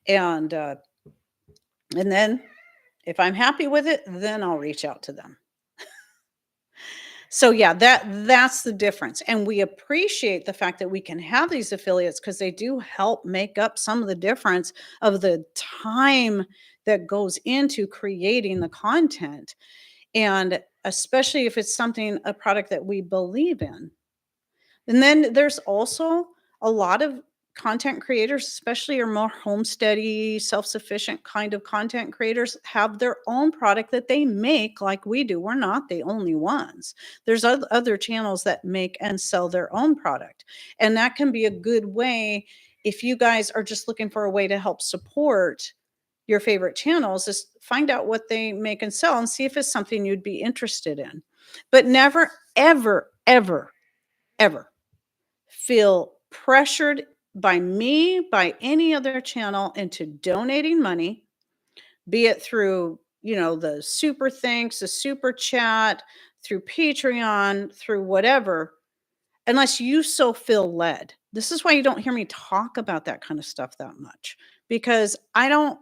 And then if I'm happy with it, then I'll reach out to them. So yeah, that's the difference. And we appreciate the fact that we can have these affiliates because they do help make up some of the difference of the time that goes into creating the content. And especially if it's a product that we believe in. And then there's also a lot of content creators, especially your more homesteady, self-sufficient kind of content creators, have their own product that they make like we do. We're not the only ones. There's other channels that make and sell their own product. And that can be a good way if you guys are just looking for a way to help support your favorite channels, is find out what they make and sell and see if it's something you'd be interested in. But never, ever, ever, ever feel pressured by me, by any other channel, into donating money, be it through, the super thanks, the super chat, through Patreon, through whatever, unless you so feel led. This is why you don't hear me talk about that kind of stuff that much, because I know,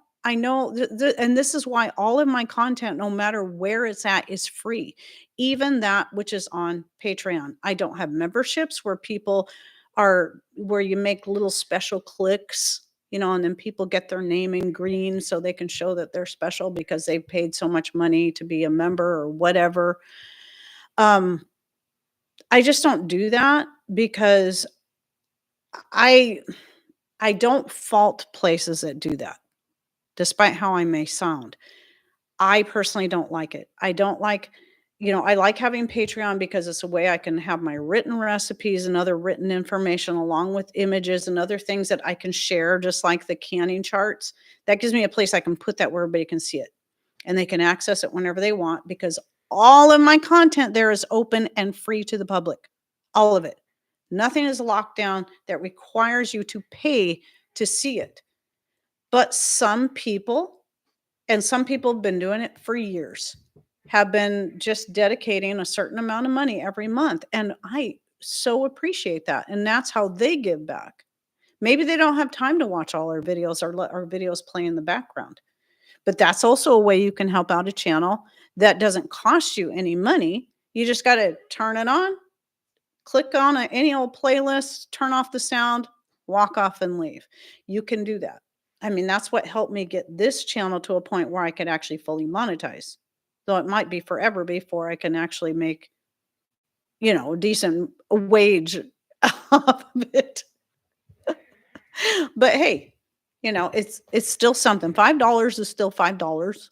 and this is why all of my content, no matter where it's at, is free. Even that which is on Patreon. I don't have memberships where where you make little special clicks, and then people get their name in green so they can show that they're special because they've paid so much money to be a member or whatever. I just don't do that because I don't fault places that do that, despite how I may sound. I personally don't like it. I don't like, I like having Patreon because it's a way I can have my written recipes and other written information along with images and other things that I can share, just like the canning charts. That gives me a place I can put that where everybody can see it and they can access it whenever they want, because all of my content there is open and free to the public. All of it. Nothing is locked down that requires you to pay to see it. But some people have been doing it for years, have been just dedicating a certain amount of money every month. And I so appreciate that. And that's how they give back. Maybe they don't have time to watch all our videos or let our videos play in the background. But that's also a way you can help out a channel that doesn't cost you any money. You just got to turn it on, click on any old playlist, turn off the sound, walk off and leave. You can do that. I mean, that's what helped me get this channel to a point where I could actually fully monetize. Though it might be forever before I can actually make, a decent wage off of it. But hey, it's still something. $5 is still $5.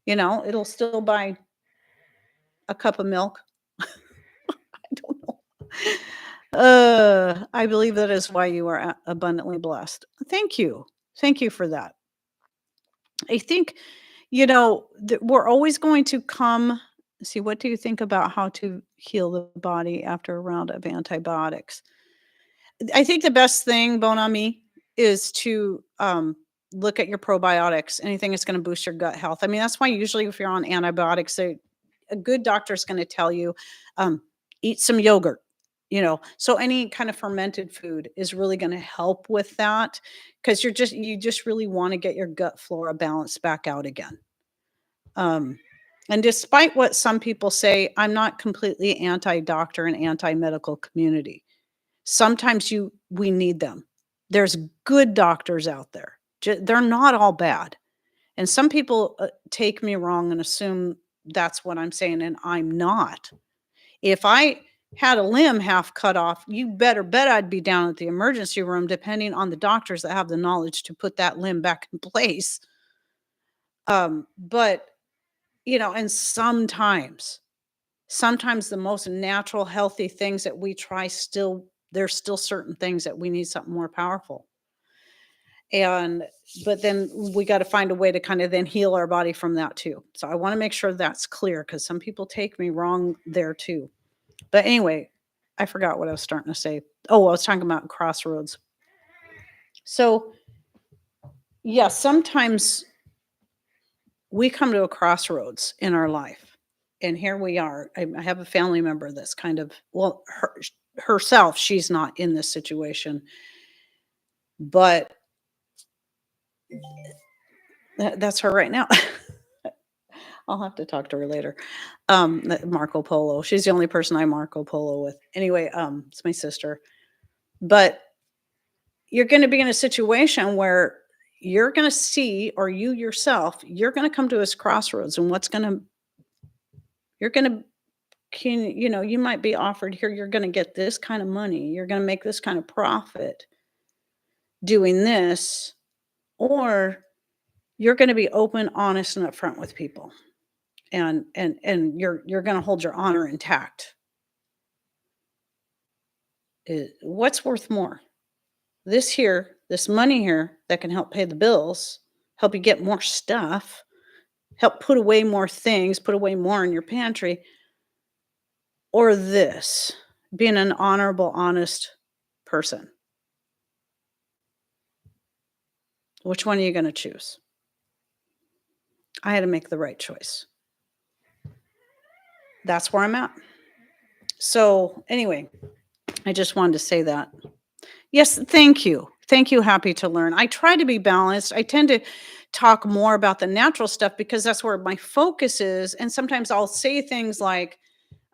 It'll still buy a cup of milk. I don't know. I believe that is why you are abundantly blessed. Thank you. Thank you for that. I think, we're always going to see, what do you think about how to heal the body after a round of antibiotics? I think the best thing, bon ami, is to look at your probiotics, anything that's going to boost your gut health. I mean, that's why usually if you're on antibiotics, a good doctor is going to tell you, um, eat some yogurt. So any kind of fermented food is really going to help with that because you just really want to get your gut flora balanced back out again. Um, and despite what some people say, I'm not completely anti-doctor and anti-medical community. Sometimes we need them. There's good doctors out there. They're not all bad. And some people take me wrong and assume that's what I'm saying, and I'm not. If I had a limb half cut off, you better bet I'd be down at the emergency room, depending on the doctors that have the knowledge to put that limb back in place. But and sometimes the most natural, healthy things that we try there's still certain things that we need something more powerful. And but then we got to find a way to kind of then heal our body from that too. So I want to make sure that's clear because some people take me wrong there too. But anyway, I forgot what I was starting to say. Oh, I was talking about crossroads. So yeah, sometimes we come to a crossroads in our life. And here we are. I have a family member that's kind of, well, herself, she's not in this situation, but that's her right now. I'll have to talk to her later. Marco Polo. She's the only person I Marco Polo with. Anyway, it's my sister. But you're going to be in a situation where you're going to see, or you yourself, you're going to come to this crossroads, and you're going to, you might be offered here, you're going to get this kind of money, you're going to make this kind of profit doing this, or you're going to be open, honest, and upfront with people, and you're going to hold your honor intact. What's worth more? This money here that can help pay the bills, help you get more stuff, help put away more things, put away more in your pantry, or this, being an honorable, honest person? Which one are you going to choose? I had to make the right choice. That's where I'm at. So anyway, I just wanted to say that. Yes, thank you. Thank you. Happy to learn. I try to be balanced. I tend to talk more about the natural stuff because that's where my focus is. And sometimes I'll say things like,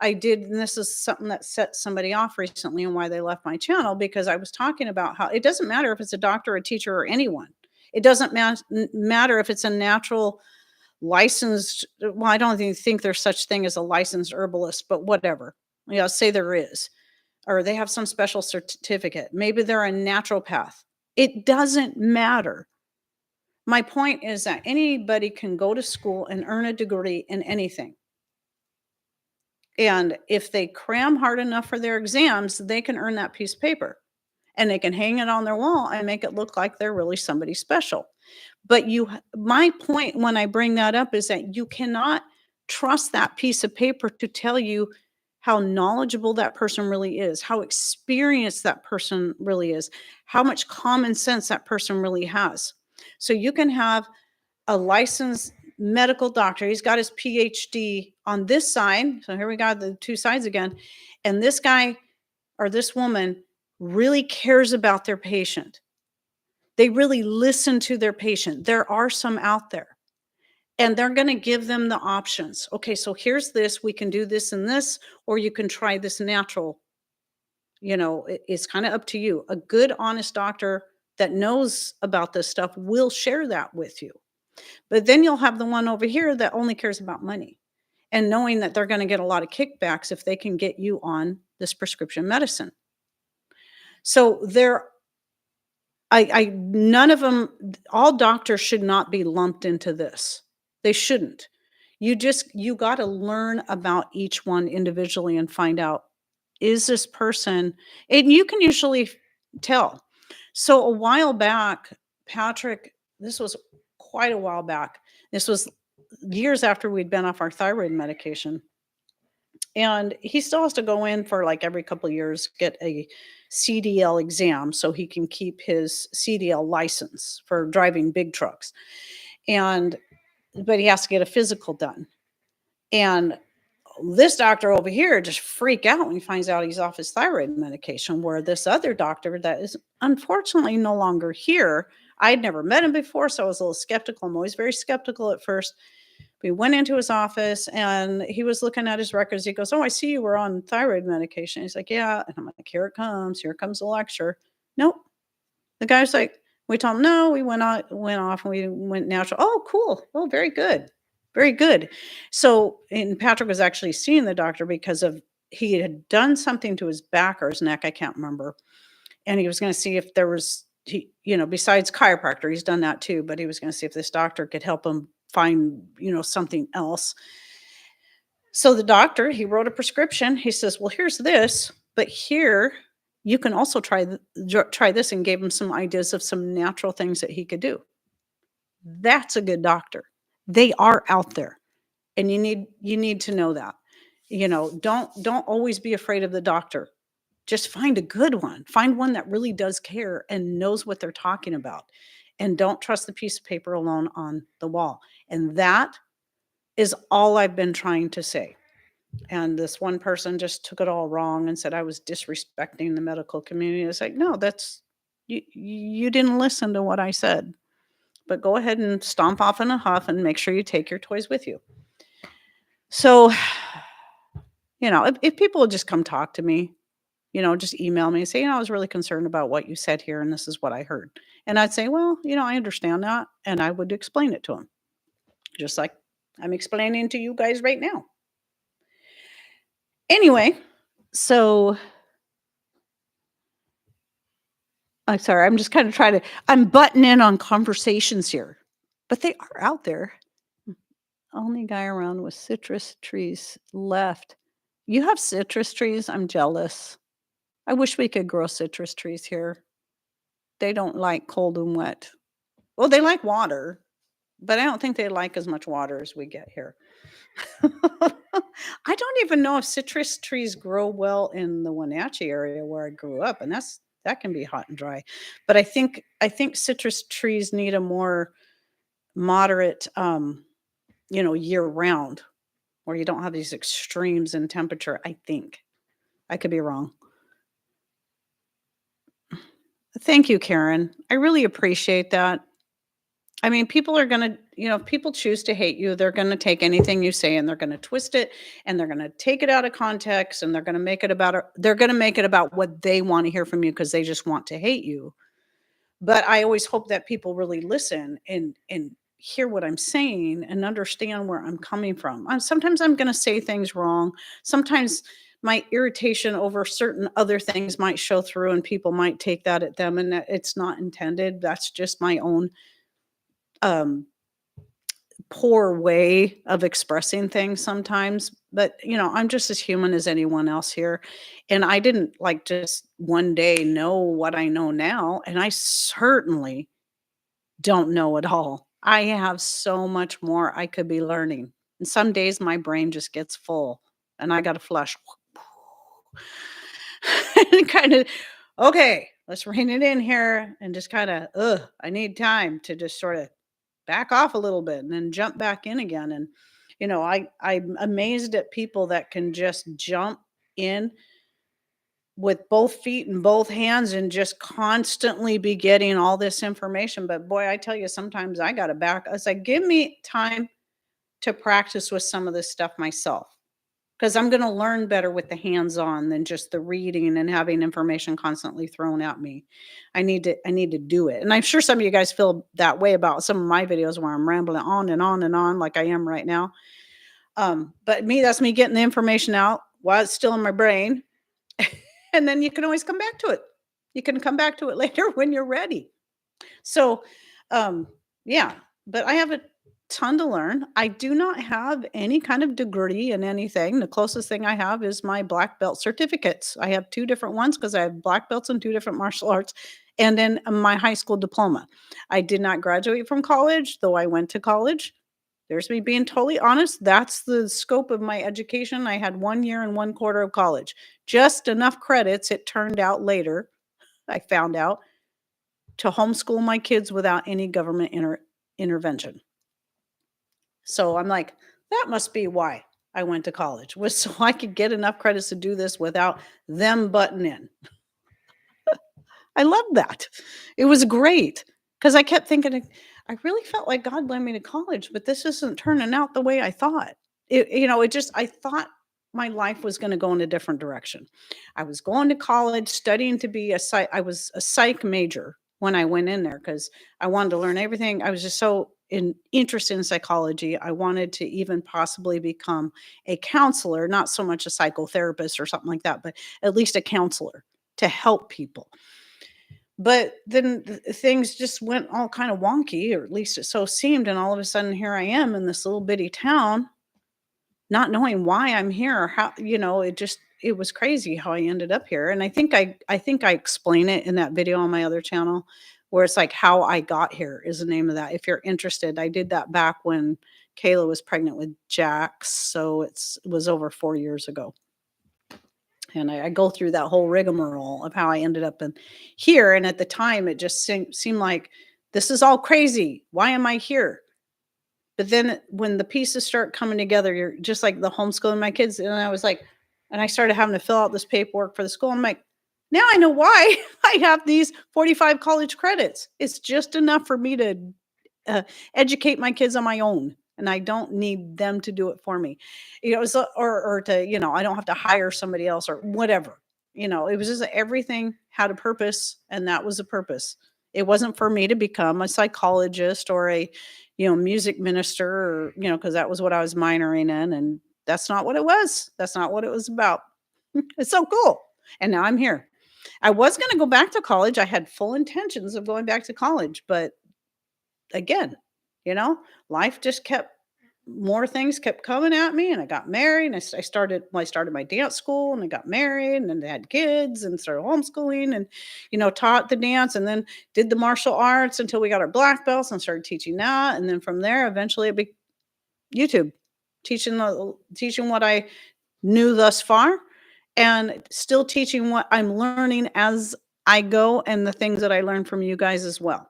I did, and this is something that set somebody off recently and why they left my channel, because I was talking about how it doesn't matter if it's a doctor, a teacher, or anyone. It doesn't matter if it's a natural licensed, well, I don't even think there's such thing as a licensed herbalist, but whatever. Say there is, or they have some special certificate. Maybe they're a naturopath. It doesn't matter. My point is that anybody can go to school and earn a degree in anything. And if they cram hard enough for their exams, they can earn that piece of paper, and they can hang it on their wall and make it look like they're really somebody special. But my point when I bring that up is that you cannot trust that piece of paper to tell you how knowledgeable that person really is, how experienced that person really is, how much common sense that person really has. So you can have a licensed medical doctor. He's got his PhD on this side. So here we got the two sides again. And this guy or this woman really cares about their patient. They really listen to their patient. There are some out there, and they're going to give them the options. Okay, so here's this. We can do this and this, or you can try this natural. It's kind of up to you. A good, honest doctor that knows about this stuff will share that with you. But then you'll have the one over here that only cares about money, and knowing that they're going to get a lot of kickbacks if they can get you on this prescription medicine. So none of them, all doctors should not be lumped into this. They shouldn't. You got to learn about each one individually and find out, is this person, and you can usually tell. So a while back, Patrick, this was quite a while back. This was years after we'd been off our thyroid medication. And he still has to go in for like every couple of years, get a CDL exam so he can keep his CDL license for driving big trucks. And but he has to get a physical done. And this doctor over here just freak out when he finds out he's off his thyroid medication, where this other doctor that is unfortunately no longer here. I'd never met him before, so I was a little skeptical. I'm always very skeptical at first. We went into his office and he was looking at his records. He goes, "Oh, I see you were on thyroid medication." He's like, "Yeah." And I'm like, "Here it comes. Here comes the lecture." Nope. The guy's like, we told him, "No, we went off and we went natural." "Oh, cool. Oh, very good. Very good." So, and Patrick was actually seeing the doctor because of he had done something to his back or his neck, I can't remember. And he was going to see if there was besides chiropractor, he's done that too, but he was going to see if this doctor could help him find, something else. So the doctor, he wrote a prescription. He says, "Well, here's this, but here you can also try this," and gave him some ideas of some natural things that he could do. That's a good doctor. They are out there, and you need to know that. Don't always be afraid of the doctor. Just find a good one. Find one that really does care and knows what they're talking about. And don't trust the piece of paper alone on the wall. And that is all I've been trying to say. And this one person just took it all wrong and said I was disrespecting the medical community. It's like, no, that's you didn't listen to what I said. But go ahead and stomp off in a huff and make sure you take your toys with you. So, if people would just come talk to me, just email me and say, "I was really concerned about what you said here, and this is what I heard." And I'd say, "Well, I understand that." And I would explain it to them, just like I'm explaining to you guys right now. Anyway, so I'm sorry, I'm just kind of I'm butting in on conversations here, but they are out there. Only guy around with citrus trees left. You have citrus trees? I'm jealous. I wish we could grow citrus trees here. They don't like cold and wet. Well, they like water, but I don't think they like as much water as we get here. I don't even know if citrus trees grow well in the Wenatchee area where I grew up, and that can be hot and dry. But I think citrus trees need a more moderate, year round, where you don't have these extremes in temperature. I think I could be wrong. Thank you, Karen. I really appreciate that. I mean, people are gonna, if people choose to hate you, they're gonna take anything you say and they're gonna twist it and they're gonna take it out of context and they're gonna make it about what they want to hear from you because they just want to hate you. But I always hope that people really listen and hear what I'm saying and understand where I'm coming from. Sometimes I'm gonna say things wrong. Sometimes my irritation over certain other things might show through and people might take that at them and that it's not intended. That's just my own um poor way of expressing things sometimes, but I'm just as human as anyone else here. And I didn't like just one day know what I know now, and I certainly don't know it all. I have so much more I could be learning. And some days my brain just gets full and I got to flush. And kind of, okay, let's rein it in here and just kind of, I need time to just sort of back off a little bit and then jump back in again. And I'm amazed at people that can just jump in with both feet and both hands and just constantly be getting all this information. But boy, I tell you, sometimes I got to back. I was like, give me time to practice with some of this stuff myself because I'm going to learn better with the hands on than just the reading and having information constantly thrown at me. I need to do it. And I'm sure some of you guys feel that way about some of my videos where I'm rambling on and on and on like I am right now. But that's me getting the information out while it's still in my brain. And then you can always come back to it. You can come back to it later when you're ready. So, um, yeah, but I have a ton to learn. I do not have any kind of degree in anything. The closest thing I have is my black belt certificates. I have two different ones because I have black belts in two different martial arts, and then my high school diploma. I did not graduate from college, though I went to college. There's me being totally honest. That's the scope of my education. I had 1 year and 1/4 of college. Just enough credits, it turned out later, I found out, to homeschool my kids without any government intervention. So I'm like, that must be why I went to college, was so I could get enough credits to do this without them butting in. I loved that. It was great because I kept thinking, I really felt like God led me to college, but this isn't turning out the way I thought. I thought my life was going to go in a different direction. I was going to college, studying to be I was a psych major when I went in there because I wanted to learn everything. I was just so interested in psychology. I wanted to even possibly become a counselor, not so much a psychotherapist or something like that, but at least a counselor to help people. But then things just went all kind of wonky, or at least it so seemed, and all of a sudden here I am in this little bitty town, not knowing why I'm here or how, it was crazy how I ended up here. And I think I explain it in that video on my other channel where it's like how I got here is the name of that. If you're interested, I did that back when Kayla was pregnant with Jax, so it was over 4 years ago. And I go through that whole rigmarole of how I ended up in here. And at the time, it just seemed like this is all crazy. Why am I here? But then when the pieces start coming together, you're just like the homeschooling my kids. And I was like, and I started having to fill out this paperwork for the school. I'm like, now I know why I have these 45 college credits. It's just enough for me to educate my kids on my own. And I don't need them to do it for me, or to, I don't have to hire somebody else or whatever. It was just that everything had a purpose, and that was a purpose. It wasn't for me to become a psychologist or a, music minister, or, because that was what I was minoring in. And that's not what it was. That's not what it was about. It's so cool. And now I'm here. I was going to go back to college. I had full intentions of going back to college, but again, you know, life just kept more things kept coming at me, and I got married, and I started my dance school, and I got married, and then I had kids and started homeschooling, and taught the dance, and then did the martial arts until we got our black belts and started teaching that. And then from there eventually it be YouTube, teaching what I knew thus far, and still teaching what I'm learning as I go, and the things that I learned from you guys as well.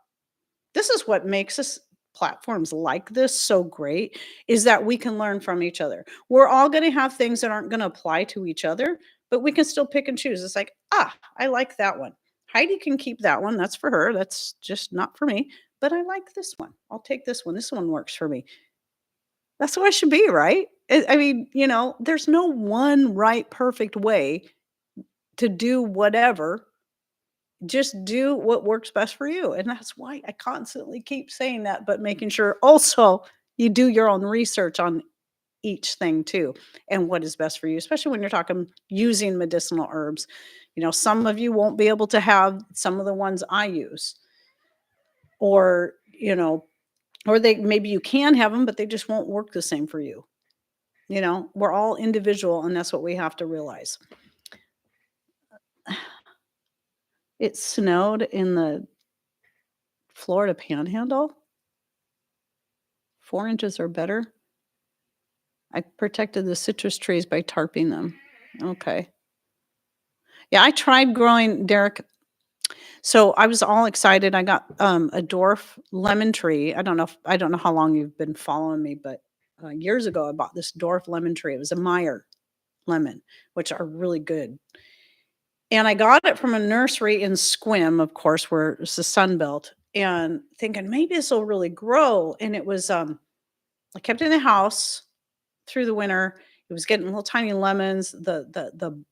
This is what makes us platforms like this so great, is that we can learn from each other. We're all going to have things that aren't going to apply to each other, but we can still pick and choose. It's like, I like that one. Heidi can keep that one. That's for her. That's just not for me. But I like this one. I'll take this one. This one works for me. That's what it should be, right? I mean, there's no one right, perfect way to do whatever. Just do what works best for you. And that's why I constantly keep saying that, but making sure also you do your own research on each thing too, and what is best for you, especially when you're talking using medicinal herbs. Some of you won't be able to have some of the ones I use, or, or they maybe you can have them, but they just won't work the same for you. We're all individual, and that's what we have to realize. It snowed in the Florida Panhandle. 4 inches or better. I protected the citrus trees by tarping them. Okay. Yeah, I tried growing, Derek. So I was all excited. I got a dwarf lemon tree. I don't know how long you've been following me, but years ago I bought this dwarf lemon tree. It was a Meyer lemon, which are really good. And I got it from a nursery in Squim, of course, where it's the Sun Belt, and thinking maybe this will really grow. And it was I kept it in the house through the winter. It was getting little tiny lemons. The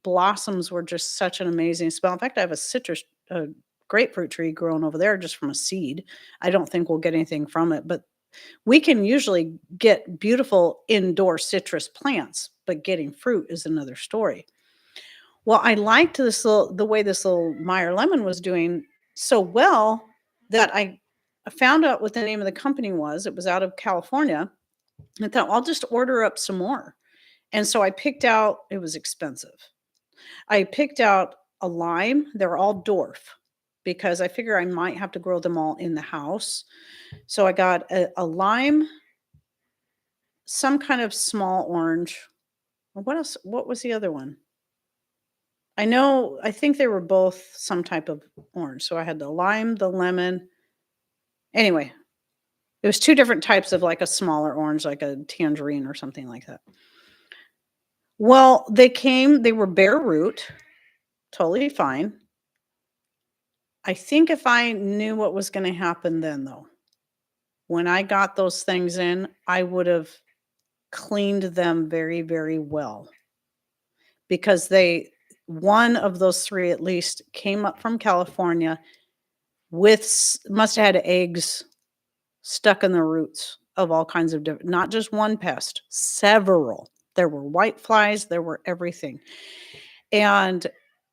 blossoms were just such an amazing smell. In fact, I have a grapefruit tree growing over there just from a seed. I don't think we'll get anything from it, but we can usually get beautiful indoor citrus plants, but getting fruit is another story. Well, I liked the way this little Meyer lemon was doing so well that I found out what the name of the company was. It was out of California. I thought, I'll just order up some more. And so I picked out, it was expensive. I picked out a lime. They're all dwarf because I figure I might have to grow them all in the house. So I got a lime, some kind of small orange. What else? What was the other one? I think they were both some type of orange. So I had the lime, the lemon. Anyway, it was two different types of like a smaller orange, like a tangerine or something like that. Well, they were bare root, totally fine. I think if I knew what was going to happen then, though, when I got those things in, I would have cleaned them very, very well because one of those three at least came up from California with, must have had eggs stuck in the roots of all kinds of different, not just one pest, several. There were white flies, there were everything. And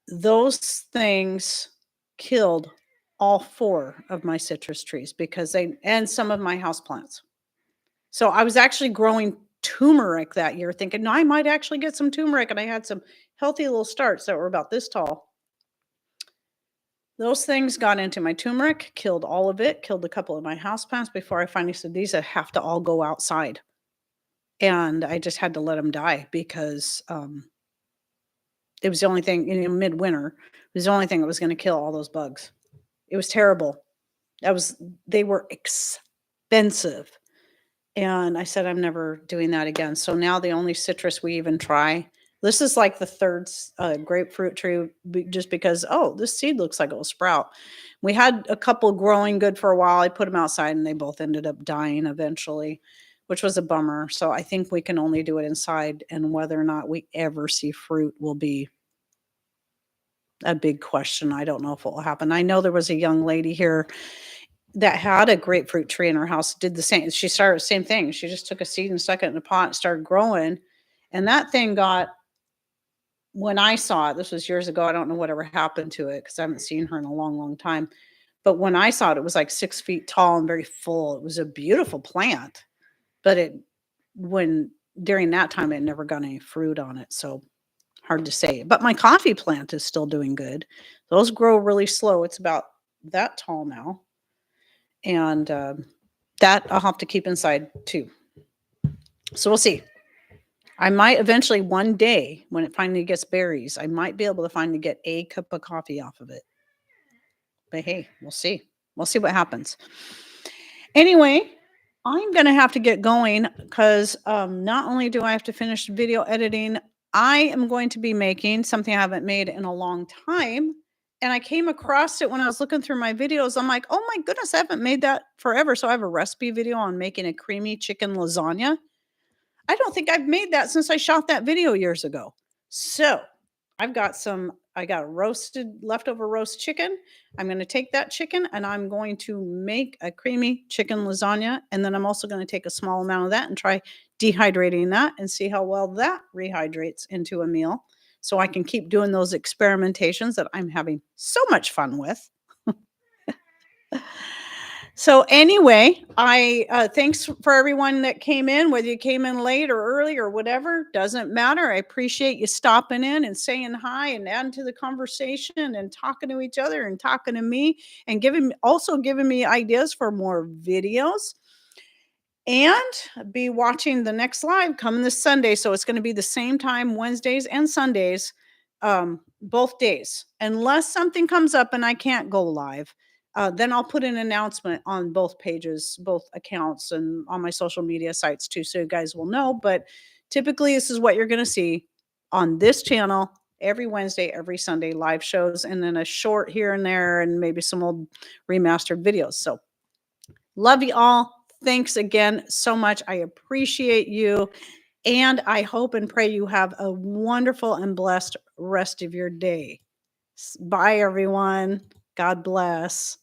those things killed all four of my citrus trees and some of my houseplants. So I was actually growing turmeric that year, thinking, no, I might actually get some turmeric. And I had some healthy little starts that were about this tall. Those things got into my turmeric, killed all of it, killed a couple of my houseplants before I finally said, these have to all go outside. And I just had to let them die because it was the only thing in midwinter. It was the only thing that was going to kill all those bugs. It was terrible. They were expensive. And I said, I'm never doing that again. So now the only citrus we even try, this is like the third grapefruit tree, just because, this seed looks like it will sprout. We had a couple growing good for a while. I put them outside and they both ended up dying eventually, which was a bummer. So I think we can only do it inside, and whether or not we ever see fruit will be a big question. I don't know if it will happen. I know there was a young lady here that had a grapefruit tree in her house, did the same. She started the same thing. She just took a seed and stuck it in a pot and started growing. And that thing when I saw it, this was years ago, I don't know whatever happened to it because I haven't seen her in a long, long time. But when I saw it, it was like 6 feet tall and very full. It was a beautiful plant, but during that time, it never got any fruit on it. So hard to say. But my coffee plant is still doing good. Those grow really slow. It's about that tall now. And that I'll have to keep inside too. So we'll see. I might eventually one day, when it finally gets berries, I might be able to finally get a cup of coffee off of it. But hey, we'll see. We'll see what happens. Anyway, I'm going to have to get going because not only do I have to finish video editing, I am going to be making something I haven't made in a long time. And I came across it when I was looking through my videos. I'm like, oh my goodness, I haven't made that forever. So I have a recipe video on making a creamy chicken lasagna. I don't think I've made that since I shot that video years ago. So I got leftover roast chicken. I'm going to take that chicken and I'm going to make a creamy chicken lasagna. And then I'm also going to take a small amount of that and try dehydrating that and see how well that rehydrates into a meal. So I can keep doing those experimentations that I'm having so much fun with. So anyway, thanks for everyone that came in, whether you came in late or early or whatever, doesn't matter. I appreciate you stopping in and saying hi and adding to the conversation and talking to each other and talking to me and also giving me ideas for more videos. And be watching the next live coming this Sunday. So it's going to be the same time, Wednesdays and Sundays, both days, unless something comes up and I can't go live. Then I'll put an announcement on both pages, both accounts, and on my social media sites too, so you guys will know. But typically, this is what you're going to see on this channel every Wednesday, every Sunday, live shows, and then a short here and there, and maybe some old remastered videos. So love you all. Thanks again so much. I appreciate you. And I hope and pray you have a wonderful and blessed rest of your day. Bye, everyone. God bless.